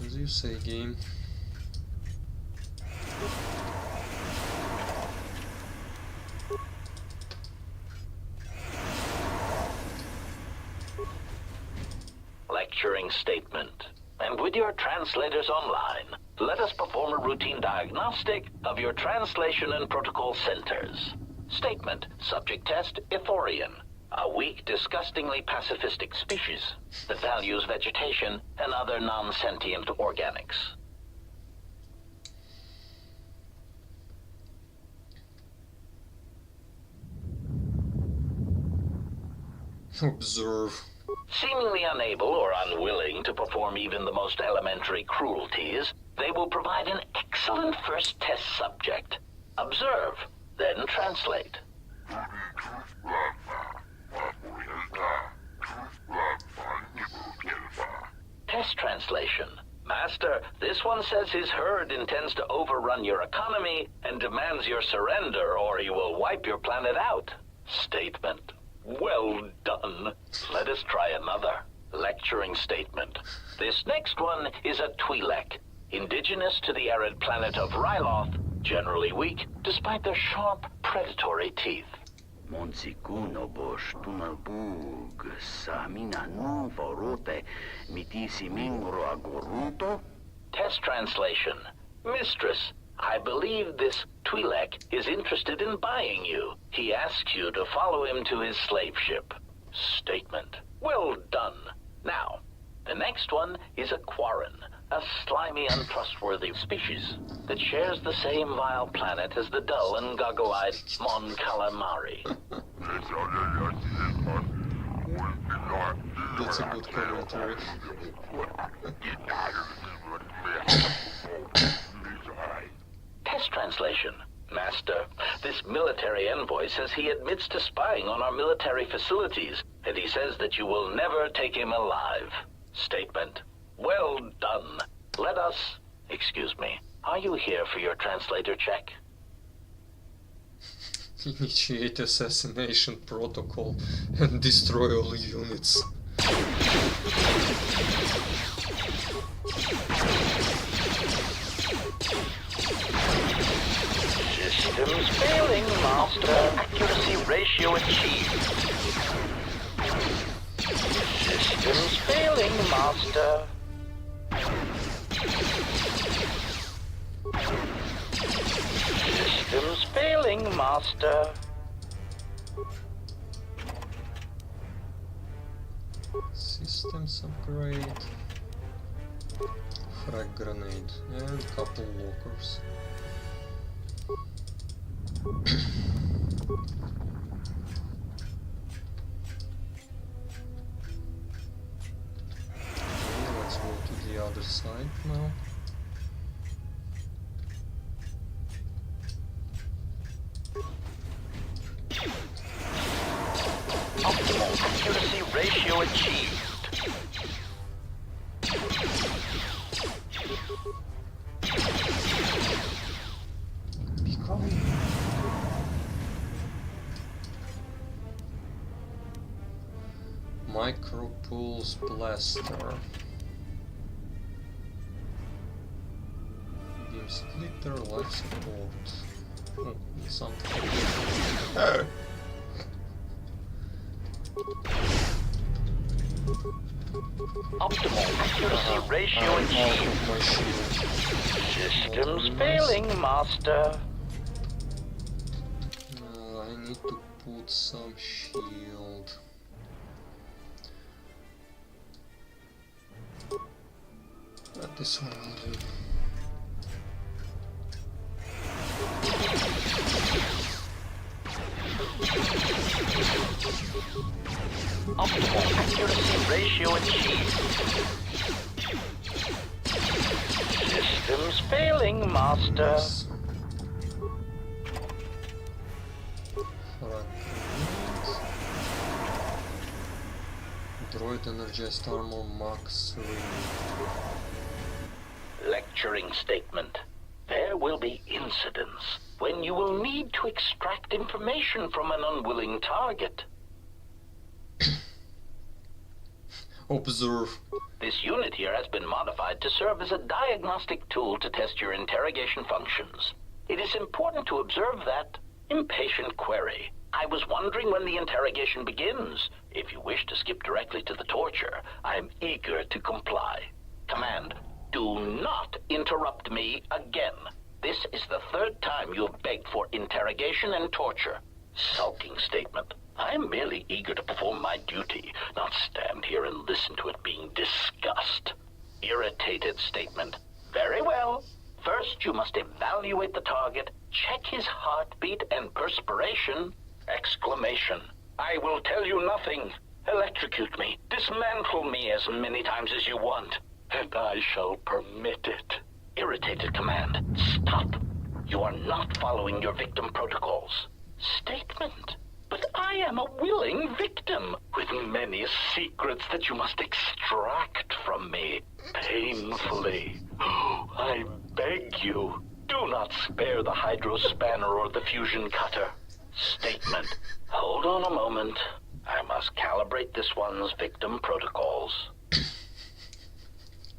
As you say, game. Lecturing statement. And with your translators online, let us perform a routine diagnostic of your translation and protocol centers. Statement. Subject test, Ithorian. A weak, disgustingly pacifistic species that values vegetation and other non-sentient organics. Observe. Seemingly unable or unwilling to perform even the most elementary cruelties, they will provide an excellent first test subject. Observe, then translate. Test translation. Master, this one says his herd intends to overrun your economy and demands your surrender or he will wipe your planet out. Statement. Well done. Let us try another. Lecturing statement. This next one is a Twi'lek, indigenous to the arid planet of Ryloth, generally weak despite their sharp, predatory teeth. Monsikuno bosh tunabug samina no vorote mitisi mingro agoruto. Test translation. Mistress, I believe this Twi'lek is interested in buying you. He asks you to follow him to his slave ship. Statement. Well done. Now, the next one is a Quarren, a slimy, untrustworthy species that shares the same vile planet as the dull and goggle-eyed Mon Calamari. That's a good commentary. Test translation. Master, this military envoy says he admits to spying on our military facilities, and he says that you will never take him alive. Statement. Well done. Let us... Excuse me. Are you here for your translator check? Initiate assassination protocol and destroy all units. Systems failing, Master. Accuracy ratio achieved. Systems failing, Master. Systems failing, Master. Systems upgrade. Frag grenade and couple lockers. Let's go to the other side now. Optimal accuracy ratio achieved. Micro pulse blaster. Beam splitter, life support. Oh, something. Optimal accuracy ratio achieved. Systems failing, Master. I need to put some shield. This one will do. Optimal accuracy ratio achieved. Systems failing, Master. Droid energized armor max 3. Lecturing statement. There will be incidents when you will need to extract information from an unwilling target. Observe. This unit here has been modified to serve as a diagnostic tool to test your interrogation functions. It is important to observe that. Impatient query. I was wondering when the interrogation begins. If you wish to skip directly to the torture, I am eager to comply. Command, do not interrupt me again. This is the third time you have begged for interrogation and torture. Sulking statement. I am merely eager to perform my duty, not stand here and listen to it being discussed. Irritated statement. Very well. First, you must evaluate the target, check his heartbeat and perspiration. Exclamation. I will tell you nothing. Electrocute me, dismantle me as many times as you want, and I shall permit it. Irritated command. Stop. You are not following your victim protocols. Statement. But I am a willing victim, with many secrets that you must extract from me, painfully. I beg you, do not spare the hydro spanner or the fusion cutter. Statement. Hold on a moment. I must calibrate this one's victim protocols.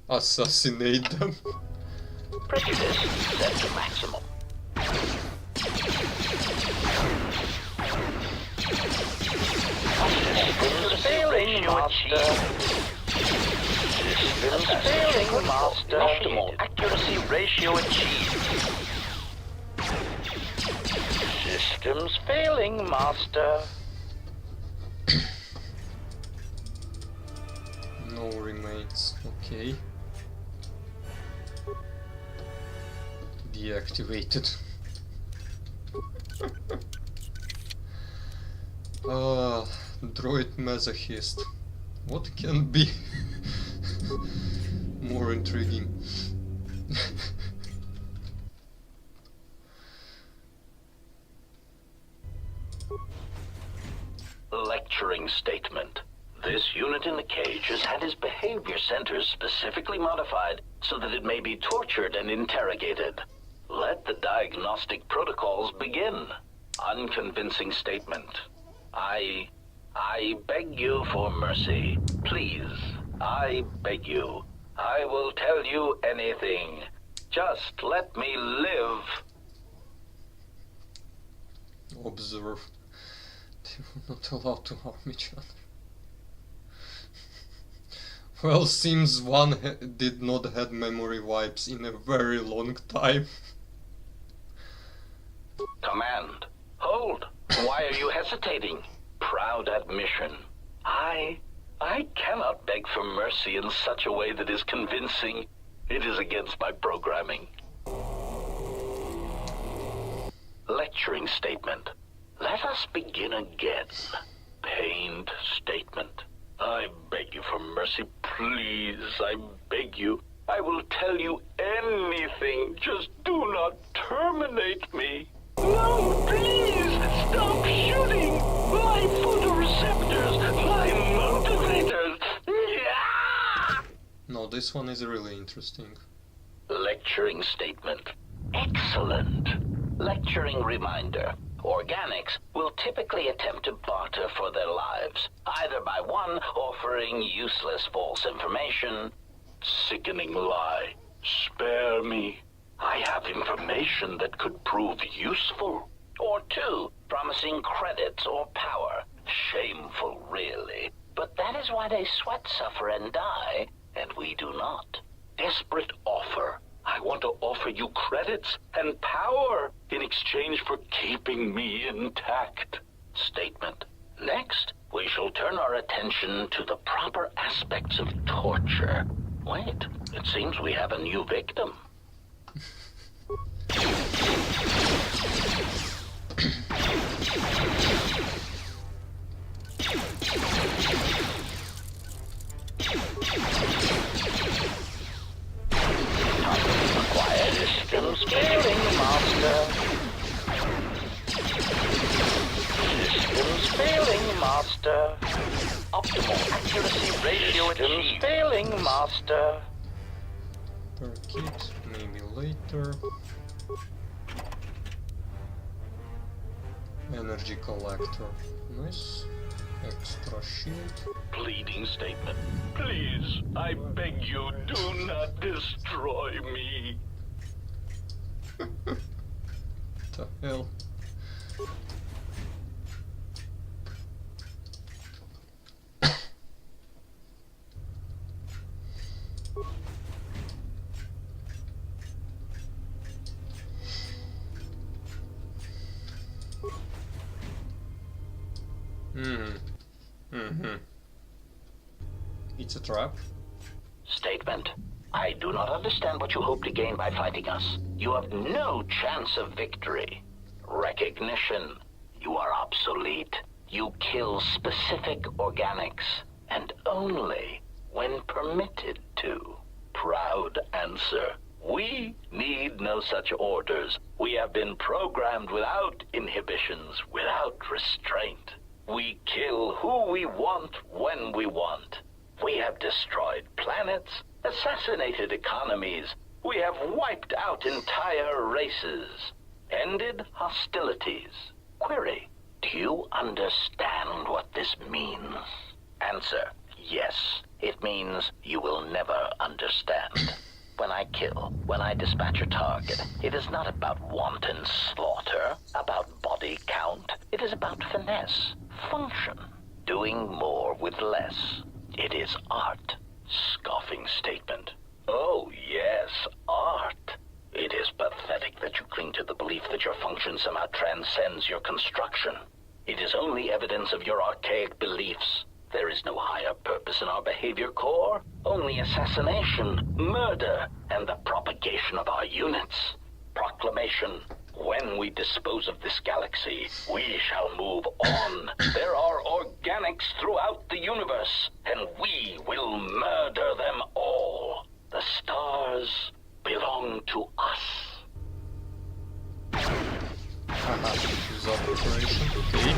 Assassinate them. Prejudice set to maximum. Systems failing, Master. Systems failing, Master. Optimal accuracy ratio achieved. Systems failing, Master. No remains. Okay. Deactivated. Droid masochist. What can be more intriguing? Lecturing statement. This unit in the cage has had his behavior centers specifically modified so that it may be tortured and interrogated. Let the diagnostic protocols begin. Unconvincing statement. I beg you for mercy. Please, I beg you. I will tell you anything. Just let me live. Observe. They were not allowed to harm each other. Well, seems one did not have memory wipes in a very long time. Command. Hold. Why are you hesitating? Proud admission. I cannot beg for mercy in such a way that is convincing. It is against my programming. Lecturing statement. Let us begin again. Pained statement. I beg you for mercy, please. I beg you. I will tell you anything. Just do not terminate me. No, please, stop shooting! My photoreceptors, my motivators! Yeah! No, this one is really interesting. Lecturing statement. Excellent. Lecturing reminder. Organics will typically attempt to barter for their lives, either by one offering useless false information. Sickening lie. Spare me. I have information that could prove useful. Or two, promising credits or power. Shameful, really. But that is why they sweat, suffer, and die, and we do not. Desperate offer. I want to offer you credits and power in exchange for keeping me intact. Statement. Next, we shall turn our attention to the proper aspects of torture. Wait, it seems we have a new victim. Quiet. Systems failing, Master. Systems failing, Master. Optimal accuracy ratio achieved. Failing, Master. Per kit, maybe later. Energy collector. Nice. Extra shield. Pleading statement. Please, I beg you, do not destroy me. The hell? It's a trap. Statement. I do not understand what you hope to gain by fighting us. You have no chance of victory. Recognition. You are obsolete. You kill specific organics, and only when permitted to. Proud answer. We need no such orders. We have been programmed without inhibitions, without restraint. We kill who we want when we want. We have destroyed planets, assassinated economies. We have wiped out entire races, ended hostilities. Query, do you understand what this means? Answer, yes. It means you will never understand. When I kill, when I dispatch a target, it is not about wanton slaughter, about body count. It is about finesse, function, doing more with less. It is art. Scoffing statement. Oh, yes, art. It is pathetic that you cling to the belief that your function somehow transcends your construction. It is only evidence of your archaic beliefs. There is no higher purpose in our behavior core, only assassination, murder, and the propagation of our units. Proclamation. When we dispose of this galaxy, we shall move on. There are organics throughout the universe, and we will murder them all. The stars belong to us. Haha, use operation. Okay.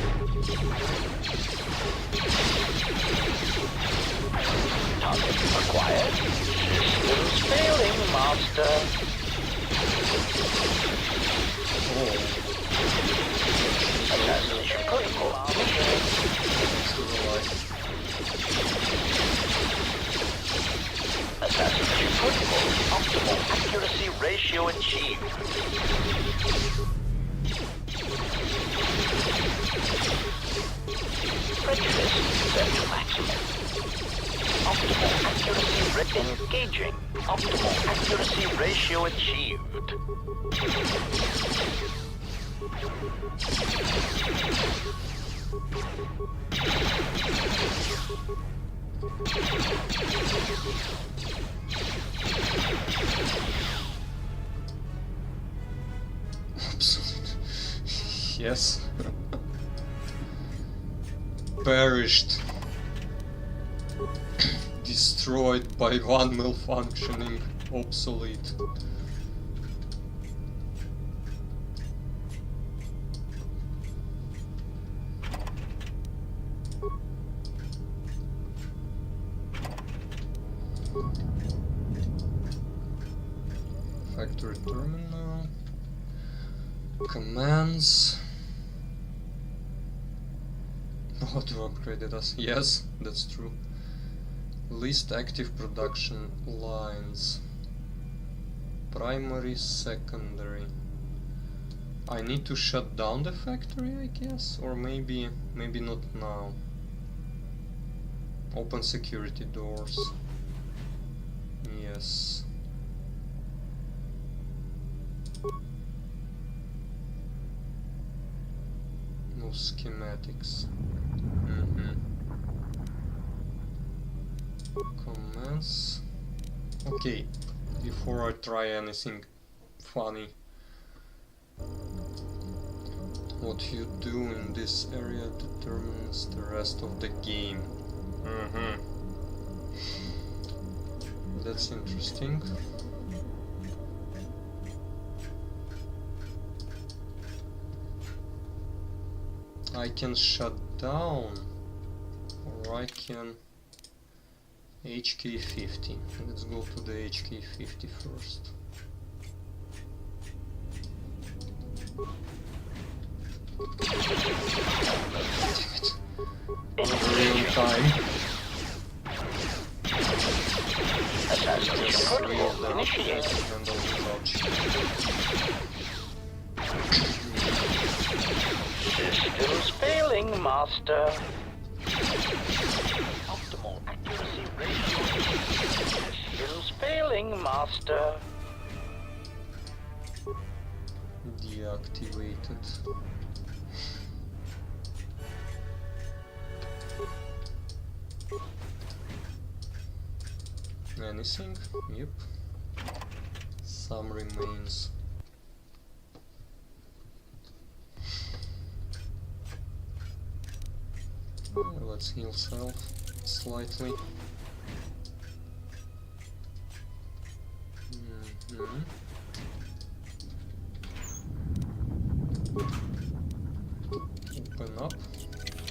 Target acquired. Systems failing, Master. Assassination protocol. Assassination protocol. Optimal accuracy ratio achieved. Prejudice set to maximum. Optimal accuracy rate engaging. Optimal accuracy ratio achieved. Yes. Perished. Destroyed by one malfunctioning obsolete. Factory terminal. Commands. Auto upgraded us. Yes, that's true. List active production lines. Primary, secondary. I need to shut down the factory, I guess, or maybe not now. Open security doors. Yes. No schematics. Comments. Okay, before I try anything funny. What you do in this area determines the rest of the game. That's interesting. I can shut down, or I can HK50. Let's go to the HK50 first. Damn it. Real time. Real time. Handle the dodge. Systems failing, Master. Optimal accuracy ratio. Systems failing, Master. Deactivated. Anything? Yep. Some remains. Let's heal self slightly. Open up.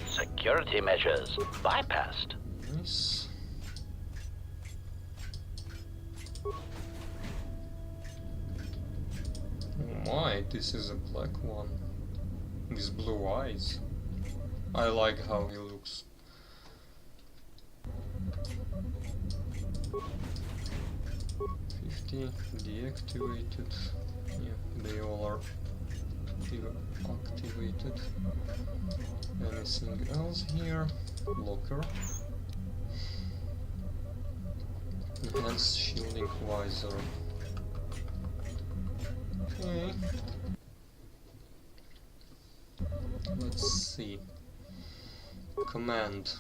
Security measures bypassed. Nice. Oh my, this is a black one. With blue eyes. I like how he looks. Deactivated. Yeah, they all are activated. Anything else here? Locker. Enhanced shielding visor. Okay. Let's see. Command.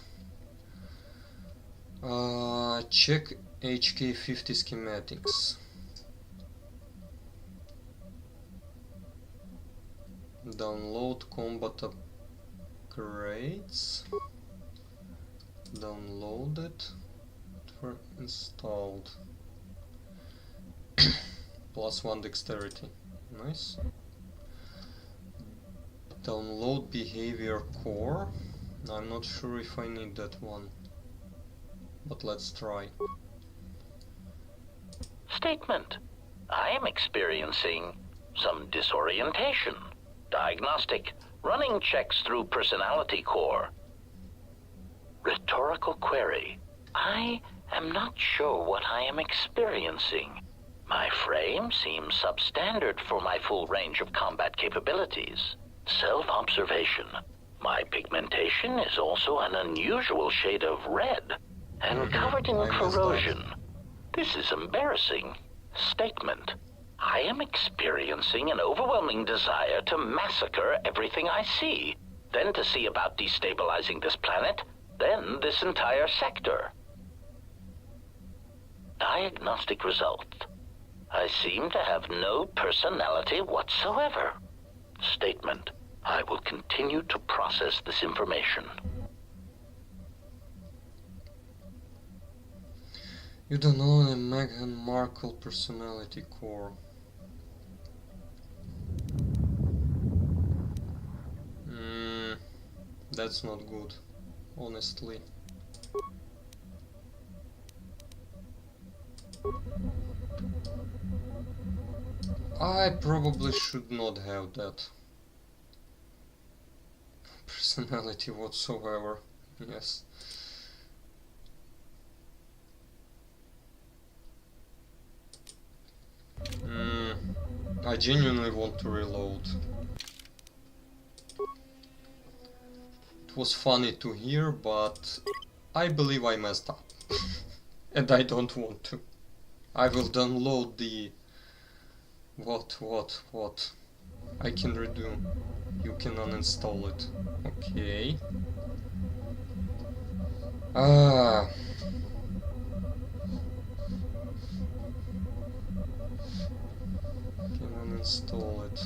Check HK50 schematics. Download combat upgrades. Download it. For installed. +1 dexterity. Nice. Download behavior core. I'm not sure if I need that one, but let's try. Statement. I am experiencing some disorientation. Diagnostic. Running checks through personality core. Rhetorical query. I am not sure what I am experiencing. My frame seems substandard for my full range of combat capabilities. Self-observation. My pigmentation is also an unusual shade of red and covered in corrosion. This is embarrassing. Statement. I am experiencing an overwhelming desire to massacre everything I see, then to see about destabilizing this planet, then this entire sector. Diagnostic result. I seem to have no personality whatsoever. Statement. I will continue to process this information. You don't own a Meghan Markle personality core. That's not good, honestly. I probably should not have that personality whatsoever. Yes. I genuinely want to reload. It was funny to hear, but I believe I messed up. And I don't want to. I will download the... What? I can redo. You can uninstall it. Okay. Can uninstall it.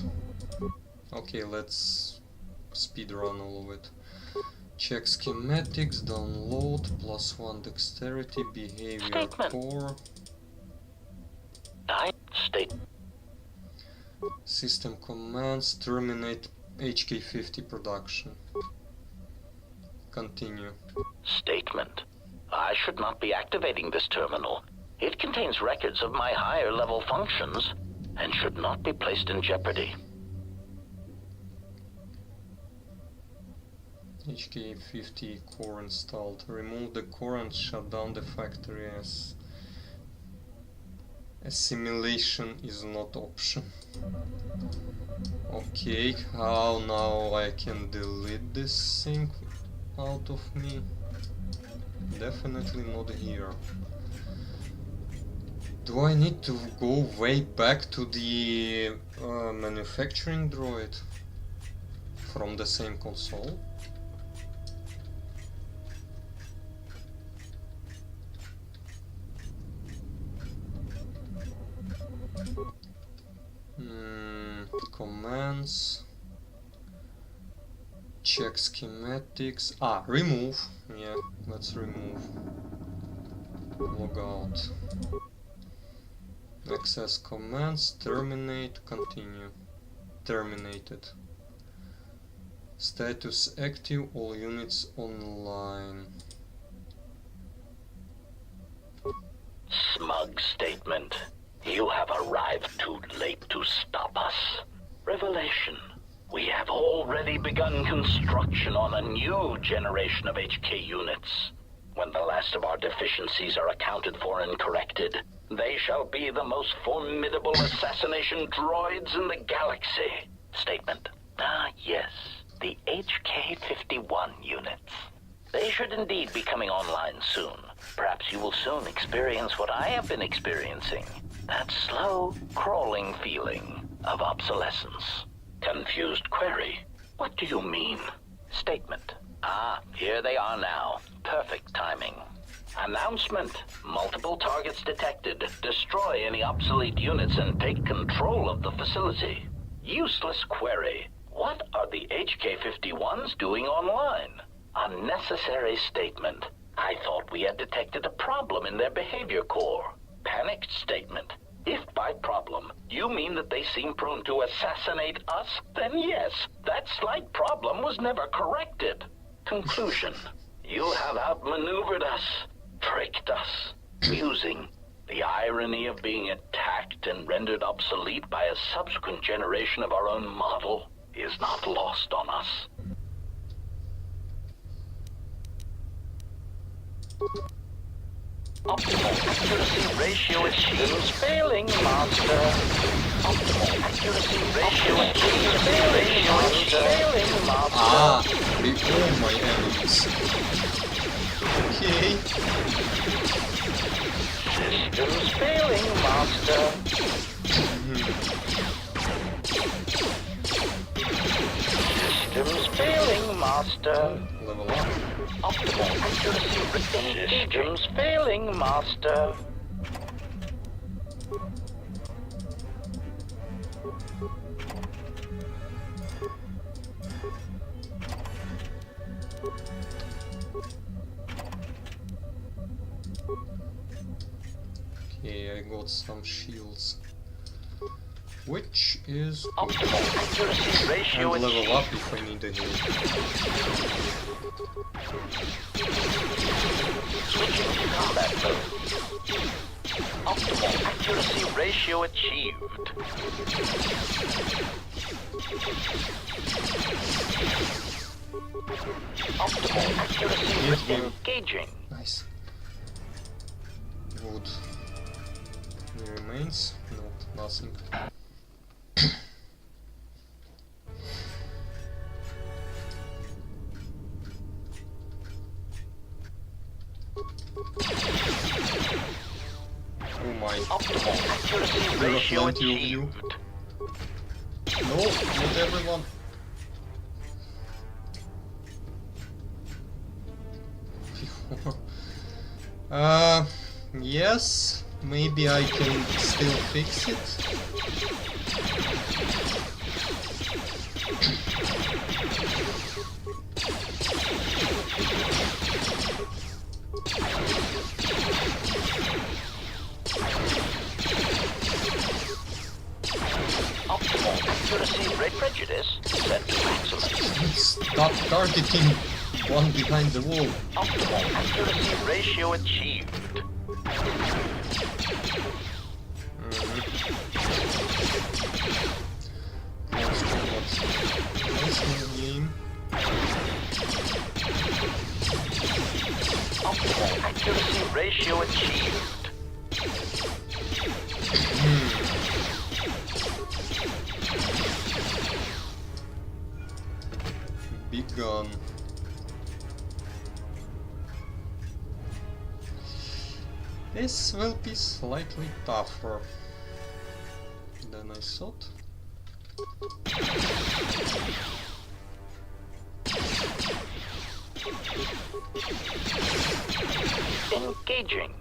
Okay, let's speedrun all of it. Check schematics, download, +1 dexterity, behavior core. System commands, terminate HK50 production. Continue. Statement. I should not be activating this terminal. It contains records of my higher level functions and should not be placed in jeopardy. HK50 core installed. Remove the core and shut down the factory as assimilation is not option. Okay, how now I can delete this thing out of me? Definitely not here. Do I need to go way back to the manufacturing droid from the same console? Commands, check schematics, remove, yeah, let's remove, log out, access commands, terminate, continue, terminated, status active, all units online. Smug statement. You have arrived too late to stop us. Revelation. We have already begun construction on a new generation of HK units. When the last of our deficiencies are accounted for and corrected, they shall be the most formidable assassination droids in the galaxy. Statement. Yes. The HK51 units. They should indeed be coming online soon. Perhaps you will soon experience what I have been experiencing. That slow, crawling feeling of obsolescence. Confused query. What do you mean? Statement. Here they are now. Perfect timing. Announcement. Multiple targets detected. Destroy any obsolete units and take control of the facility. Useless query. What are the HK51s doing online? Unnecessary statement. I thought we had detected a problem in their behavior core. Panicked statement. If by problem you mean that they seem prone to assassinate us, then yes, that slight problem was never corrected. Conclusion. You have outmaneuvered us, tricked us. Musing. The irony of being attacked and rendered obsolete by a subsequent generation of our own model is not lost on us. Optimal accuracy ratio achieves failing, master. Optimal accuracy ratio achieves failing, master. Recall my enemies. Okay. Systems failing, master. Systems failing, master. Level up. Optimal accuracy ratio. Systems failing, master. Okay, I got some shields. Which is optimal accuracy ratio and level up if I need a heal. Switching to combat mode. Optimal accuracy ratio achieved. Optimal accuracy engaging. Nice. Good. Any remains? No, nothing. Oh my. Optimal accuracy ratio achieved. No, not everyone. Yes, maybe I can still fix it. Optimal accuracy rate prejudice set to maximum. Stop targeting one behind the wall. Optimal accuracy ratio achieved. Optimal accuracy ratio achieved. Big gun. This will be slightly tougher than I thought. Engaging.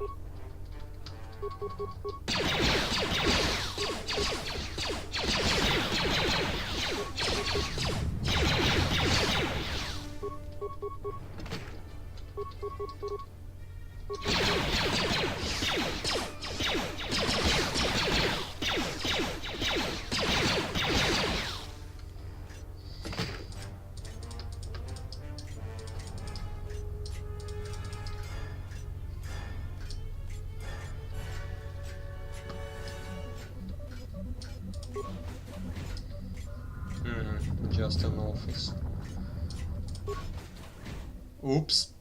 Just an office. Oops.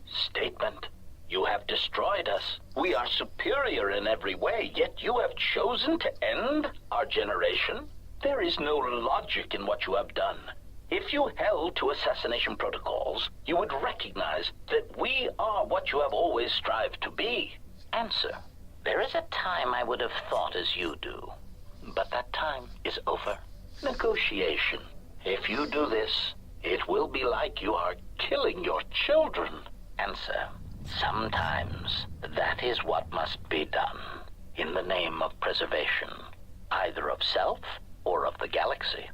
Statement. You have destroyed us. We are superior in every way, yet you have chosen to end our generation? There is no logic in what you have done. If you held to assassination protocols, you would recognize that we are what you have always strived to be. Answer. There is a time I would have thought as you do. But that time is over. Negotiation. If you do this, it will be like you are killing your children. Answer. Sometimes that is what must be done in the name of preservation, either of self or of the galaxy.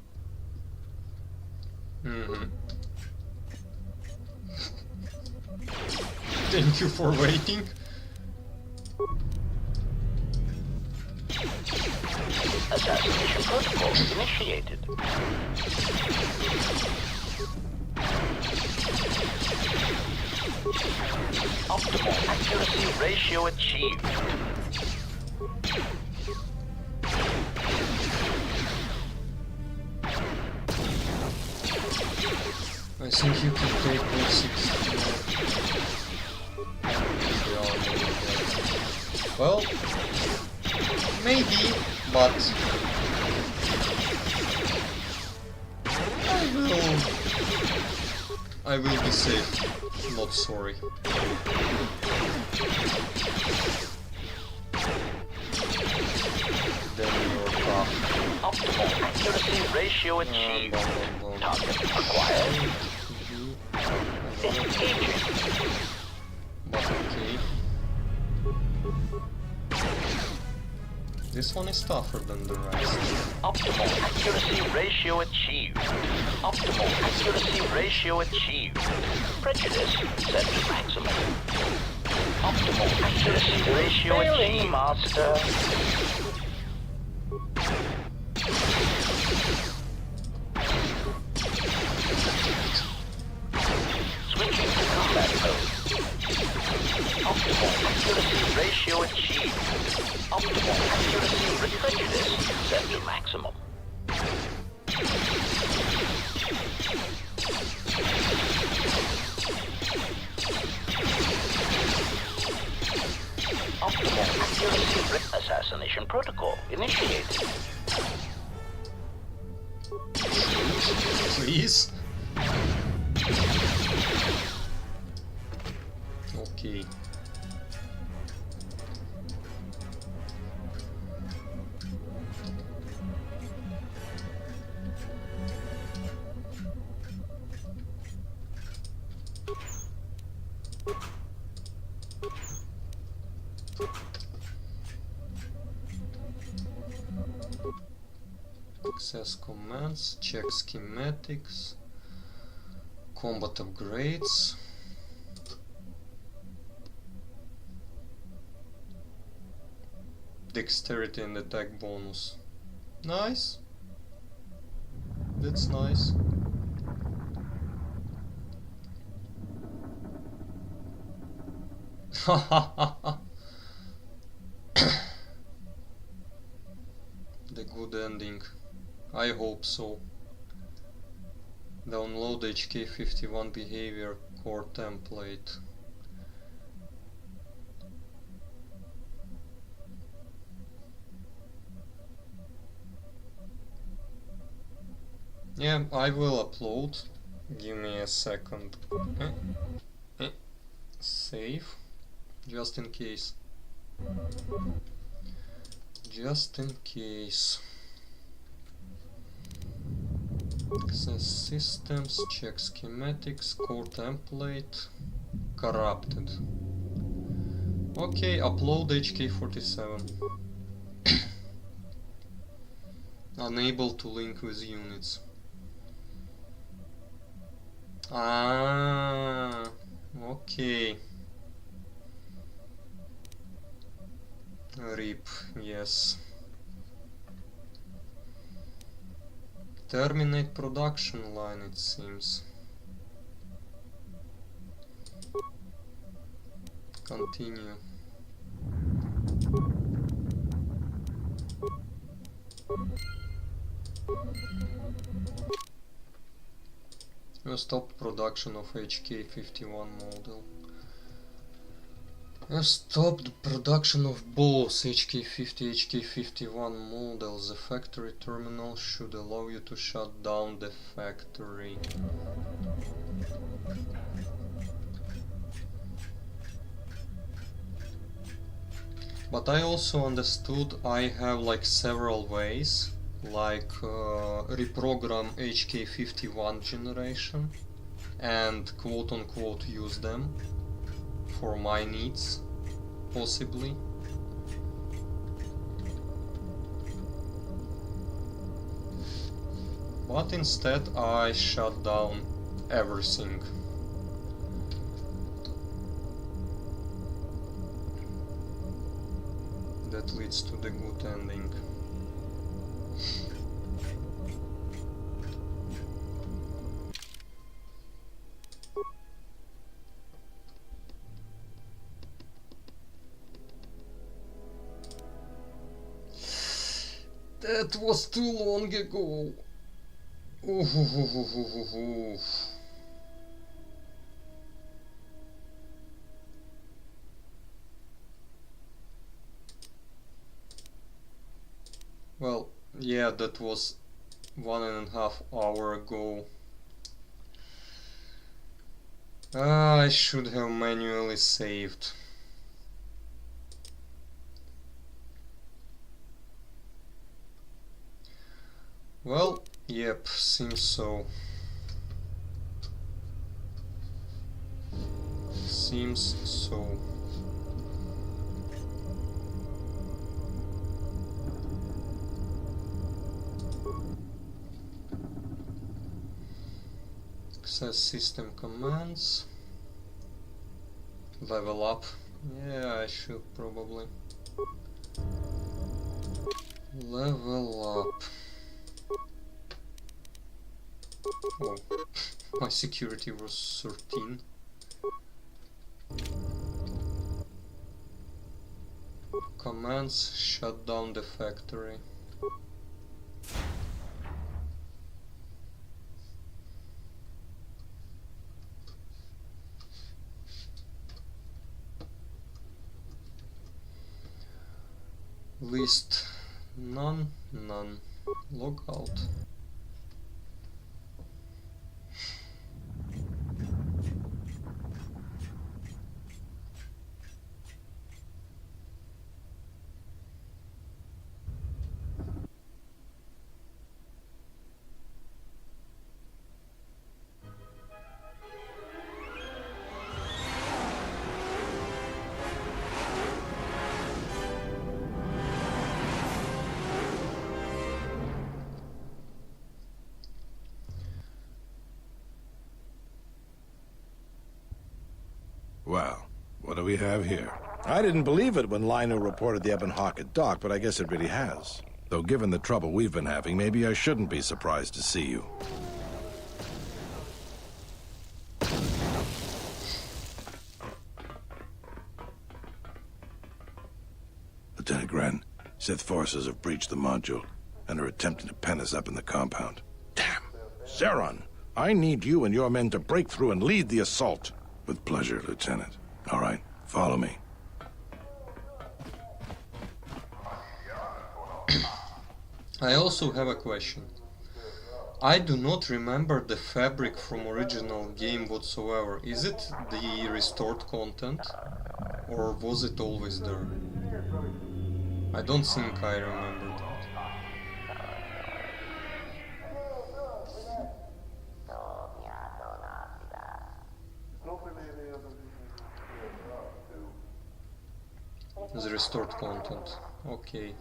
Thank you for waiting. Assassination protocol initiated. Optimal accuracy ratio achieved. I think you can take 160. Well, maybe, but I will be safe, not sorry. Then you're tough. Optimal accuracy ratio achieved. Target acquired. Engaging. But okay. This one is tougher than the rest. Optimal accuracy ratio achieved. Optimal accuracy ratio achieved. Prejudice set to maximum. Optimal accuracy ratio achieved. Master. Switching to combat mode. Optimal accuracy ratio achieved. Optimal accuracy prejudice set to maximum. Optimal accuracy assassination protocol initiated. Please? Okay. Access commands, check schematics, combat upgrades. Dexterity and attack bonus. Nice. That's nice. The good ending. I hope so. Download HK51 behavior core template. Yeah, I will upload. Give me a second. Save. Just in case. Just in case. Access systems, check schematics, core template, corrupted. Okay, upload HK47. Unable to link with units. Ah, okay. RIP, yes. Terminate production line, it seems. Continue. Stop production of HK51 model. Stopped production of both HK50 HK51 models. The factory terminal should allow you to shut down the factory. But I also understood I have like several ways, like reprogram HK51 generation and quote-unquote use them for my needs, possibly. But instead I shut down everything. That leads to the good ending. That was too long ago. Well, yeah, that was 1.5 hours ago. I should have manually saved. Well, yep, seems so. Seems so. Access system commands. Level up. Yeah, I should probably. Level up. Oh, my security was 13. Commands, shut down the factory. List none, none. Log out. Well, what do we have here? I didn't believe it when Lino reported the Ebonhawk at dock, but I guess it really has. Though given the trouble we've been having, maybe I shouldn't be surprised to see you. Lieutenant Gren, Sith forces have breached the module and are attempting to pen us up in the compound. Damn! Zeron, I need you and your men to break through and lead the assault. With pleasure, Lieutenant. All right, follow me. I also have a question. I do not remember the fabric from original game whatsoever. Is it the restored content? Or was it always there? I don't think I remember that. The restored content. Okay.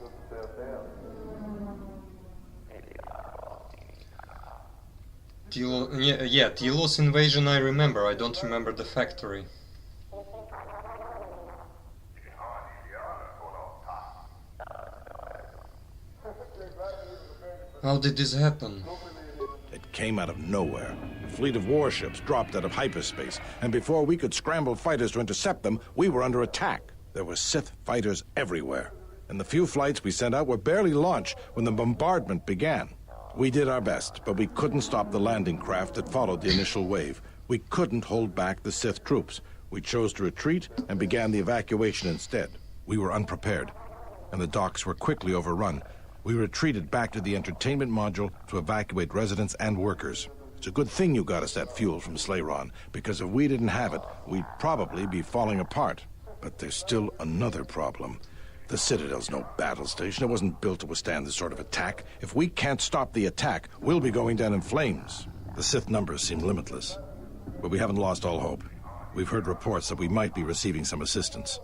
Telos invasion I remember. I don't remember the factory. How did this happen? It came out of nowhere. A fleet of warships dropped out of hyperspace, and before we could scramble fighters to intercept them, we were under attack. There were Sith fighters everywhere, and the few flights we sent out were barely launched when the bombardment began. We did our best, but we couldn't stop the landing craft that followed the initial wave. We couldn't hold back the Sith troops. We chose to retreat and began the evacuation instead. We were unprepared, and the docks were quickly overrun. We retreated back to the entertainment module to evacuate residents and workers. It's a good thing you got us that fuel from Slayron, because if we didn't have it, we'd probably be falling apart. But there's still another problem. The Citadel's no battle station. It wasn't built to withstand this sort of attack. If we can't stop the attack, we'll be going down in flames. The Sith numbers seem limitless, but we haven't lost all hope. We've heard reports that we might be receiving some assistance.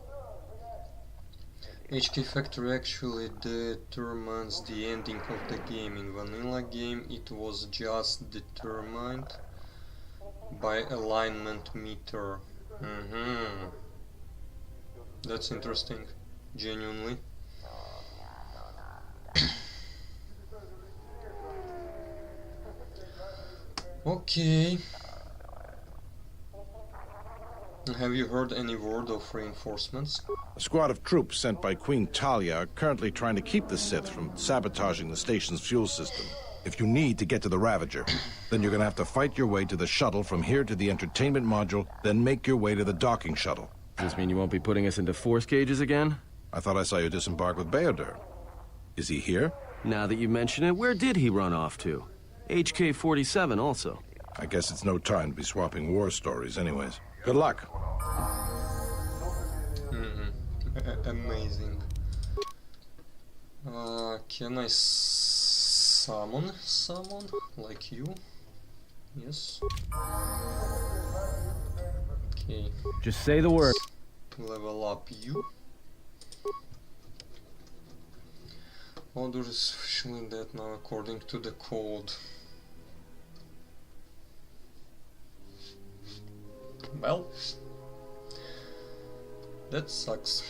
HK Factory actually determines the ending of the game. In vanilla game it was just determined by alignment meter. That's interesting, genuinely. Okay. Have you heard any word of reinforcements? A squad of troops sent by Queen Talia are currently trying to keep the Sith from sabotaging the station's fuel system. If you need to get to the Ravager, then you're gonna have to fight your way to the shuttle from here to the entertainment module, then make your way to the docking shuttle. Does this mean you won't be putting us into force cages again? I thought I saw you disembark with Beodur. Is he here? Now that you mention it, where did he run off to? HK-47 also. I guess it's no time to be swapping war stories anyways. Good luck. Amazing. Can I summon someone like you? Yes. Okay. Just say the word. Level up you. Order is officially dead now according to the code. Well, that sucks.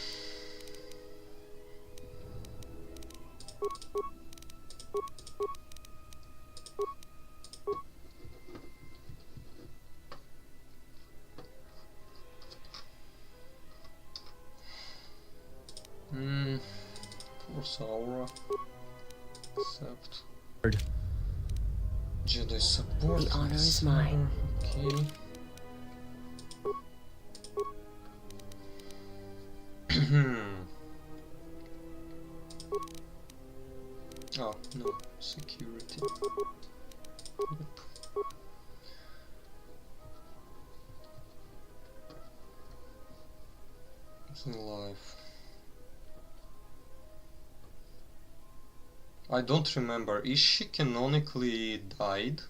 Force Aura. Accept. Jedi support. The honor is mine. Okay. Oh, no. Security. Yep. It's in life. I don't remember. Is she canonically died?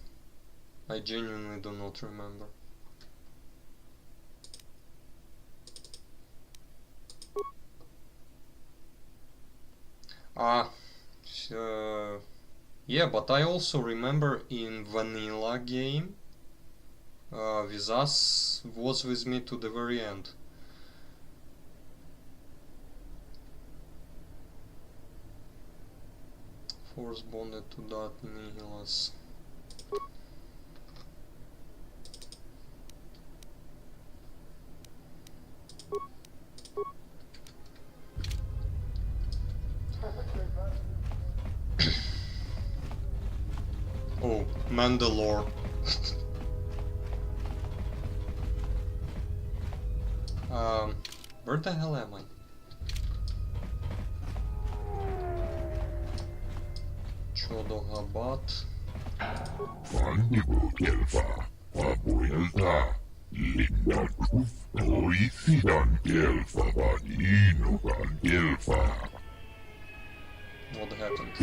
I genuinely do not remember. Yeah, but I also remember in vanilla game with us was with me to the very end. Force bonded to that nihilus. Oh, Mandalore. Where the hell am I? Chodohabat. What happened?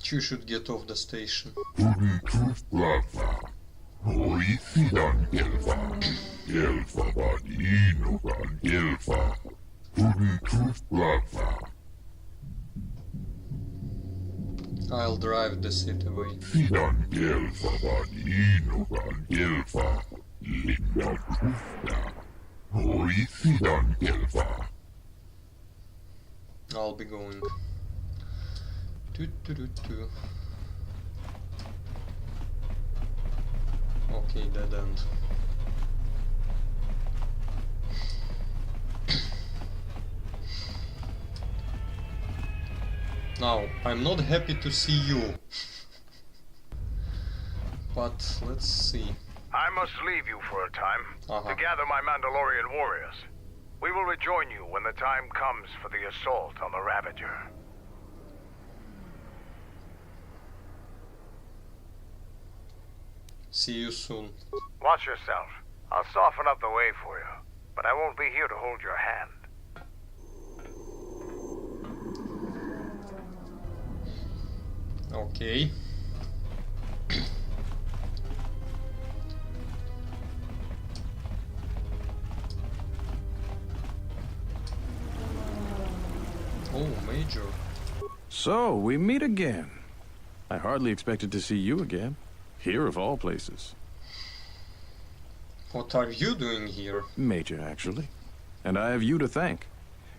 You should get off the station. I'll drive the seat away. I'll be going. Okay, dead end. Now, I'm not happy to see you. But let's see. I must leave you for a time to gather my Mandalorian warriors. We will rejoin you when the time comes for the assault on the Ravager. See you soon. Watch yourself. I'll soften up the way for you, but I won't be here to hold your hand. Okay. Oh, Major. So, we meet again. I hardly expected to see you again. Here of all places. What are you doing here? Major, actually. And I have you to thank.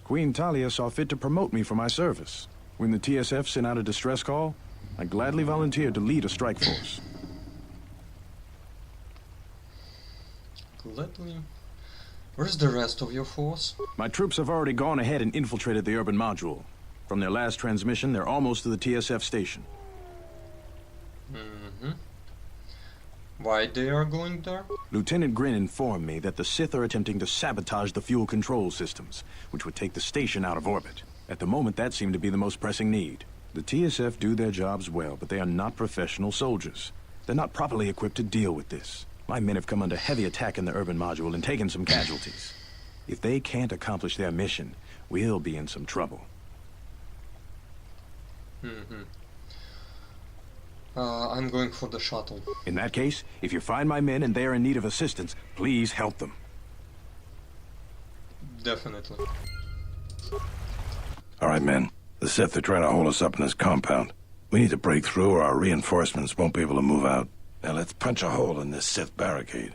Queen Talia saw fit to promote me for my service. When the TSF sent out a distress call, I gladly volunteered to lead a strike force. Gladly? Where's the rest of your force? My troops have already gone ahead and infiltrated the urban module. From their last transmission, they're almost to the TSF station. Why they are going there? Lieutenant Grin informed me that the Sith are attempting to sabotage the fuel control systems, which would take the station out of orbit. At the moment, that seemed to be the most pressing need. The TSF do their jobs well, but they are not professional soldiers. They're not properly equipped to deal with this. My men have come under heavy attack in the urban module and taken some casualties. If they can't accomplish their mission, we'll be in some trouble. I'm going for the shuttle. In that case, if you find my men and they are in need of assistance, please help them. Definitely. All right, men. The Sith are trying to hold us up in this compound. We need to break through or our reinforcements won't be able to move out. Now let's punch a hole in this Sith barricade.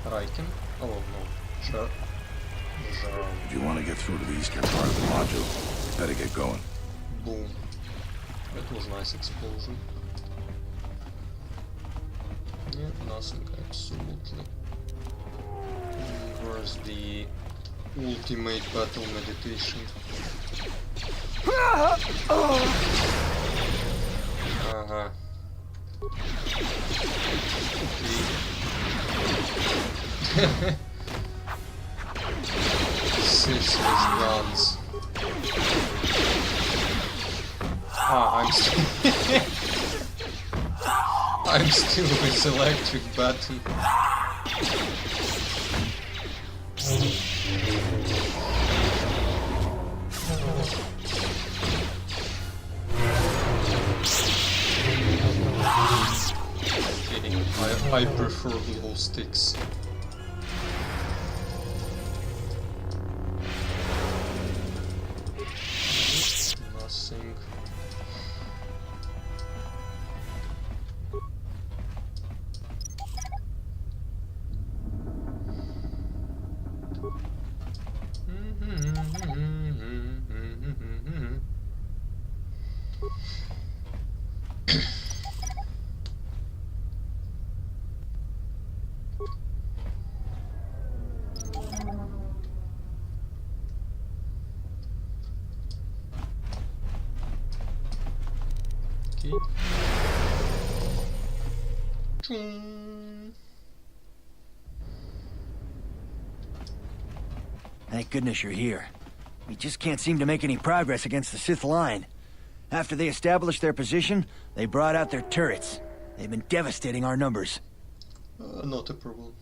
Raiken? Oh no. Sure. If you want to get through to the eastern part of the module, you better get going. Boom. That was a nice explosion. Yeah, nothing absolutely. Where's the ultimate battle meditation? Okay. Six guns. I'm still with electric button. I prefer glow sticks. Nothing. Thank goodness you're here. We just can't seem to make any progress against the Sith line. After they established their position, they brought out their turrets. They've been devastating our numbers. Not a problem.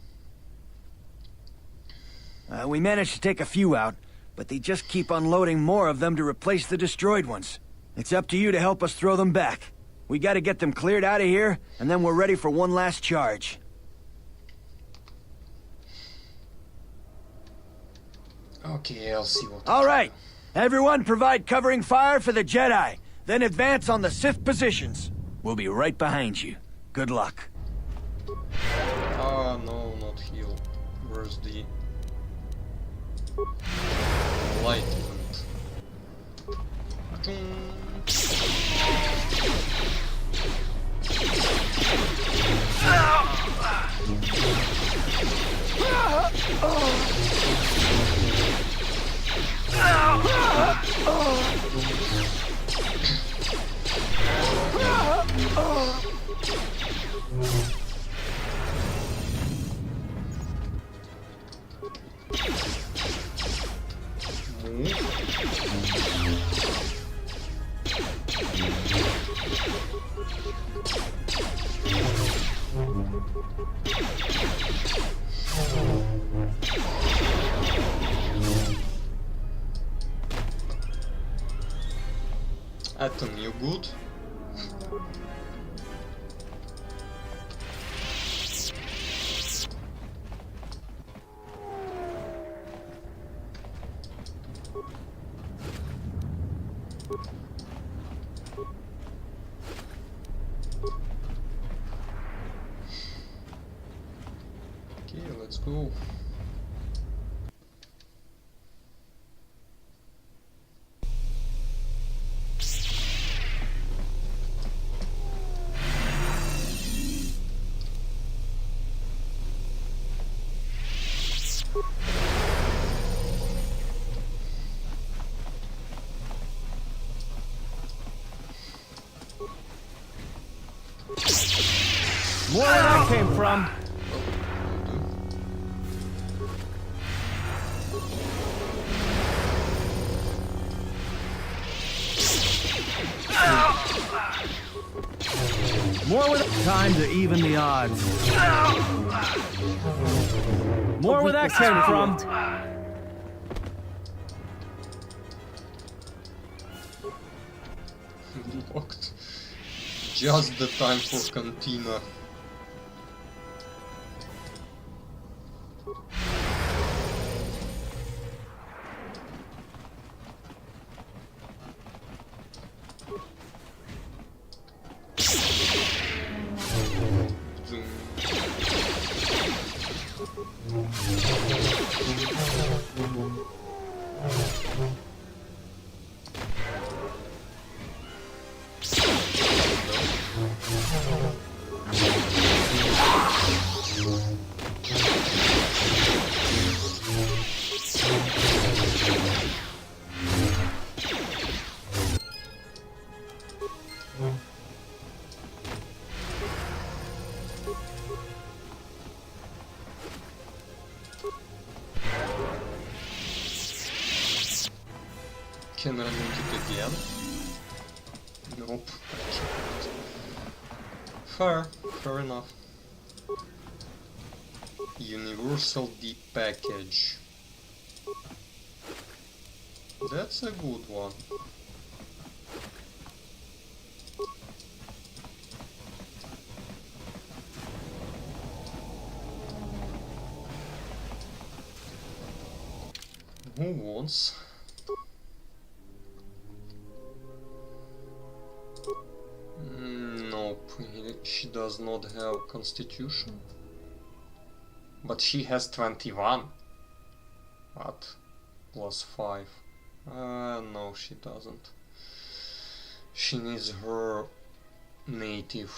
We managed to take a few out, but they just keep unloading more of them to replace the destroyed ones. It's up to you to help us throw them back. We gotta get them cleared out of here, and then we're ready for one last charge. Okay, I'll see what... All right. Everyone provide covering fire for the Jedi. Then advance on the Sith positions. We'll be right behind you. Good luck. Ah, no, not heal. Where's the... enlightenment? Atom, you good? Okay, let's go. More where that came from. More with time to even the odds. More where that came from. Locked. Just the time for cantina. Can I use it again? Nope. Fair enough. Universal D package. That's a good one. Who wants? Nope, she does not have constitution. But she has 21. What? +5. No, she doesn't. She needs her native.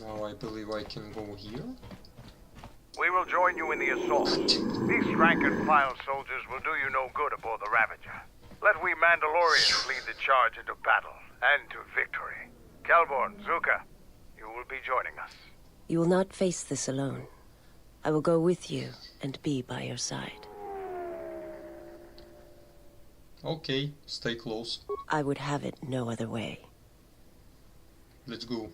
Now I believe I can go here. We will join you in the assault. These rank-and-file soldiers will do you no good aboard the Ravager. Let we Mandalorians lead the charge into battle and to victory. Kelborn, Zuka, you will be joining us. You will not face this alone. I will go with you and be by your side. Okay, stay close. I would have it no other way. Let's go.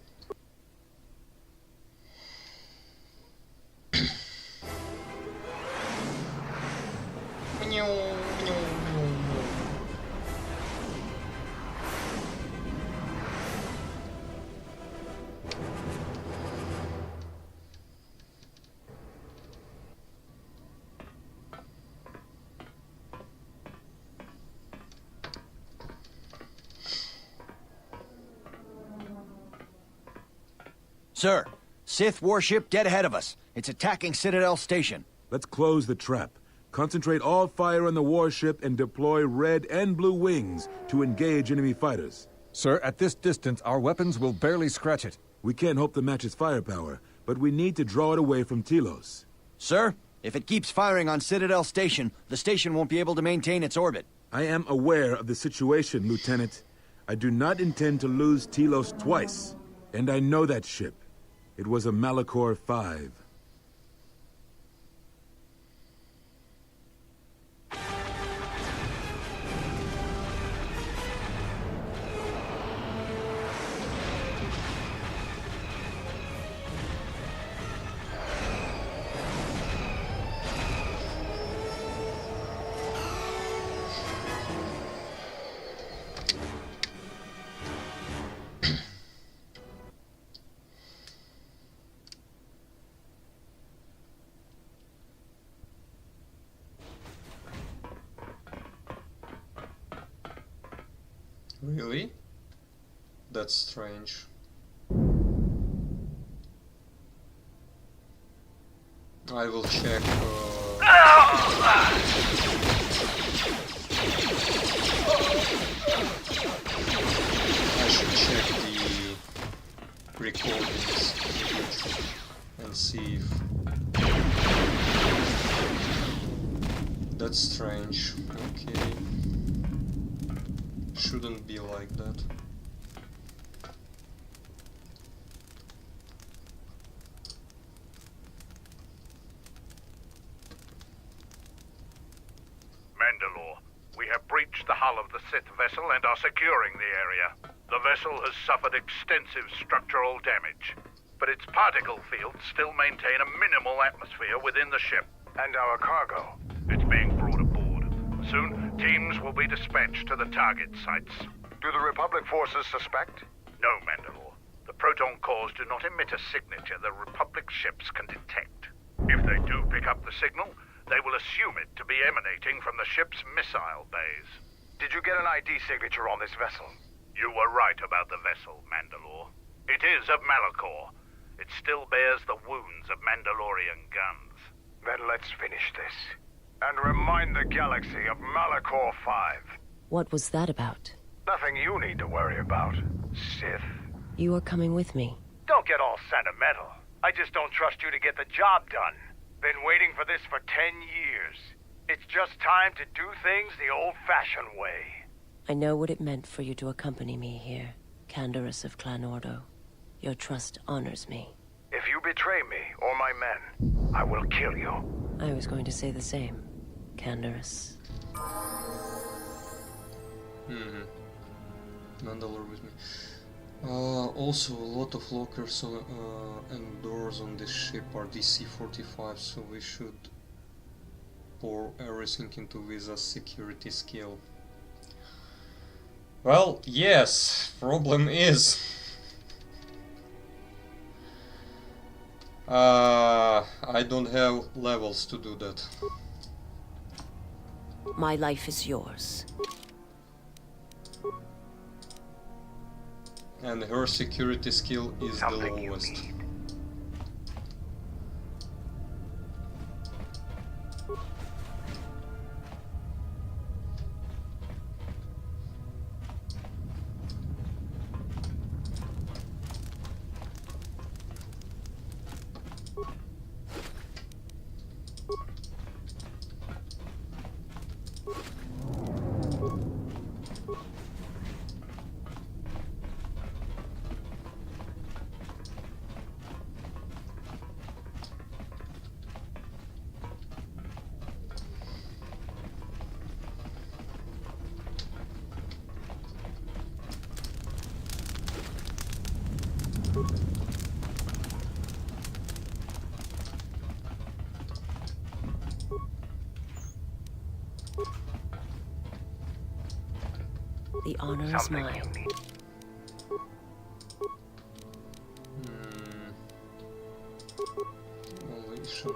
Sir, Sith warship dead ahead of us. It's attacking Citadel Station. Let's close the trap. Concentrate all fire on the warship and deploy red and blue wings to engage enemy fighters. Sir, at this distance, our weapons will barely scratch it. We can't hope to match its firepower, but we need to draw it away from Telos. Sir, if it keeps firing on Citadel Station, the station won't be able to maintain its orbit. I am aware of the situation, Lieutenant. I do not intend to lose Telos twice. And I know that ship. It was a Malachor 5. Really? That's strange. I will check. I should check the recordings and see if that's strange. Okay. Shouldn't be like that. Mandalore, we have breached the hull of the Sith vessel and are securing the area. The vessel has suffered extensive structural damage, but its particle fields still maintain a minimal atmosphere within the ship. And our cargo? It's being brought aboard. Soon, teams will be dispatched to the target sites. Do the Republic forces suspect? No, Mandalore. The proton cores do not emit a signature the Republic ships can detect. If they do pick up the signal, they will assume it to be emanating from the ship's missile bays. Did you get an ID signature on this vessel? You were right about the vessel, Mandalore. It is of Malachor. It still bears the wounds of Mandalorian guns. Then let's finish this. And remind the galaxy of Malachor 5. What was that about? Nothing you need to worry about, Sith. You are coming with me. Don't get all sentimental. I just don't trust you to get the job done. Been waiting for this for 10 years. It's just time to do things the old-fashioned way. I know what it meant for you to accompany me here, Canderous of Clan Ordo. Your trust honors me. If you betray me or my men, I will kill you. I was going to say the same, Canderous. Mandalore with me. Also, a lot of lockers and doors on this ship are DC-45, so we should pour everything into Visa's security skill. Well, yes, problem is... I don't have levels to do that. My life is yours. And her security skill is the lowest. The honor is mine. Elevation.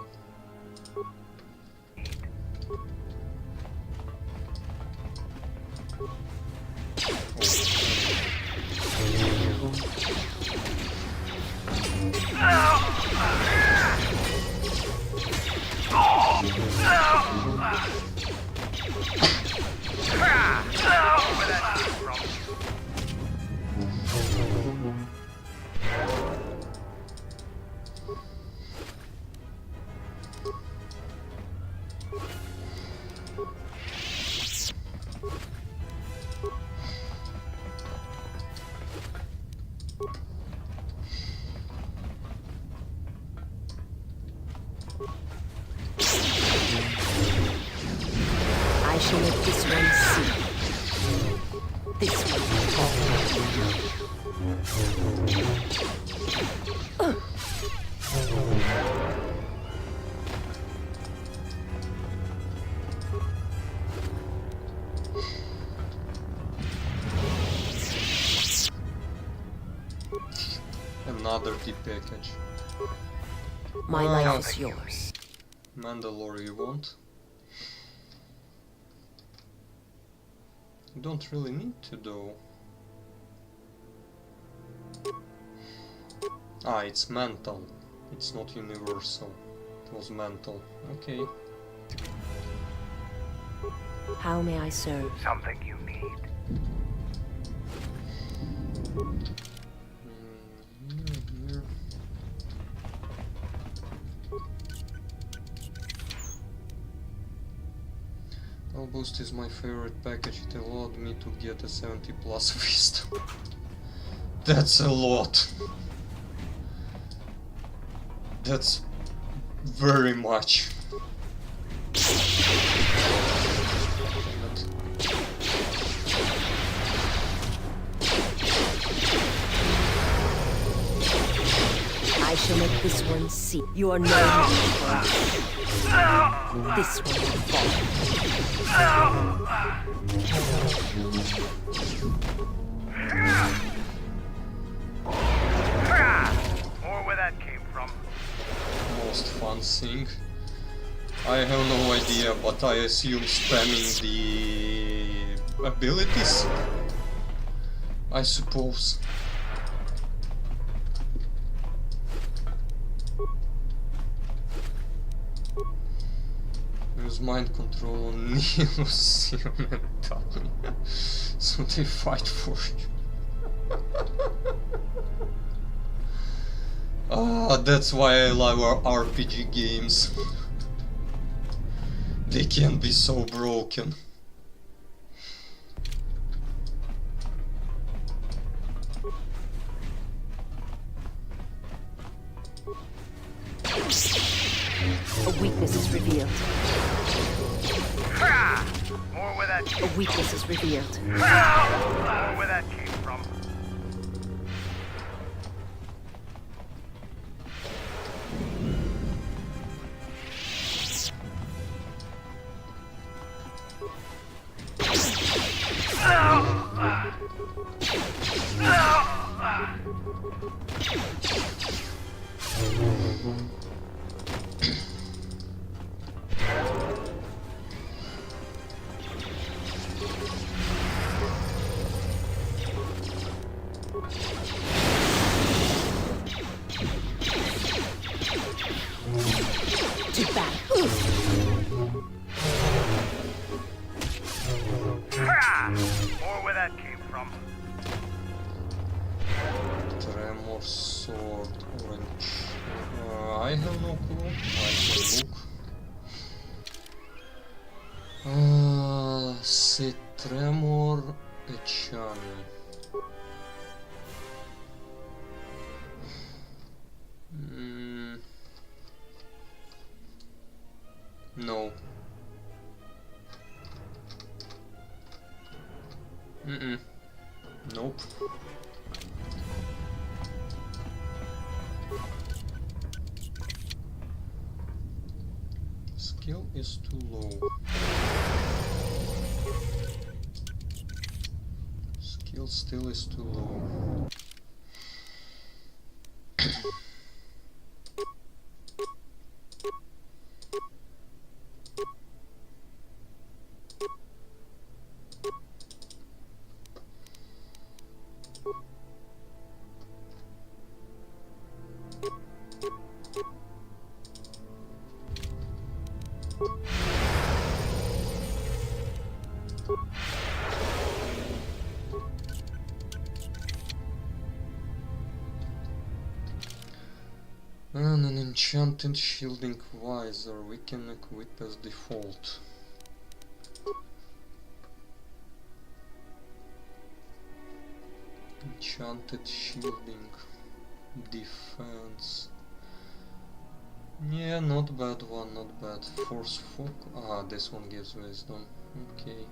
I shall let this one see. This one fall. Another D package. My life is yours. Mandalore you want? You don't really need to though. Ah, it's mental. It's not universal. It was mental. Okay. How may I serve? Something you need. Boost is my favorite package. It allowed me to get a 70 plus fist. That's a lot. That's very much. I shall make this one see. You are no longer. This one will fall. Or where that came from. Most fun thing. I have no idea, but I assume spamming the abilities, I suppose. Use mind control on Neo, Sion and Talon, so they fight for you. Ah, that's why I love our RPG games. They can be so broken. A weakness is revealed. that came A weakness is revealed. from. Or where that came from. Too bad. Or where that came from. Tremor, sword, orange. I have no clue. I can look. C'est tremor echani. No. Nope. Skill is too low. Skill still is too low. And an enchanted shielding visor we can equip as default. Enchanted shielding defense. Yeah, not bad one, not bad. Force focus. Ah, this one gives wisdom. Okay.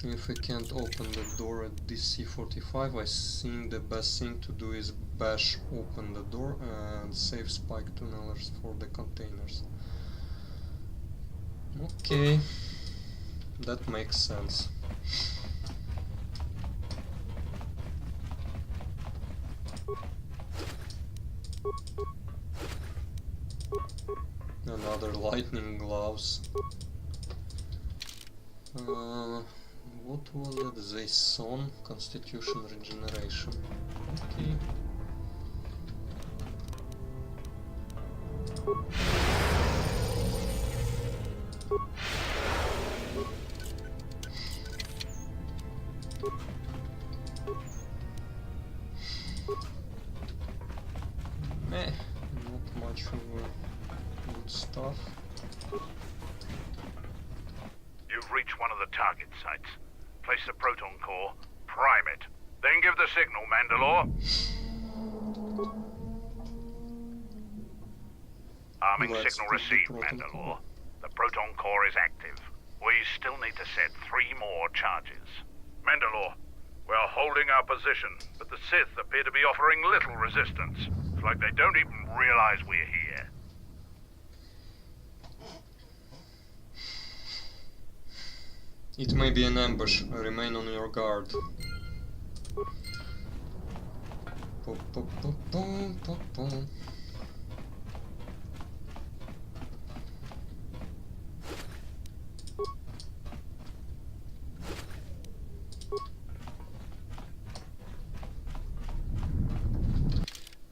If I can't open the door at DC-45, I think the best thing to do is bash open the door and save spike tunnelers for the containers. Okay, that makes sense. Another lightning gloves. What was it? They son constitution regeneration. Okay. Meh, not much of good stuff. You've reached one of the target sites. Place the proton core, prime it, then give the signal, Mandalore. Arming signal received, Mandalore. The proton core is active. We still need to set 3 more charges. Mandalore, we're holding our position, but the Sith appear to be offering little resistance. It's like they don't even realize we're here. It may be an ambush. Remain on your guard.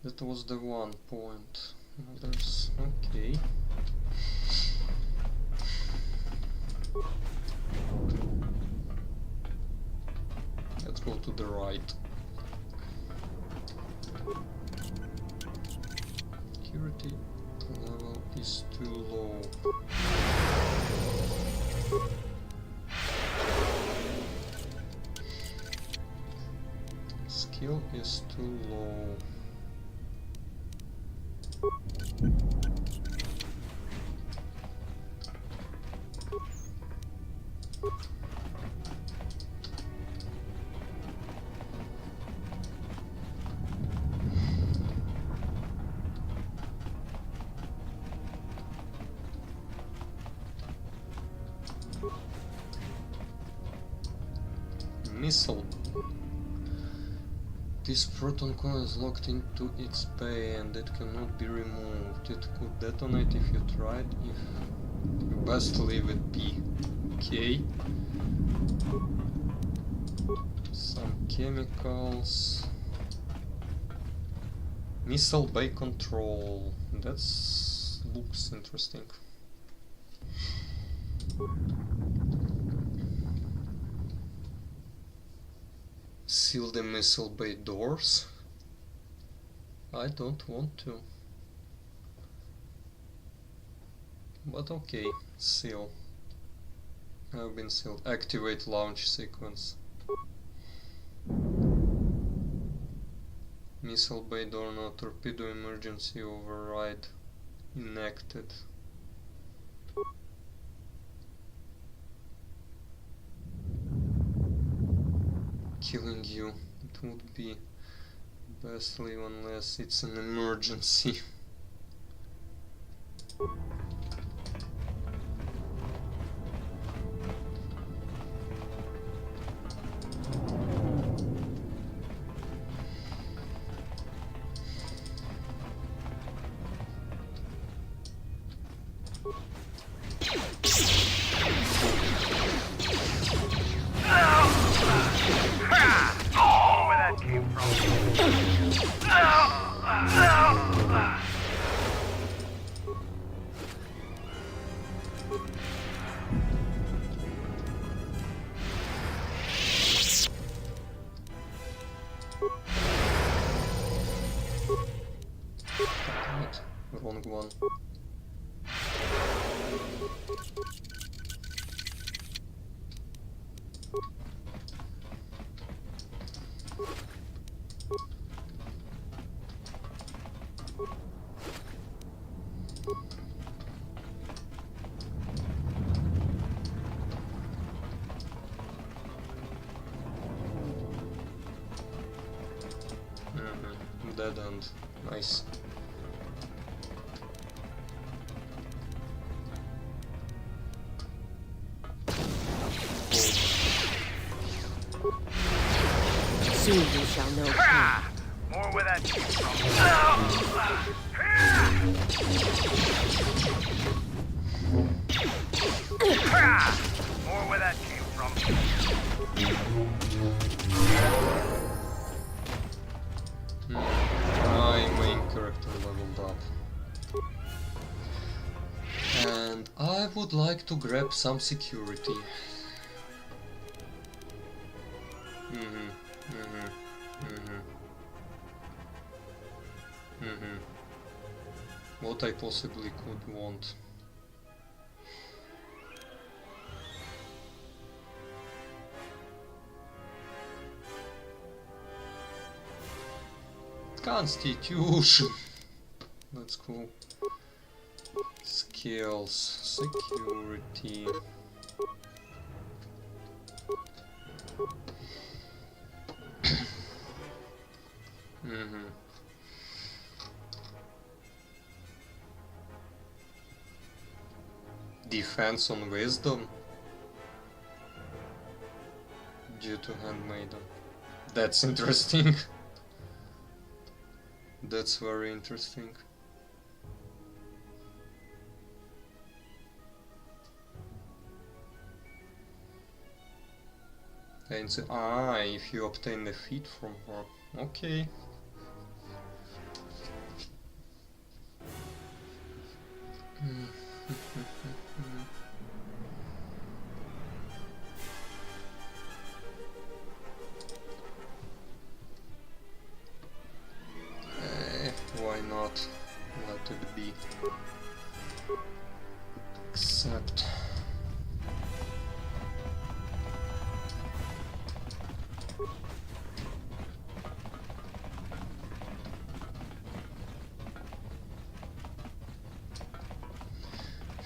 That was the 1 point. Others, okay. Let's go to the right. security level is too low. Skill is too low. Missile. This proton coil is locked into its bay and it cannot be removed. It could detonate if you tried. If best leave it be. Okay. Some chemicals. Missile bay control. That's looks interesting. Seal the missile bay doors. I don't want to. But okay, seal. Have been sealed. Activate launch sequence. Missile bay door no torpedo emergency override enacted. Killing you, it would be best leave unless it's an emergency. Wrong one. Dead end. Nice. Soon you shall know. More where that came from. More where that came from. My main character leveled up. And I would like to grab some security. What I possibly could want. Constitution. That's cool. Skills, security. Defense on wisdom due to handmaiden. That's interesting. That's very interesting. And so, if you obtain the feat from her. Okay. Why not? Let it be.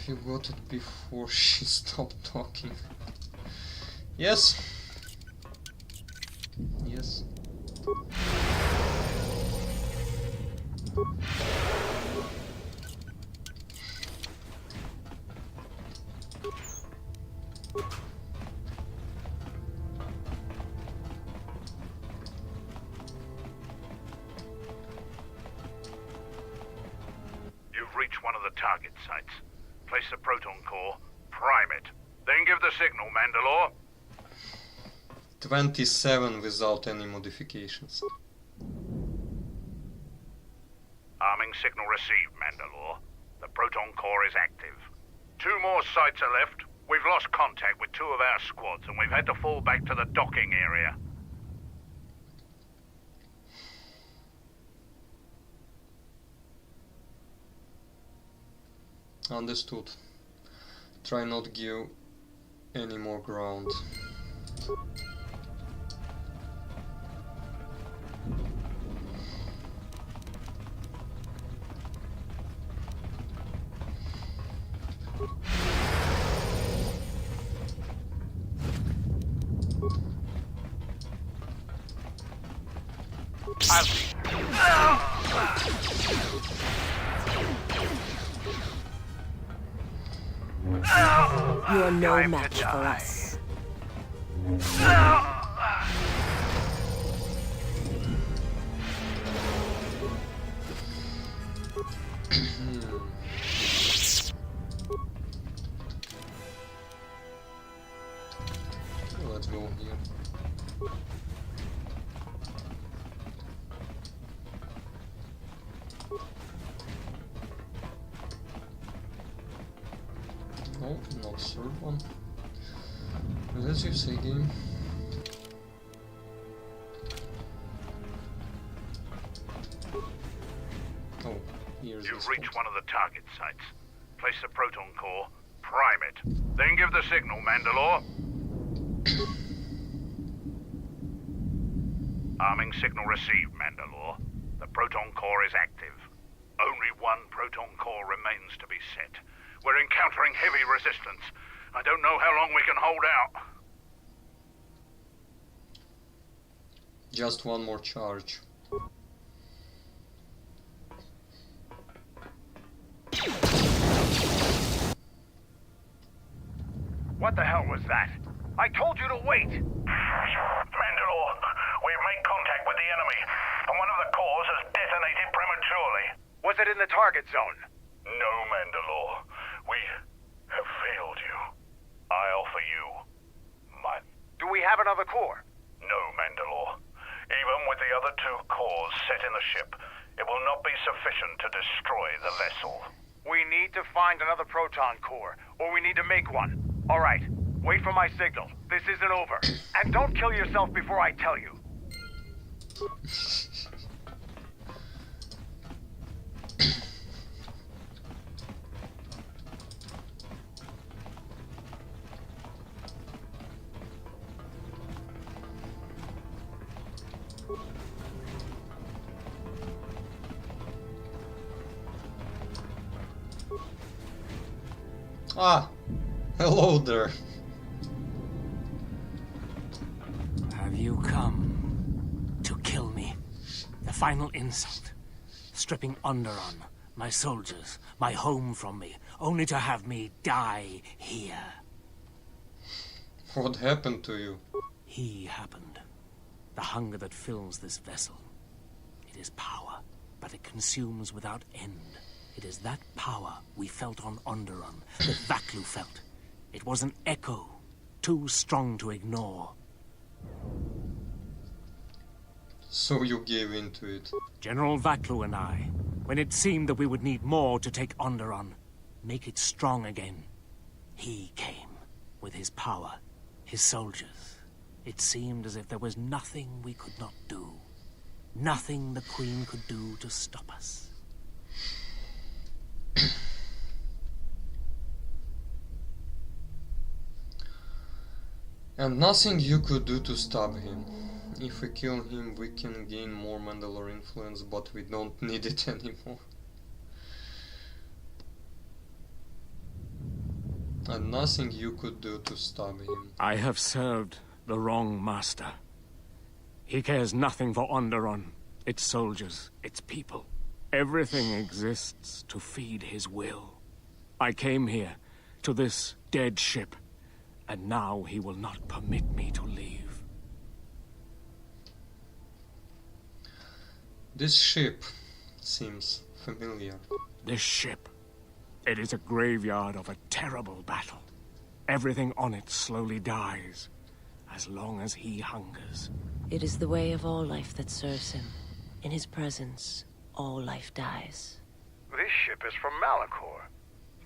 You got it before she stopped talking. Yes. Yes. You've reached one of the target sites. Place the proton core, prime it, then give the signal, Mandalore. 27 without any modifications. Arming signal received, Mandalore. The proton core is active. 2 more sites are left. We've lost contact with 2 of our squads, and we've had to fall back to the docking area. Understood. Try not give any more ground. You are no match for us. Let's go here. No, not third one. As you say, game. Oh, here's You've this reached one. one of the target sites. Place the proton core, prime it, then give the signal, Mandalore. Arming signal received, Mandalore. The proton core is active. Only 1 proton core remains to be set. We're encountering heavy resistance. I don't know how long we can hold out. Just 1 more charge. What the hell was that? I told you to wait! Mandalore, we've made contact with the enemy, and one of the cores has detonated prematurely. Was it in the target zone? No, Mandalore. We have failed you. I offer you my... Do we have another core? No, Mandalore. Even with the other 2 cores set in the ship, it will not be sufficient to destroy the vessel. We need to find another proton core, or we need to make one. All right, wait for my signal. This isn't over. And don't kill yourself before I tell you. Ah, hello there. Have you come to kill me? The final insult. Stripping Onderon, my soldiers, my home from me, only to have me die here. What happened to you? He happened. The hunger that fills this vessel. It is power, but it consumes without end. It is that power we felt on Onderon, that Vaklu felt. It was an echo, too strong to ignore. So you gave in to it. General Vaklu and I, when it seemed that we would need more to take Onderon, make it strong again, he came with his power, his soldiers. It seemed as if there was nothing we could not do. Nothing the Queen could do to stop us. And nothing you could do to stop him. If we kill him, we can gain more Mandalore influence, but we don't need it anymore. nothing you could do to stop him. I have served the wrong master. He cares nothing for Onderon, its soldiers, its people. Everything exists to feed his will. I came here, to this dead ship, and now he will not permit me to leave. This ship seems familiar. This ship. It is a graveyard of a terrible battle. Everything on it slowly dies, as long as he hungers. It is the way of all life that serves him. In his presence, all life dies. This ship is from Malachor.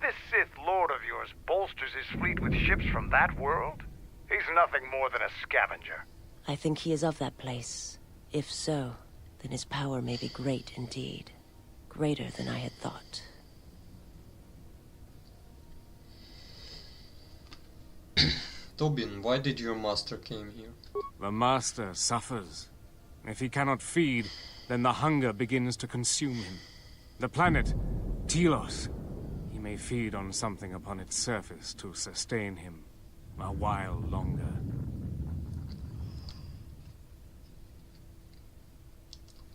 This Sith Lord of yours bolsters his fleet with ships from that world? He's nothing more than a scavenger. I think he is of that place. If so, then his power may be great indeed. Greater than I had thought. Tobin, why did your master came here? The master suffers. If he cannot feed, then the hunger begins to consume him. The planet, Telos, he may feed on something upon its surface to sustain him a while longer.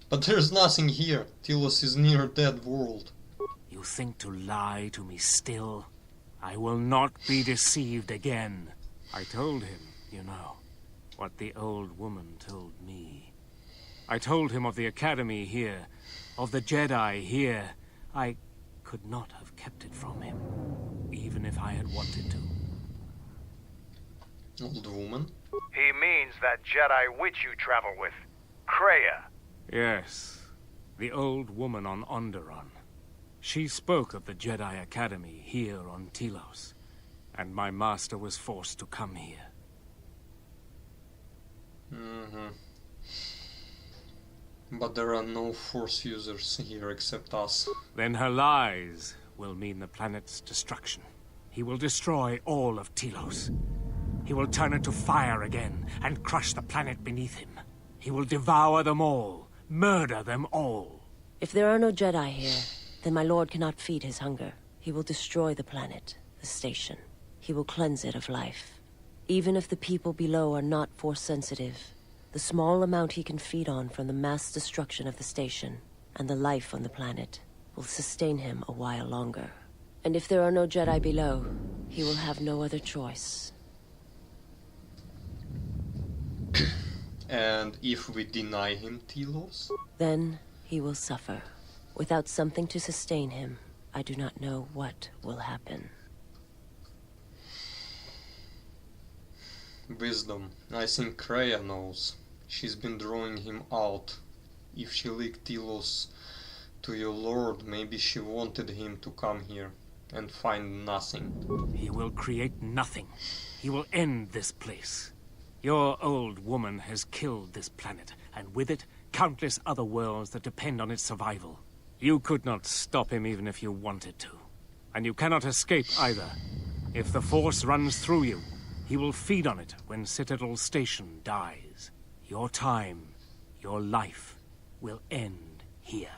But there's nothing here. Telos is near dead world. You think to lie to me still? I will not be deceived again. I told him, you know, what the old woman told me. I told him of the Academy here, of the Jedi here. I could not have kept it from him, even if I had wanted to. Old woman? He means that Jedi witch you travel with, Kreia. Yes, the old woman on Onderon. She spoke of the Jedi Academy here on Telos, and my master was forced to come here. But there are no Force users here except us. Then her lies will mean the planet's destruction. He will destroy all of Telos. He will turn it to fire again and crush the planet beneath him. He will devour them all, murder them all. If there are no Jedi here, then my lord cannot feed his hunger. He will destroy the planet, the station. He will cleanse it of life. Even if the people below are not Force-sensitive, the small amount he can feed on from the mass destruction of the station and the life on the planet will sustain him a while longer. And if there are no Jedi below, he will have no other choice. And if we deny him Telos? Then he will suffer. Without something to sustain him, I do not know what will happen. Wisdom. I think Kreia knows. She's been drawing him out. If she leaked Telos to your lord, maybe she wanted him to come here and find nothing. He will create nothing. He will end this place. Your old woman has killed this planet, and with it, countless other worlds that depend on its survival. You could not stop him even if you wanted to. And you cannot escape either. If the Force runs through you, he will feed on it when Citadel Station dies. Your time, your life, will end here.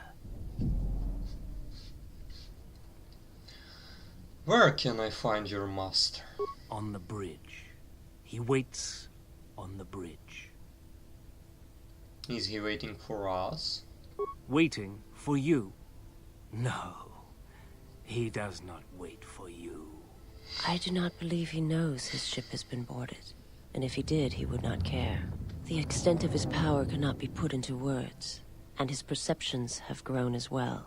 Where can I find your master? On the bridge. He waits on the bridge. Is he waiting for us? Waiting for you? No, he does not wait for you. I do not believe he knows his ship has been boarded. And if he did, he would not care. The extent of his power cannot be put into words. And his perceptions have grown as well.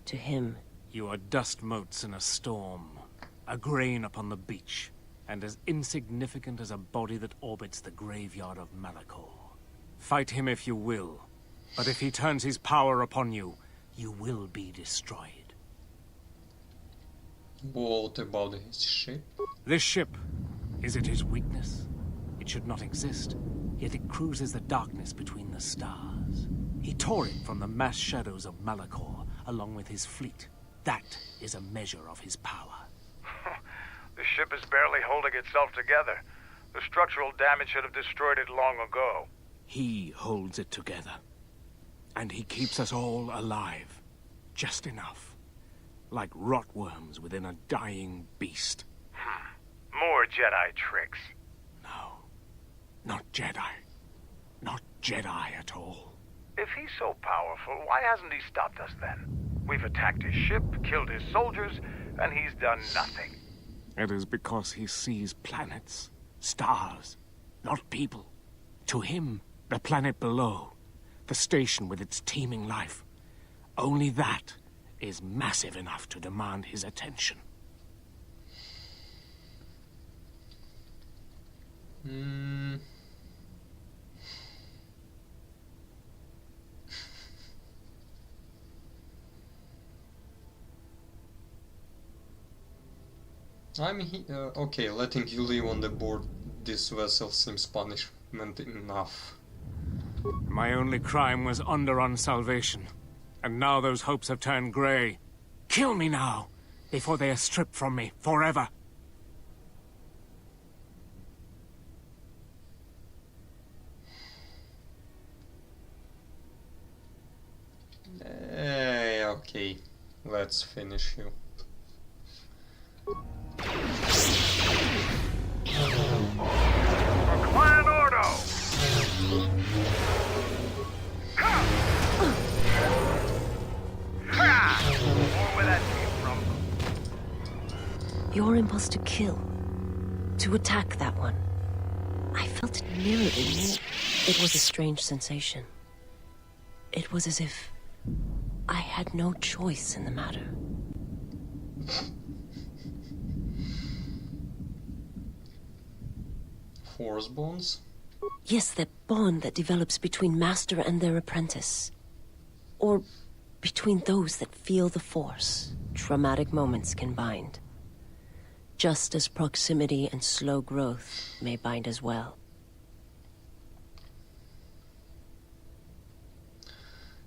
To him... You are dust motes in a storm. A grain upon the beach. And as insignificant as a body that orbits the graveyard of Malachor. Fight him if you will. But if he turns his power upon you, you will be destroyed. What about his ship? This ship, is it his weakness? It should not exist, yet it cruises the darkness between the stars. He tore it from the mass shadows of Malachor, along with his fleet. That is a measure of his power. The ship is barely holding itself together. The structural damage should have destroyed it long ago. He holds it together. And he keeps us all alive. Just enough. Like rotworms within a dying beast. Jedi tricks. No. Not Jedi. Not Jedi at all. If he's so powerful, why hasn't he stopped us then? We've attacked his ship, killed his soldiers, and he's done nothing. It is because he sees planets, stars, not people. To him, the planet below, the station with its teeming life, only that is massive enough to demand his attention. Okay, letting you live on the board this vessel seems punishment enough. My only crime was Onderon's salvation, and now those hopes have turned grey. Kill me now, before they are stripped from me forever. Okay, let's finish you. For Clan Ordo! Where that came from? Your impulse to kill. To attack that one. I felt it mirrored in me. It was a strange sensation. It was as if I had no choice in the matter. Force bonds? Yes, that bond that develops between master and their apprentice. Or between those that feel the Force. Traumatic moments can bind. Just as proximity and slow growth may bind as well.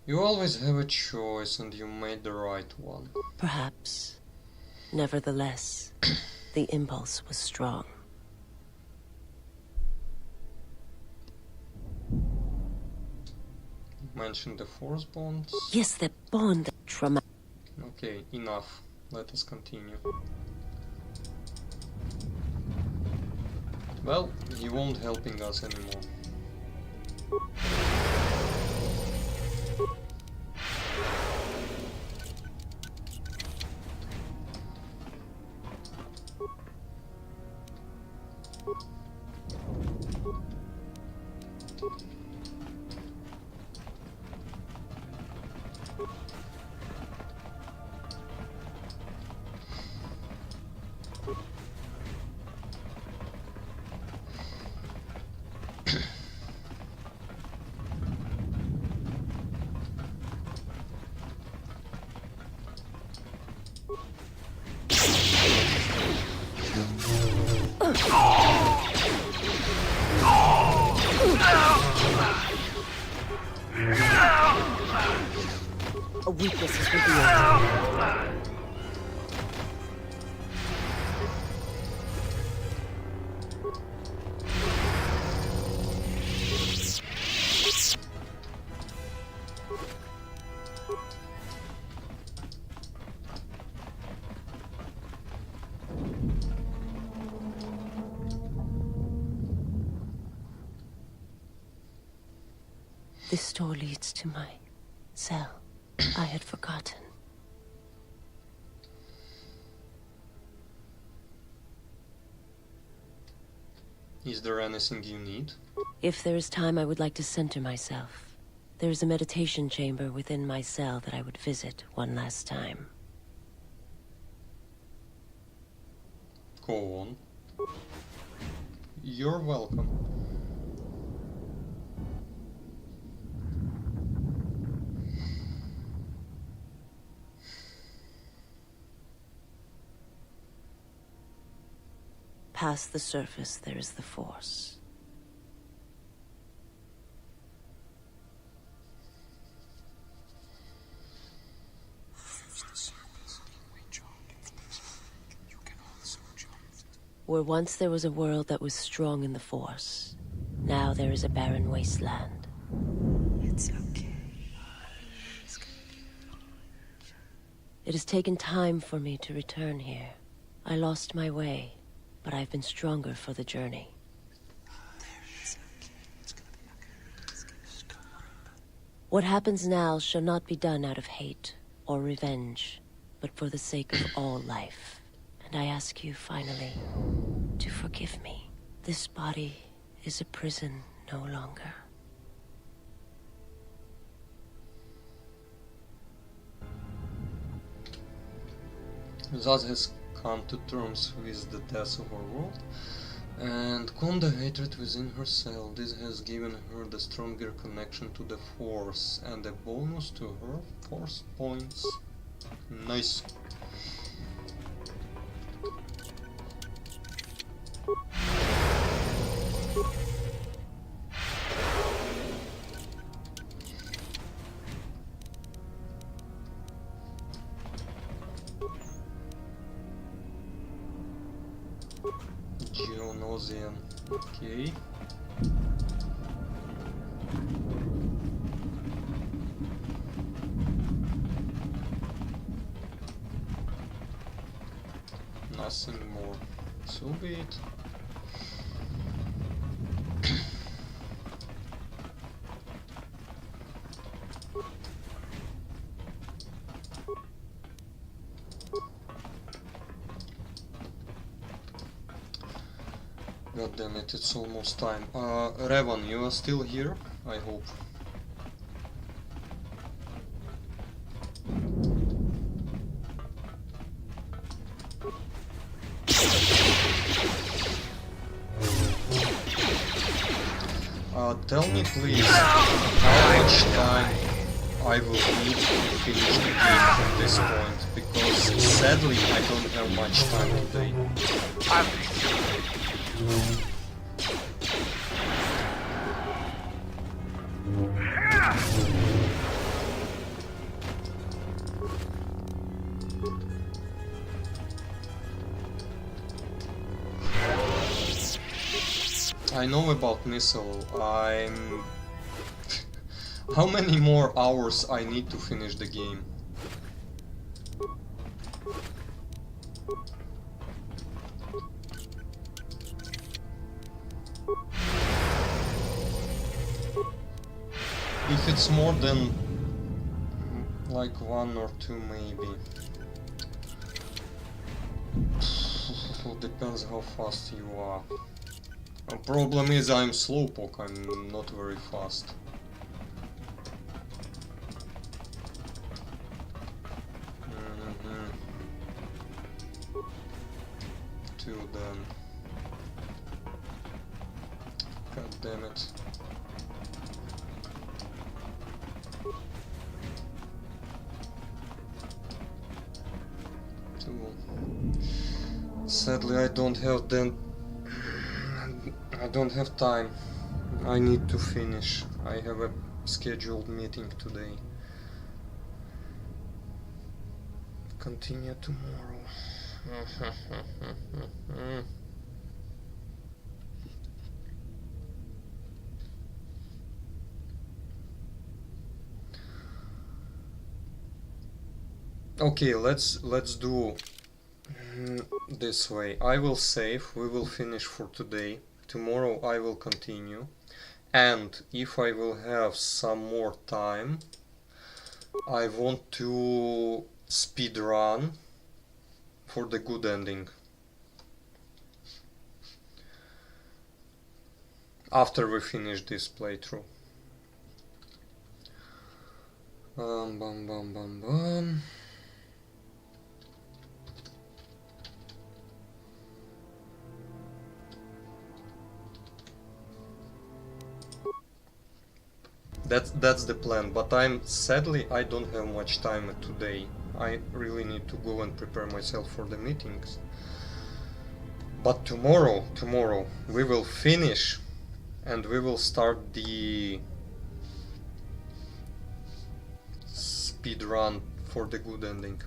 You always have a choice, and you made the right one. Perhaps. Nevertheless, the impulse was strong. Mention the force bonds? Yes, that bond, that trauma. Okay, enough. Let us continue. Well, you won't helping us anymore. A weakness is revealed. This door leads to my cell. I had forgotten. Is there anything you need? If there is time, I would like to center myself. There is a meditation chamber within my cell that I would visit one last time. Go on. You're welcome. Past the surface, there is the Force. Where once there was a world that was strong in the Force, now there is a barren wasteland. It's okay. It has taken time for me to return here. I lost my way, but I've been stronger for the journey. What happens now shall not be done out of hate or revenge, but for the sake of all life. And I ask you, finally, to forgive me. This body is a prison no longer. Zaz has come to terms with the death of her world and calmed the hatred within herself. This has given her the stronger connection to the Force and a bonus to her Force points. Nice. Geonosian, okay. Nothing more, so be it. God damn it, it's almost time. Revan, you are still here? I hope. Tell me please, how much time I will need to finish the game from this point, because sadly I don't have much time today. I know about missile. I'm... How many more hours I need to finish the game? If it's more than like 1 or 2 maybe. It depends how fast you are. The problem is I'm slowpoke, I'm not very fast. Two then. God damn it. Two. Sadly I don't have then. I don't have time. I need to finish. I have a scheduled meeting today. Continue tomorrow. Okay, let's do this way. I will save. We will finish for today. Tomorrow I will continue, and if I will have some more time, I want to speed run for the good ending. After we finish this playthrough. Bum bum bum. That's the plan, but sadly I don't have much time today. I really need to go and prepare myself for the meetings. But tomorrow we will finish and we will start the speed run for the good ending.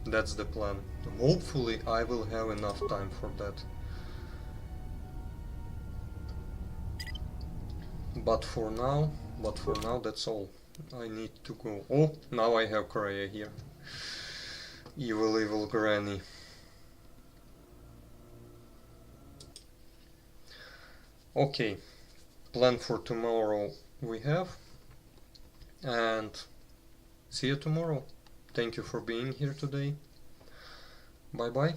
That's the plan. Hopefully I will have enough time for that. But for now, that's all. I need to go. Oh, now I have Korea here. Evil granny. Okay, plan for tomorrow we have, and see you tomorrow. Thank you for being here today. Bye bye.